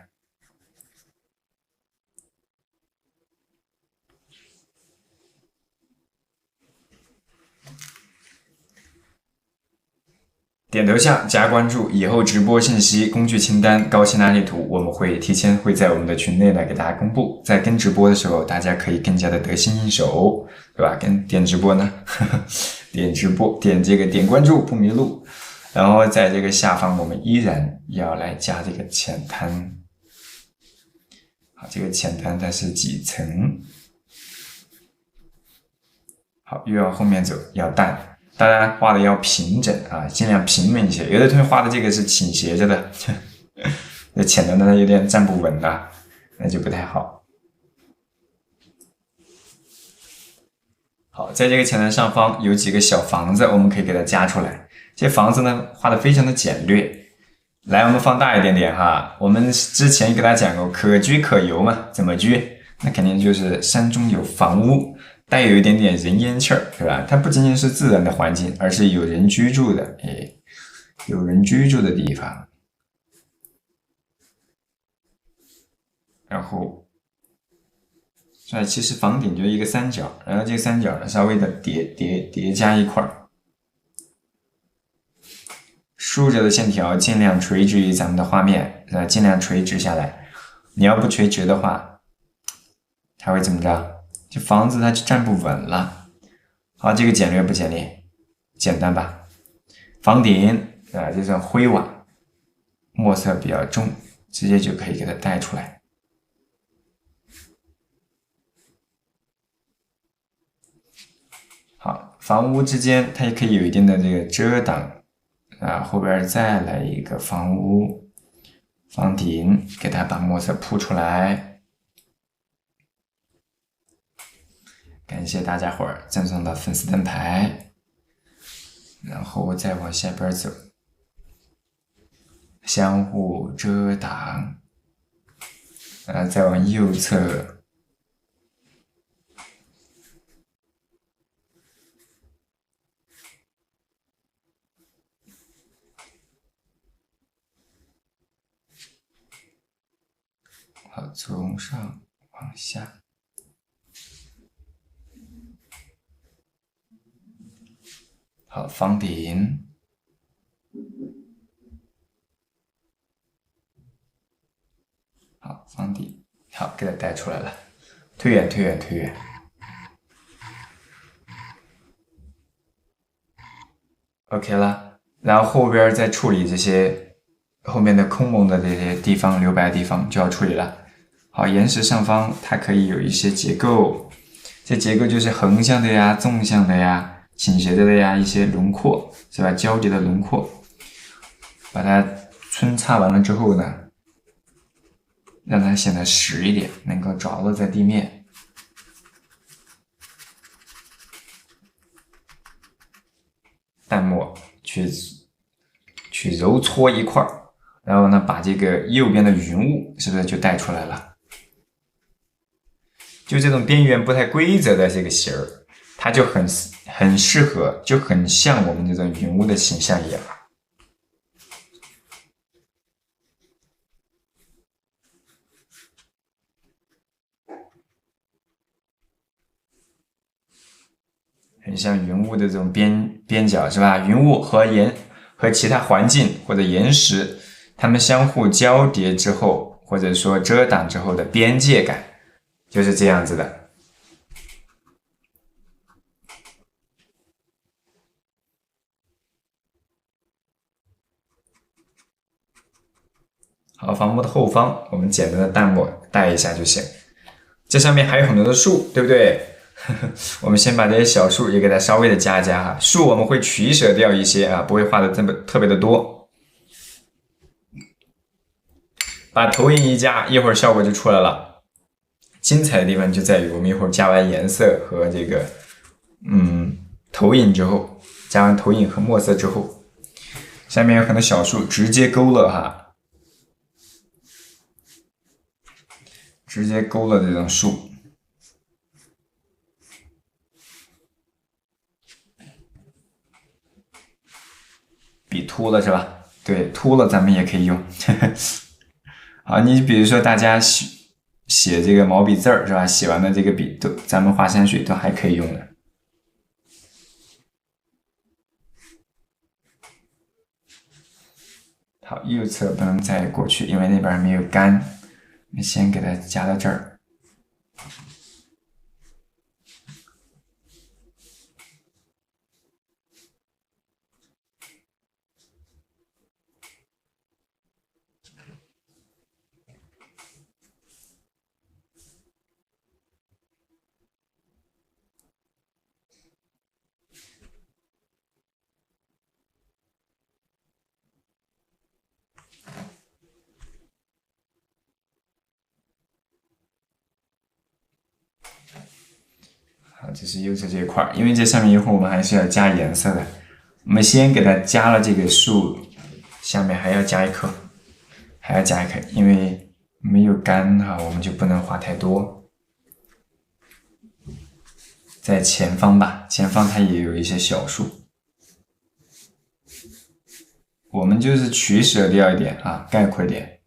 Speaker 1: 点头像加关注，以后直播信息、工具清单、高清拉力图，我们会提前在我们的群内来给大家公布。在跟直播的时候，大家可以更加的得心应手，对吧？跟点直播呢，点直播，点关注不迷路。然后在这个下方，我们依然要来加这个浅滩。好，这个浅滩它是几层？好，越往后面走要淡。当然画的要平整啊，尽量平稳一些。有的同学画的这个是倾斜着的，那浅的呢有点站不稳了，那就不太好。好，在这个浅滩上方有几个小房子，我们可以给它加出来。这房子呢画的非常的简略。来，我们放大一点点哈。我们之前给大家讲过，可居可游嘛，怎么居？那肯定就是山中有房屋。带有一点点人烟气儿，对吧？它不仅仅是自然的环境，而是有人居住的，有人居住的地方。然后，其实房顶就是一个三角，然后这个三角呢稍微的叠加一块儿，竖着的线条尽量垂直于咱们的画面，尽量垂直下来。你要不垂直的话，它会怎么着？这房子它就站不稳了。好，这个简略不简略？简单吧？房顶啊，这种灰瓦，墨色比较重，直接就可以给它带出来。好，房屋之间它也可以有一定的这个遮挡啊，后边再来一个房屋房顶，给它把墨色铺出来。感谢大家伙儿赠送的粉丝灯牌，然后再往下边走，相互遮挡，再往右侧。好，从上往下。好，房顶。好，房顶。好，给它带出来了。推远，推远，推远。OK 了，然后后边再处理这些后面的空蒙的这些地方留白的地方就要处理了。好，岩石上方它可以有一些结构，这结构就是横向的呀、纵向的呀、倾斜的呀一些轮廓，是吧？交叠的轮廓，把它皴擦完了之后呢，让它显得实一点，能够着落在地面。淡墨去揉搓一块儿，然后呢，把这个右边的云雾是不是就带出来了？就这种边缘不太规则的这个形儿，它就很适合，就很像我们这种云雾的形象一样。很像云雾的这种边角是吧？云雾和其他环境或者岩石，它们相互交叠之后，或者说遮挡之后的边界感，就是这样子的。好，房屋的后方，我们简单的淡墨带一下就行。这上面还有很多的树，对不对？我们先把这些小树也给它稍微的加加哈。树我们会取舍掉一些啊，不会画的这么特别的多。把投影一加，一会儿效果就出来了。精彩的地方就在于我们一会儿加完颜色和这个投影之后，加完投影和墨色之后，下面有很多小树直接勾勒哈，直接勾勒这种树。笔秃了是吧？对，秃了咱们也可以用。好，你比如说大家写这个毛笔字儿是吧？写完的这个笔都，咱们画山水都还可以用的。好，右侧不能再过去，因为那边没有干，我们先给它加到这儿。好，这是右侧这一块，因为这上面一会儿我们还是要加颜色的。我们先给它加了这个树，下面还要加一颗，因为没有干哈，我们就不能画太多。在前方吧，前方它也有一些小树，我们就是取舍掉一点啊，概括一点。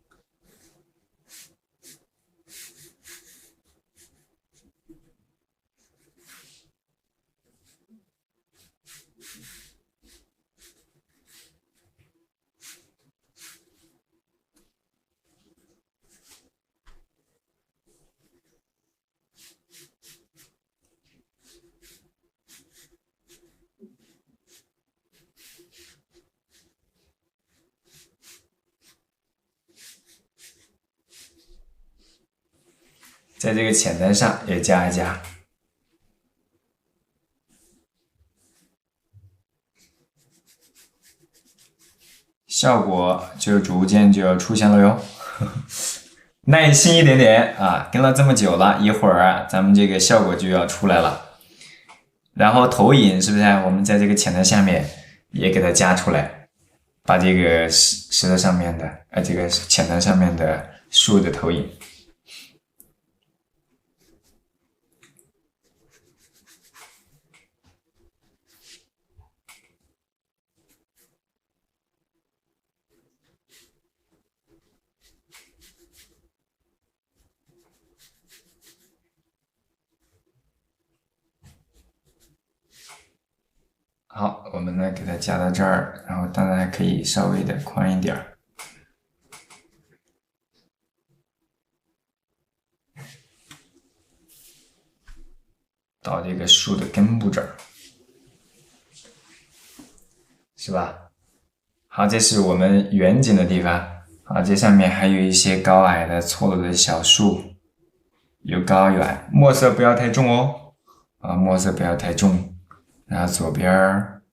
Speaker 1: 在这个浅灯上也加一加，效果就逐渐就要出现了哟。耐心一点点啊，跟了这么久了，一会儿啊，咱们这个效果就要出来了。然后投影是不是？我们在这个浅灯下面也给它加出来，把这个石头上面的，这个浅灯上面的树的投影。好，我们呢给它加到这儿，然后当然还可以稍微的宽一点儿，到这个树的根部这儿，是吧？好，这是我们远景的地方。好，这上面还有一些高矮的错落的小树，有高有矮，墨色不要太重哦。啊，墨色不要太重。然后左边儿。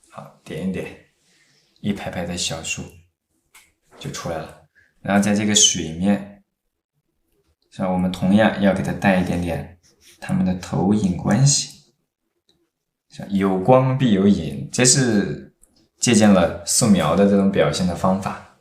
Speaker 1: 好，点一点，一排排的小树就出来了。然后在这个水面上，我们同样要给它带一点点它们的投影关系。有光必有影，这是借鉴了素描的这种表现的方法。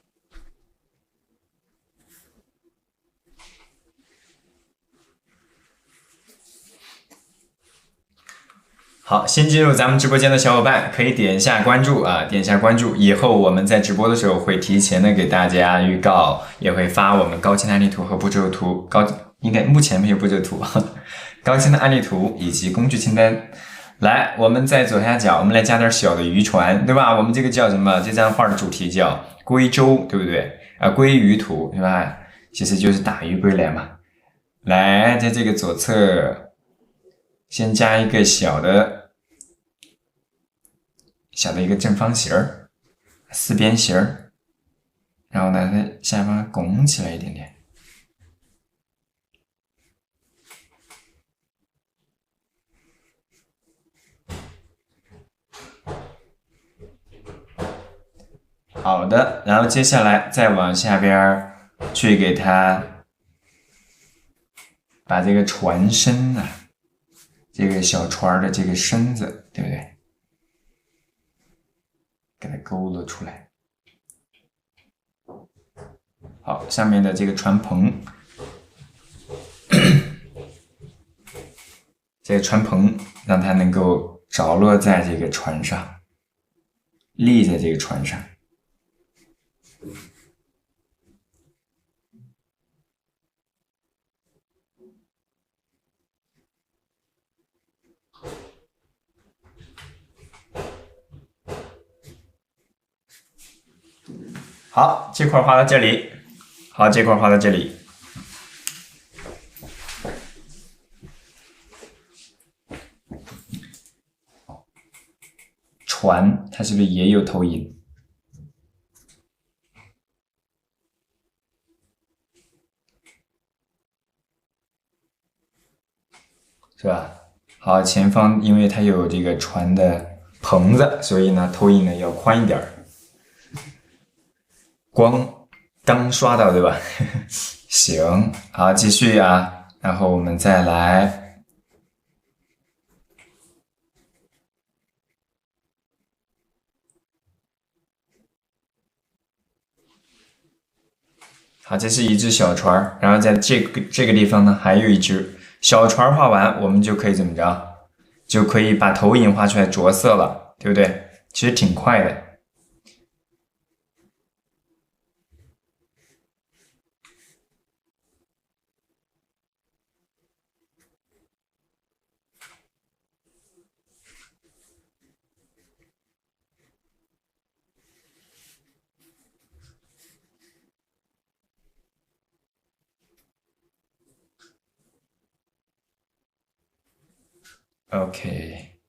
Speaker 1: 好，新进入咱们直播间的小伙伴可以点一下关注啊，点一下关注。以后我们在直播的时候会提前的给大家预告，也会发我们高清的案例图和步骤图。应该目前没有步骤图，高清的案例图以及工具清单。来，我们在左下角，我们来加点小的渔船，对吧？我们这个叫什么？这张画的主题叫归舟，对不对？鲑鱼图，对吧？其实就是打鱼归来嘛。来，在这个左侧。先加一个小的一个正方形儿，四边形儿，然后呢，在下方拱起来一点点。好的，然后接下来再往下边去给它把这个船身啊。这个小船的这个身子，对不对？给它勾勒出来。好，上面的这个船篷，这个船篷让它能够着落在这个船上，立在这个船上。好，这块画到这里。好，这块画到这里。船它是不是也有投影？是吧？好，前方因为它有这个船的棚子，所以呢投影呢要宽一点儿。光刚刷到对吧？行，好，继续啊，然后我们再来。好，这是一只小船，然后在这个地方呢，还有一只小船。画完，我们就可以怎么着？就可以把投影画出来着色了，对不对？其实挺快的。OK，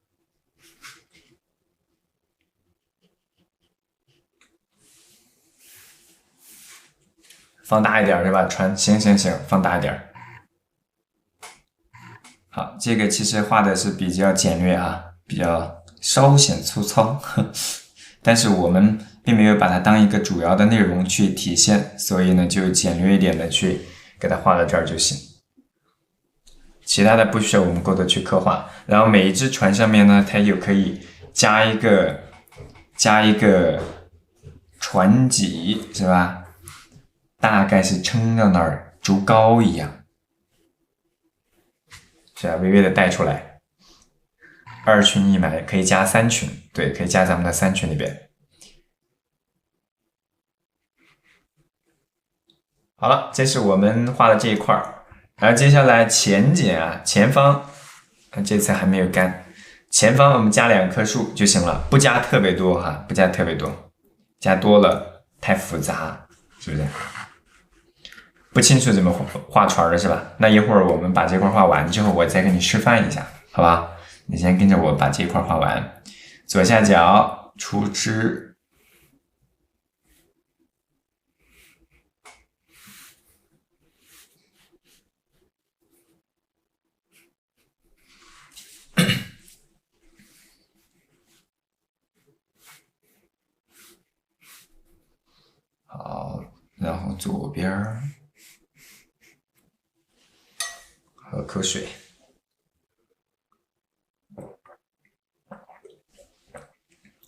Speaker 1: 放大一点是吧？行，放大一点。好，这个其实画的是比较简略啊，比较稍显粗糙，但是我们并没有把它当一个主要的内容去体现，所以呢就简略一点的去给它画到这儿就行。其他的不需要我们过多去刻画。然后每一只船上面呢，它又可以加一个船脊，是吧？大概是撑到那儿，竹篙一样。是啊，微微的带出来，2群一埋可以加3群，对，可以加咱们的3群里边。好了，这是我们画的这一块儿，然后接下来前景啊，前方，这次还没有干，前方我们加2棵树就行了，不加特别多哈，不加特别多，加多了太复杂，是不是？不清楚怎么画船了是吧？那一会儿我们把这块画完之后，我再给你示范一下，好吧？你先跟着我把这块画完。左下角出枝，好，然后左边喝口水。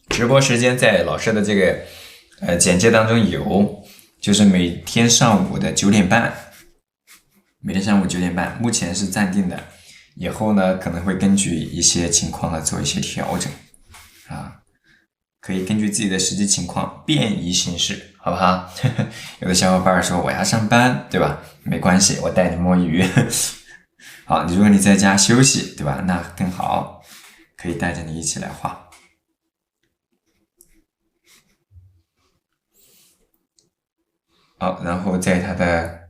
Speaker 1: 直播时间在老师的这个简介当中有，就是每天上午的9点半，每天上午9点半，目前是暂定的，以后呢可能会根据一些情况呢做一些调整啊，可以根据自己的实际情况便宜行事，好不好？有的小伙伴说我要上班，对吧？没关系，我带你摸鱼。好，如果你在家休息，对吧？那更好，可以带着你一起来画。好，然后在它的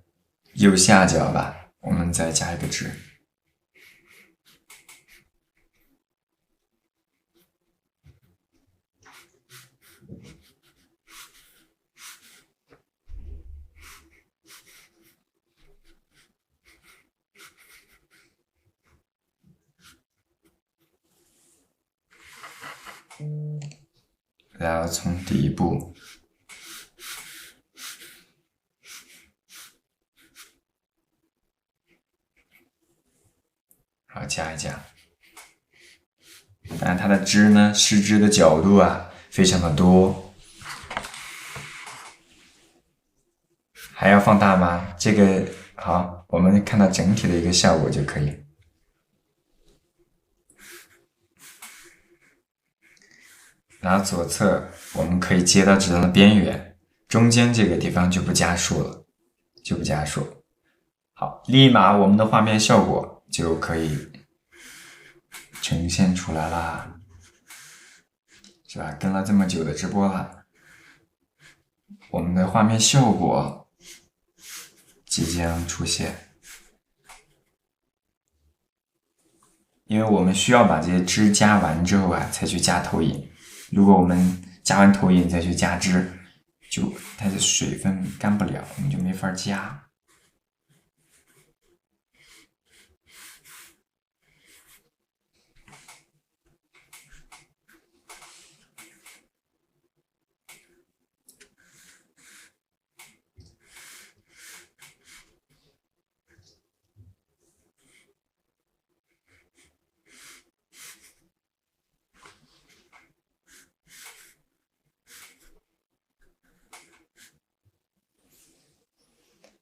Speaker 1: 右下角吧，我们再加一个枝。然后从底部好加一加，当然它的枝呢，施枝的角度啊，非常的多。还要放大吗？这个好，我们看到整体的一个效果就可以。然后左侧我们可以接到纸张的边缘，中间这个地方就不加数了，就不加数。好，立马我们的画面效果就可以呈现出来啦，是吧？跟了这么久的直播了，我们的画面效果即将出现，因为我们需要把这些枝加完之后啊，才去加投影。如果我们加完投影再去加枝，就它的水分干不了，我们就没法加。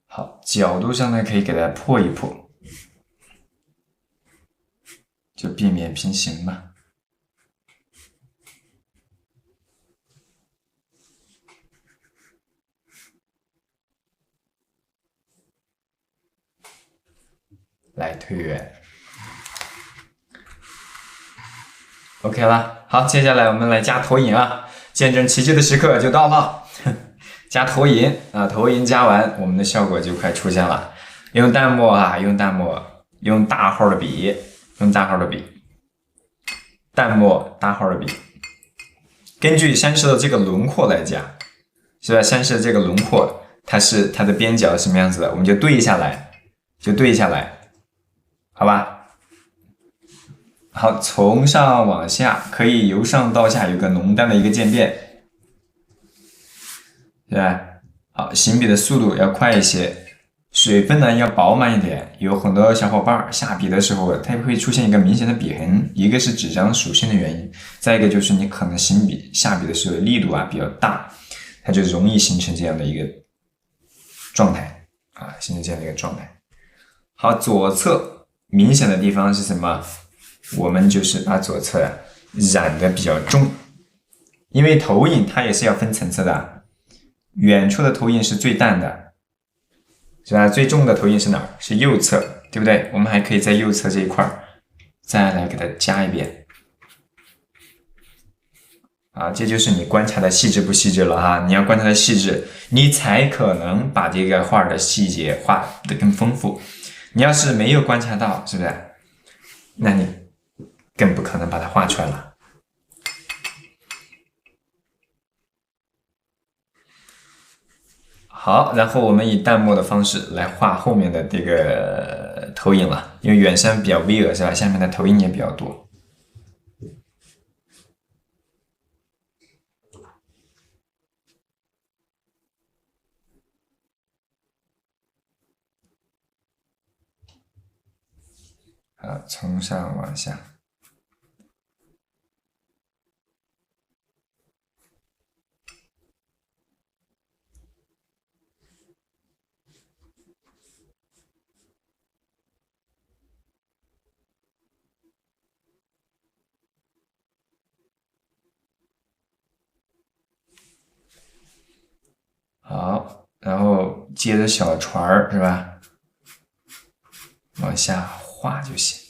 Speaker 1: 好，角度上呢可以给它破一破，就避免平行嘛。来推远 ，OK 了。好，接下来我们来加投影啊，见证奇迹的时刻就到了。加投影啊，投影加完，我们的效果就快出现了。用弹幕啊，用弹幕，用大号的笔，用大号的笔。淡墨大号的笔，根据山石的这个轮廓来讲，是吧？山石的这个轮廓，它的边角什么样子的，我们就对下来，好吧？好，从上往下，可以由上到下有个浓淡的一个渐变，是吧？好，行笔的速度要快一些。水分呢要饱满一点，有很多小伙伴下笔的时候，它会出现一个明显的笔痕，一个是纸张属性的原因，再一个就是你可能下笔的时候力度比较大，它就容易形成这样的一个状态好，左侧明显的地方是什么？我们就是把左侧染的比较重，因为投影它也是要分层次的，远处的投影是最淡的。是吧？最重的投影是哪儿？是右侧，对不对？我们还可以在右侧这一块再来给它加一遍。这就是你观察的细致不细致了哈。你要观察的细致，你才可能把这个画的细节画得更丰富。你要是没有观察到，是不是？那你更不可能把它画出来了。好，然后我们以淡墨的方式来画后面的这个投影了，因为远山比较巍峨，是吧？下面的投影也比较多。从上往下。好，然后接着小船儿是吧？往下画就行。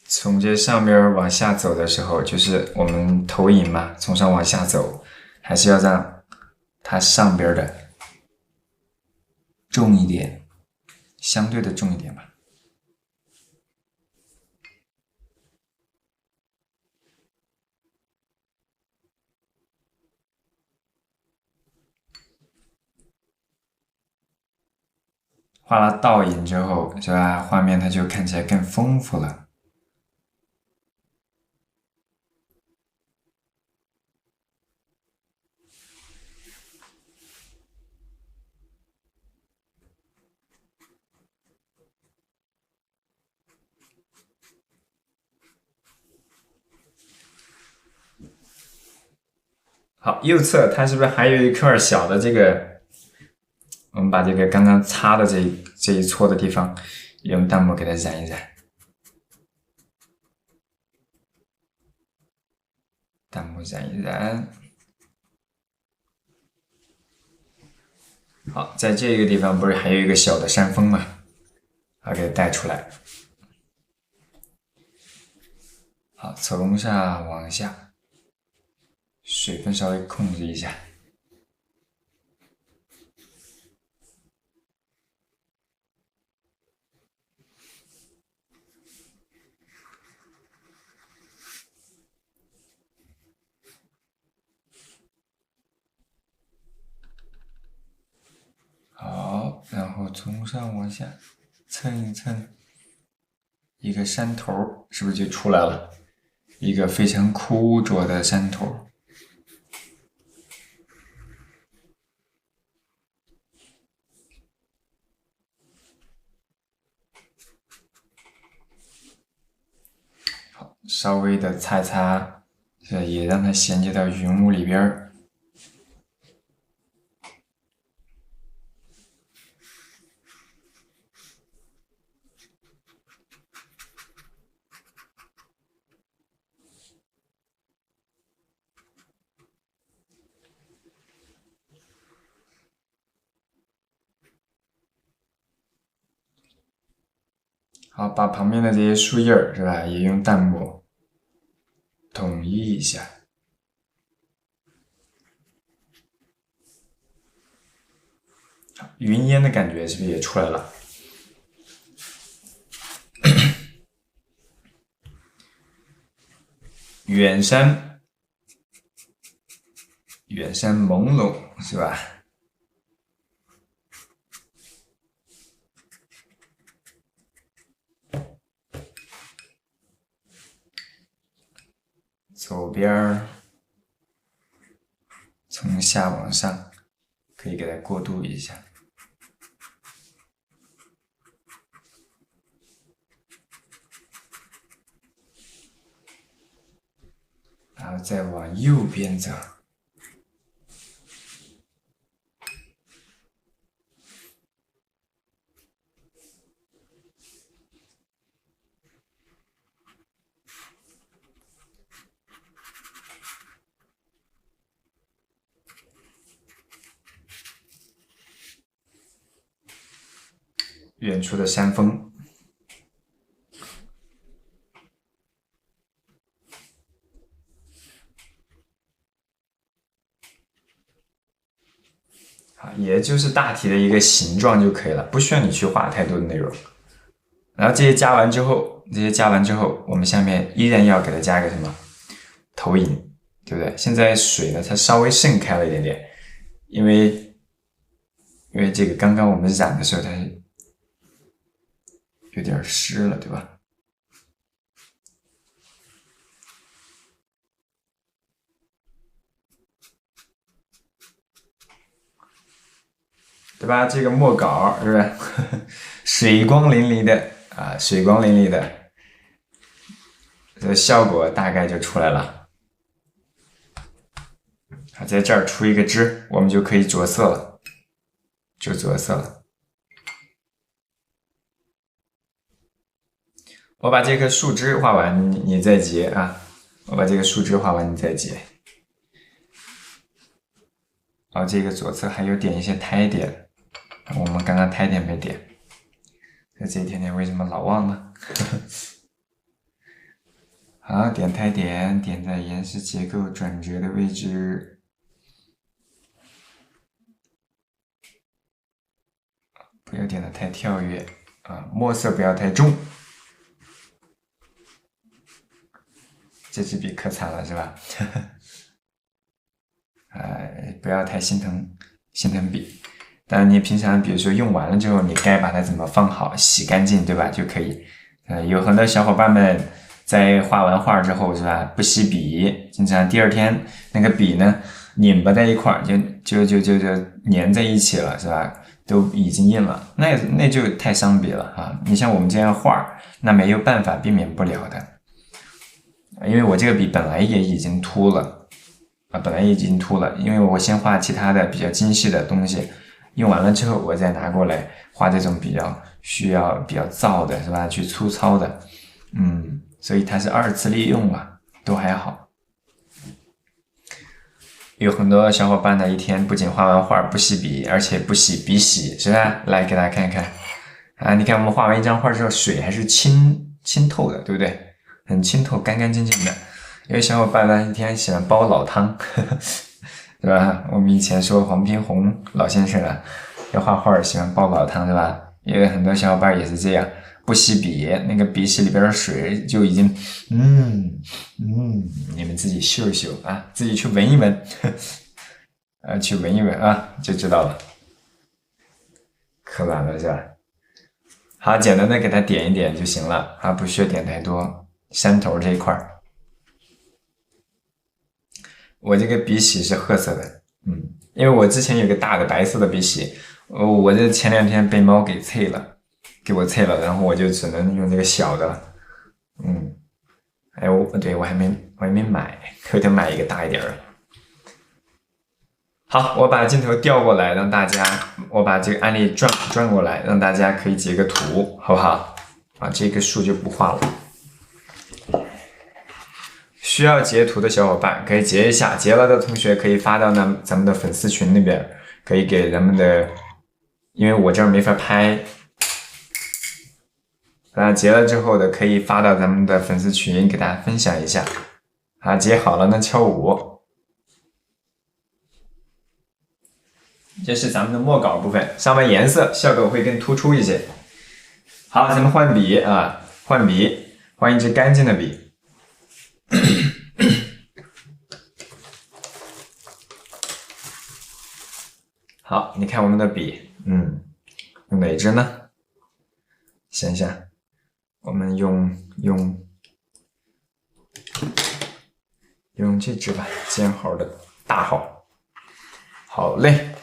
Speaker 1: 从这上边往下走的时候，就是我们投影嘛，从上往下走，还是要让它上边的重一点，相对的重一点吧。画了倒影之后，是吧？画面它就看起来更丰富了。好，右侧它是不是还有一块小的这个？我们把这个刚刚擦的这一撮的地方，用淡墨给它染一染。淡墨染一染。好，在这个地方不是还有一个小的山峰吗？给它带出来。好，从上往下，水分稍微控制一下。好，然后从上往下蹭一蹭，一个山头是不是就出来了？一个非常枯浊的山头。好，稍微的擦擦，也让它衔接到云雾里边儿。好，把旁边的这些树叶儿是吧，也用淡墨统一一下。云烟的感觉是不是也出来了？远山，远山朦胧是吧？左边从下往上，可以给它过渡一下。然后再往右边走，远处的山峰。也就是大体的一个形状就可以了，不需要你去画太多的内容。然后这些加完之后，我们下面依然要给它加个什么投影，对不对？现在水呢，它稍微渗开了一点点，因为这个刚刚我们染的时候它有点湿了，对吧？对吧？这个墨稿是不是水光淋漓的啊？水光淋漓的，这个效果大概就出来了。好，在这儿出一个汁，我们就可以着色了，就着色了。我把这棵树枝画完，你再结啊！我把这个树枝画完，你再结。哦，这个左侧还有点一些苔点。我们刚刚苔点没点，这一点点为什么老忘呢？好，点苔点，点在岩石结构转折的位置，不要点的太跳跃啊，墨色不要太重。这支笔可惨了是吧？不要太心疼笔。当然，你平常比如说用完了之后，你该把它怎么放好、洗干净，对吧？就可以。有很多小伙伴们在画完画之后，是吧？不洗笔，经常第二天那个笔呢拧巴在一块儿，就粘在一起了，是吧？都已经印了，那就太伤笔了啊！你像我们这样画，那没有办法避免不了的，因为我这个笔本来也已经秃了啊，因为我先画其他的比较精细的东西。用完了之后，我再拿过来画这种比较需要比较燥的，是吧？去粗糙的，所以它是二次利用嘛，都还好。有很多小伙伴呢，一天不仅画完画不洗笔，而且不洗笔洗，是吧？来给大家看看啊！你看我们画完一张画之后，水还是清透的，对不对？很清透，干干净净的。有小伙伴呢，一天喜欢煲老汤。对吧？我们以前说黄宾虹老先生啊，要画画喜欢煲老汤，对吧？因为很多小伙伴也是这样，不洗笔，那个笔洗里边的水就已经，你们自己嗅一嗅啊，自己去闻一闻，去闻一闻啊，就知道了。可懒了是吧？好，简单的给它点一点就行了，啊，不需要点太多。山头这一块儿。我这个笔洗是褐色的，因为我之前有个大的白色的笔洗，我这前2天被猫给蹭了，然后我就只能用这个小的了，哎，对，我还没买，我得买一个大一点的。好，我把镜头调过来，让大家，我把这个案例转过来，让大家可以截个图，好不好？啊，这个树就不画了。需要截图的小伙伴可以截一下，截了的同学可以发到咱们的粉丝群那边，可以给咱们的，因为我这儿没法拍，截了之后的可以发到咱们的粉丝群，给大家分享一下。啊，截好了呢，敲5。这是咱们的墨稿部分，上面颜色效果会更突出一些。好，咱们换笔啊，换笔，换一支干净的笔。好，你看我们的笔，用哪支呢？想想，我们用这支吧，尖号的大号。好嘞，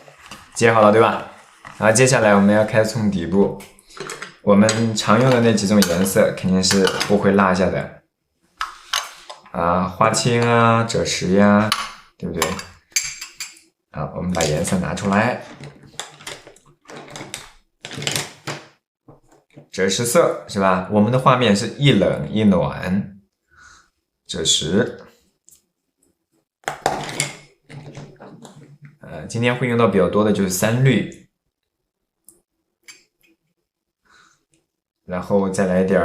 Speaker 1: 接好了对吧？然后接下来我们要开始从底部，我们常用的那几种颜色肯定是不会落下的。啊，花青啊，赭石呀，对不对？啊，我们把颜色拿出来，赭石色是吧？我们的画面是一冷一暖，赭石。今天会用到比较多的就是3绿，然后再来点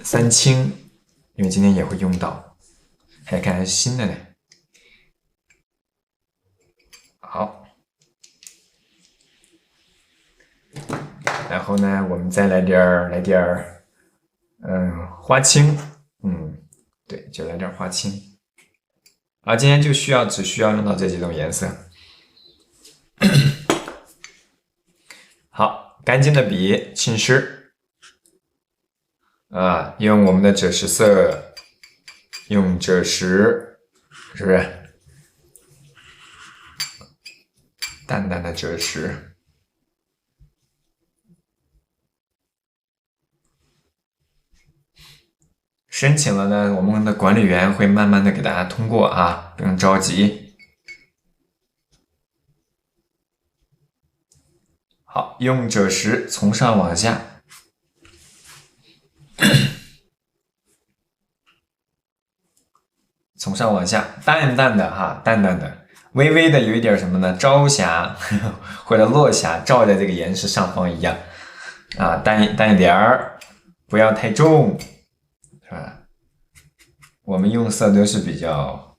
Speaker 1: 3青，因为今天也会用到，还看还是新的呢。好，然后呢，我们再来点花青，对，就来点花青。今天就只需要用到这几种颜色。好，干净的笔，浸湿。用我们的赭石色，用赭石，是不是？淡淡的赭石。申请了呢，我们的管理员会慢慢的给大家通过啊，不用着急。好，用赭石从上往下，从上往下，淡淡的哈，淡淡的，微微的有一点什么呢？朝霞或者落霞照在这个岩石上方一样啊，淡一点儿，不要太重。是吧？我们用色都是比较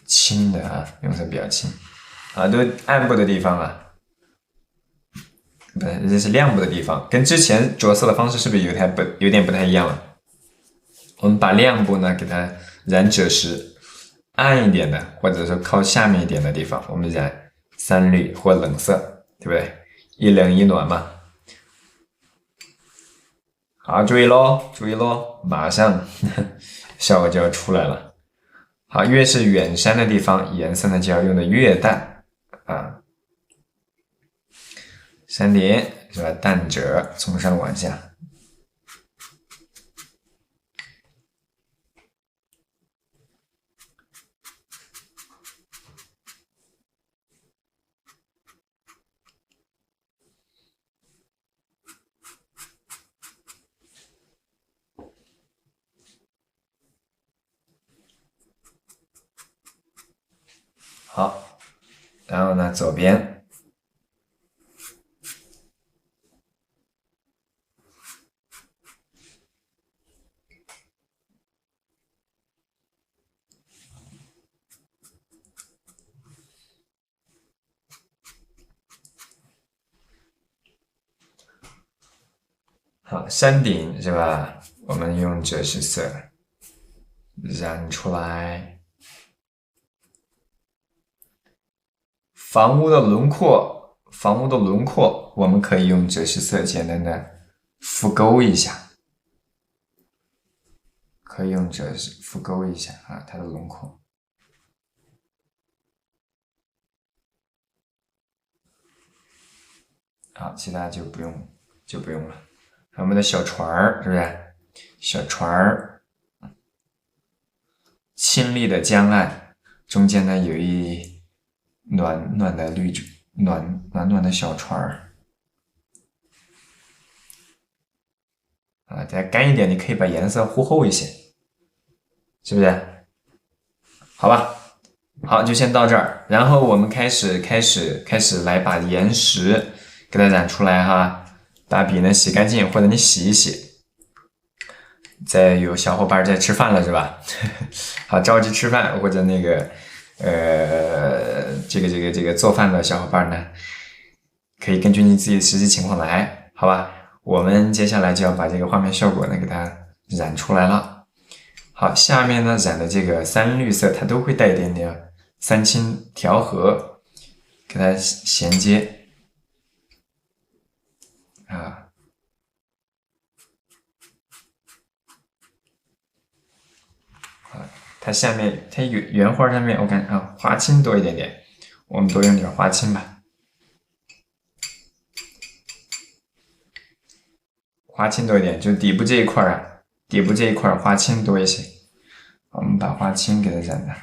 Speaker 1: 轻的啊，用色比较轻啊，都暗部的地方啊，不是，这是亮部的地方，跟之前着色的方式是不是有点不太一样了？我们把亮部呢给它染赭石，暗一点的或者说靠下面一点的地方，我们染3绿或冷色，对不对？一冷一暖嘛。好，注意咯，马上效果就要出来了。好，越是远山的地方，颜色呢就要用的越淡啊。3点是吧？淡赭从上往下。好，然后呢，左边好，山顶是吧？我们用赭石色染出来。房屋的轮廓，我们可以用赭石色简单的浮勾一下，可以用赭石浮勾一下啊，它的轮廓。好，其他就不用了。我们的小船儿是不是？小船儿，清丽的江岸，中间呢有一暖暖的暖的小船儿。啊，再干一点，你可以把颜色糊厚一些，是不是？好吧，好，就先到这儿。然后我们开始来把岩石给它染出来哈。把笔呢洗干净，或者你洗一洗。再有小伙伴在吃饭了是吧？好，着急吃饭或者那个这个做饭的小伙伴呢，可以根据你自己的实际情况来，好吧？我们接下来就要把这个画面效果呢给它染出来了。好，下面呢染的这个3绿色，它都会带一点点3清调和，给它衔接啊。它下面它原画上面我看啊花青多一点点，我们多用点花青吧。花青多一点，就底部这一块啊，底部这一块花青多一些。我们把花青给它染的。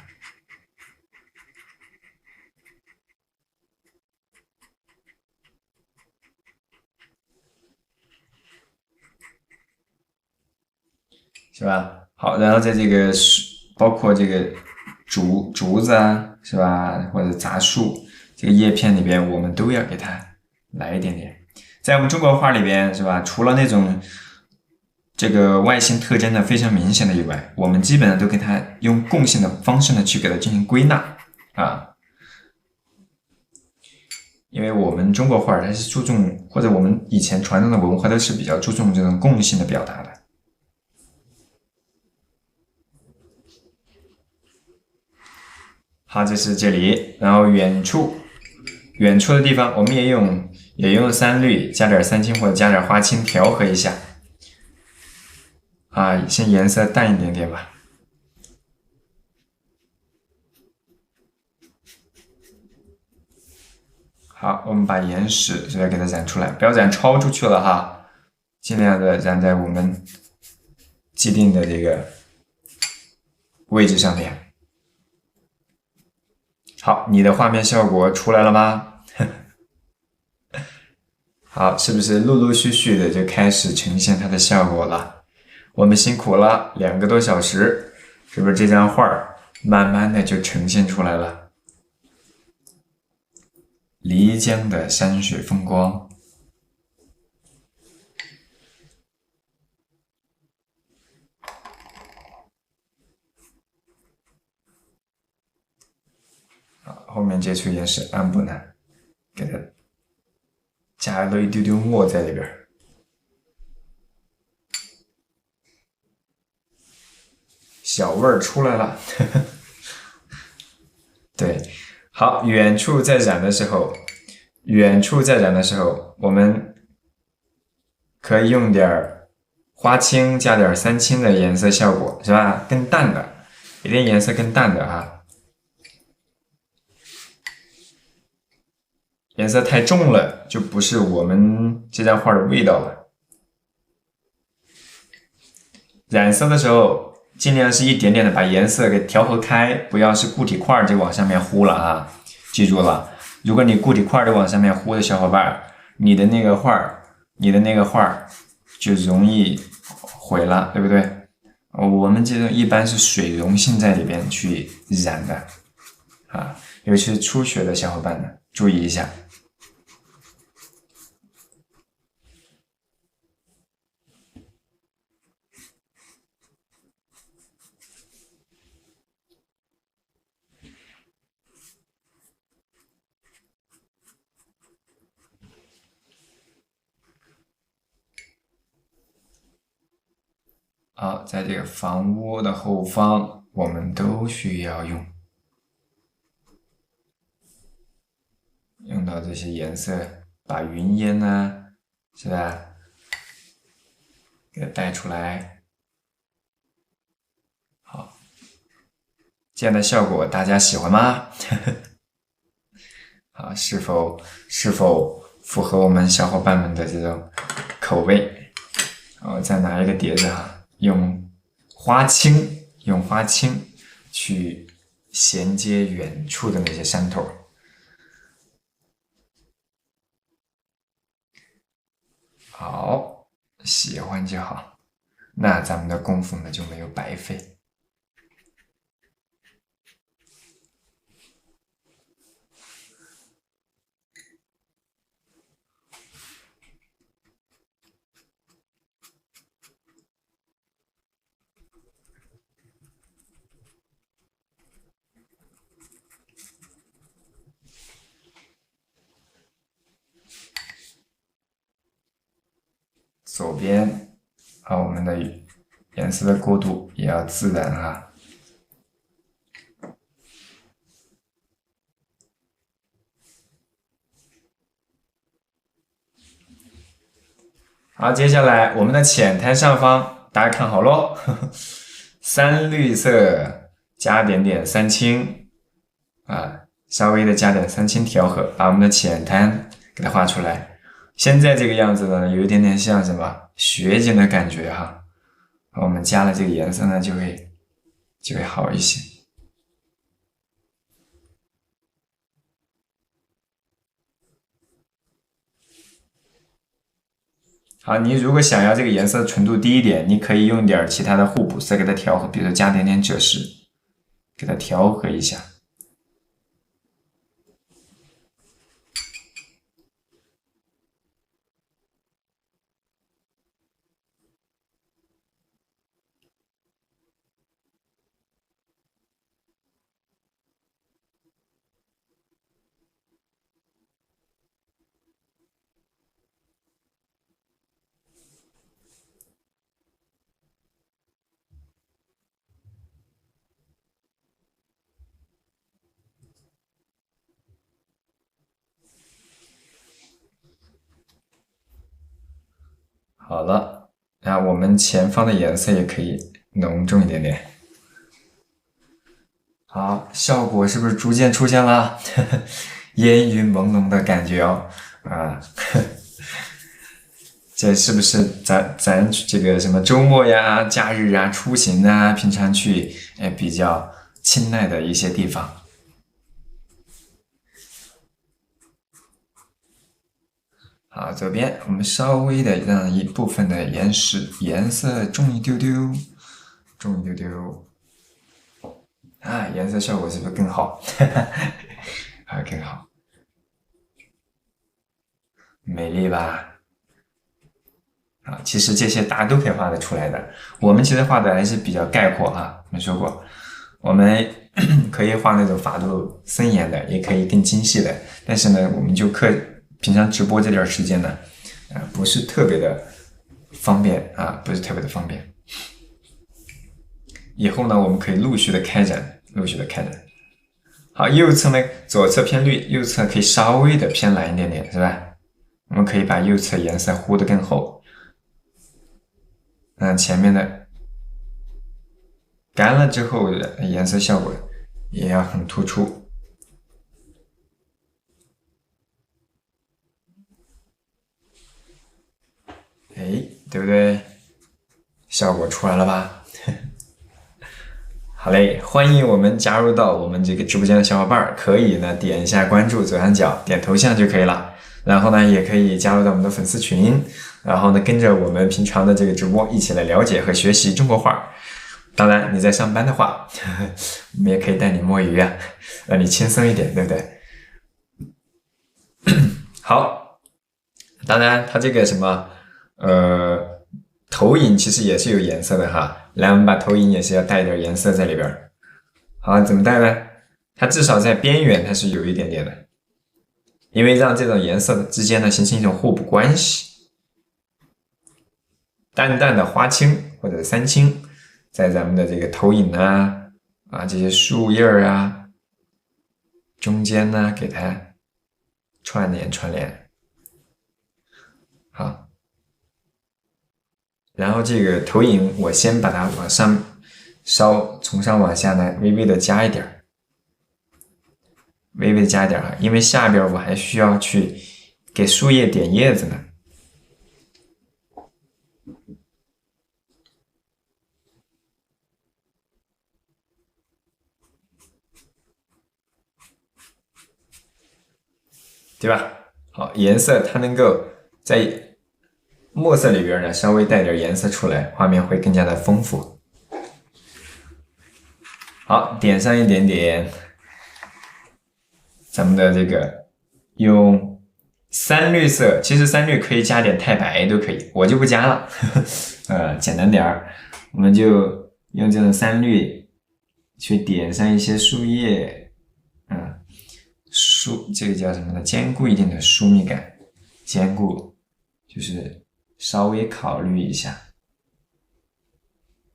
Speaker 1: 是吧？好，然后在这个包括这个竹子啊，是吧？或者杂树这个叶片里边，我们都要给它来一点点。在我们中国画里边，是吧？除了那种这个外形特征的非常明显的以外，我们基本上都给它用共性的方式呢去给它进行归纳啊。因为我们中国画它是注重，或者我们以前传统的文化都是比较注重这种共性的表达的。好，这是这里，然后远处的地方，我们也用3绿，加点3清或者加点花青调和一下。啊，先颜色淡一点点吧。好，我们把岩石这边给它染出来，不要染超出去了哈，尽量的染在我们既定的这个位置上面。好，你的画面效果出来了吗？好，是不是陆陆续续的就开始呈现它的效果了？我们辛苦了2个多小时，是不是这张画慢慢的就呈现出来了？漓江的山水风光。后面这处也是暗部呢，给它加了一丢丢墨在里边，小味儿出来了。对，好，远处在染的时候，我们可以用点花青加点3清的颜色效果，是吧？更淡的，一点颜色更淡的哈。颜色太重了，就不是我们这张画的味道了。染色的时候，尽量是一点点的把颜色给调和开，不要是固体块就往上面糊了啊！记住了，如果你固体块就往上面糊的小伙伴，你的那个画就容易毁了，对不对？我们这种一般是水溶性在里边去染的啊，尤其是初学的小伙伴呢，注意一下。好，在这个房屋的后方，我们都需要用到这些颜色，把云烟呢，是吧，给它带出来。好，这样的效果大家喜欢吗？好，是否符合我们小伙伴们的这种口味？我再拿一个碟子哈。用花青去衔接远处的那些山头。好，喜欢就好，那咱们的功夫呢就没有白费。左边我们的颜色的过渡也要自然啊。好，接下来我们的浅滩上方，大家看好咯3绿色加点点3青稍微的加点3青调和，把我们的浅滩给它画出来。现在这个样子呢，有一点点像什么雪景的感觉哈。我们加了这个颜色呢，就会好一些。好，你如果想要这个颜色纯度低一点，你可以用点其他的互补色给它调和，比如说加点点赭石，给它调和一下。好了，那我们前方的颜色也可以浓重一点点。好，效果是不是逐渐出现了？烟云朦胧的感觉哦，这是不是咱这个什么周末呀、假日啊、出行啊，平常去比较青睐的一些地方？好，左边我们稍微的让一部分的岩石颜色重一丢丢，颜色效果是不是更好？更好，美丽吧？其实这些大家都可以画得出来的。我们其实画的还是比较概括哈，我们说过，我们可以画那种法度森严的，也可以更精细的。但是呢，我们就平常直播这段时间呢，不是特别的方便不是特别的方便。以后呢，我们可以陆续的开展。好，右侧呢，左侧偏绿，右侧可以稍微的偏蓝一点点，是吧？我们可以把右侧颜色糊得更厚。前面的干了之后的颜色效果也要很突出。对不对？效果出来了吧？好嘞，欢迎我们加入到我们这个直播间的小伙伴，可以呢点一下关注，左上角点头像就可以了。然后呢，也可以加入到我们的粉丝群，然后呢跟着我们平常的这个直播一起来了解和学习中国画。当然，你在上班的话，我们也可以带你摸鱼啊，让你轻松一点，对不对？好，当然它这个什么投影其实也是有颜色的哈。来，我们把投影也是要带一点颜色在里边。好，怎么带呢？它至少在边缘它是有一点点的，因为让这种颜色之间呢形成一种互补关系。淡淡的花青或者3青，在咱们的这个投影这些树叶中间呢给它串联。好，然后这个投影我先把它往上从上往下呢微微的加一点，因为下边我还需要去给树叶点叶子呢。对吧？好，颜色它能够在墨色里边呢稍微带点颜色出来，画面会更加的丰富。好，点上一点点咱们的这个用3绿色，其实3绿可以加点太白都可以，我就不加了，简单点儿，我们就用这种3绿去点上一些树叶，这个叫什么呢？兼顾一点的疏密感，兼顾就是稍微考虑一下，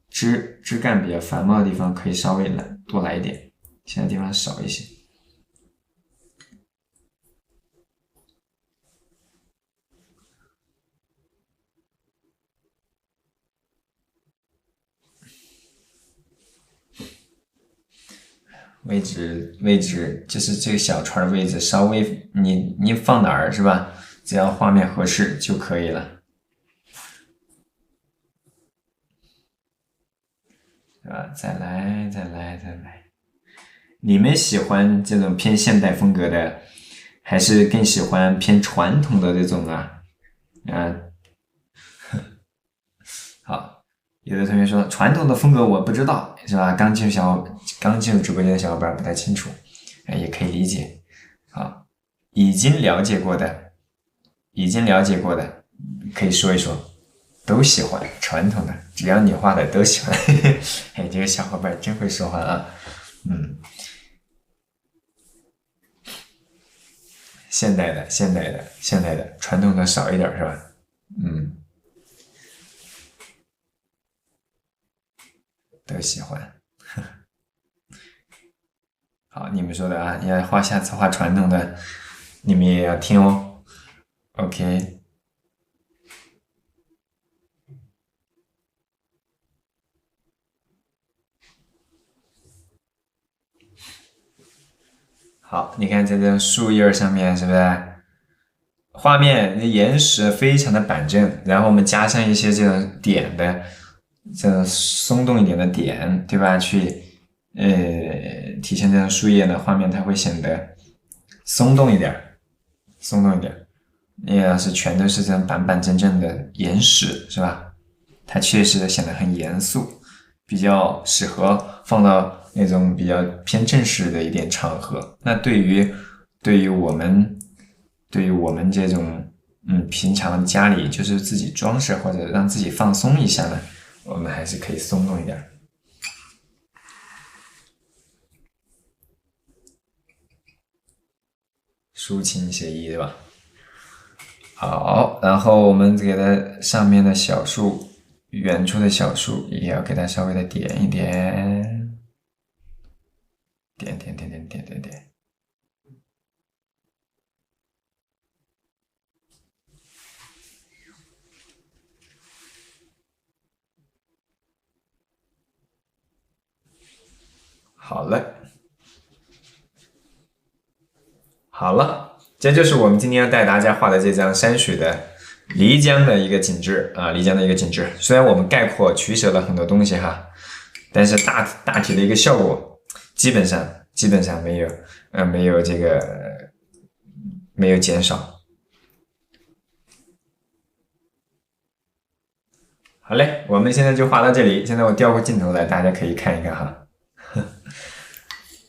Speaker 1: 枝干比较繁茂的地方可以稍微多来一点，其他地方少一些。位置就是这个小串的位置，稍微你放哪儿是吧？只要画面合适就可以了，是吧？再来。你们喜欢这种偏现代风格的，还是更喜欢偏传统的这种啊？好，有的同学说传统的风格我不知道，是吧？刚进入直播间的小伙伴不太清楚，也可以理解。好，已经了解过的可以说一说，都喜欢传统的，只要你画的都喜欢。哎，这个小伙伴真会说话啊！现代的，传统的少一点是吧？都喜欢。好，你们说的啊，下次画传统的，你们也要听哦。OK。好，你看在这树叶上面是不是？画面岩石非常的板正，然后我们加上一些这种点的，这种松动一点的点，对吧？去体现这种树叶的画面，它会显得松动一点。你要是全都是这种板板正正的岩石，是吧？它确实显得很严肃，比较适合放到那种比较偏正式的一点场合。那对于我们这种平常家里就是自己装饰或者让自己放松一下呢，我们还是可以松动一点，抒情写意，对吧？好，然后我们给它上面的小树，远处的小树也要给它稍微的点一点，点。好了，这就是我们今天要带大家画的这张山水的漓江的一个景致啊，漓江的一个景致。虽然我们概括取舍了很多东西哈，但是大体的一个效果基本上没有减少。好嘞，我们现在就画到这里。现在我调过镜头来，大家可以看一看哈。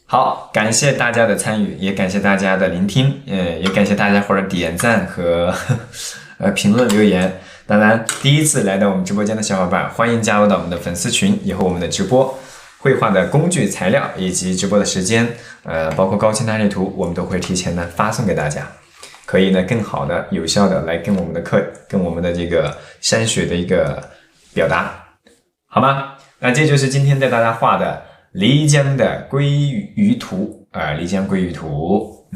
Speaker 1: 好，感谢大家的参与，也感谢大家的聆听，也感谢大家伙儿点赞和评论留言。当然，第一次来到我们直播间的小伙伴，欢迎加入到我们的粉丝群。以后我们的直播绘画的工具材料以及直播的时间，包括高清大地图，我们都会提前的发送给大家，可以呢更好的、有效的来跟我们的这个山水的一个表达，好吗？那这就是今天带大家画的漓江的鲑鱼图啊，漓江鲑鱼图，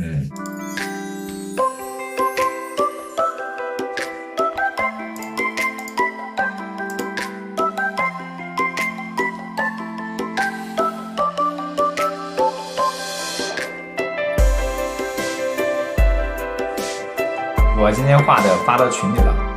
Speaker 1: 我今天画的发到群里了。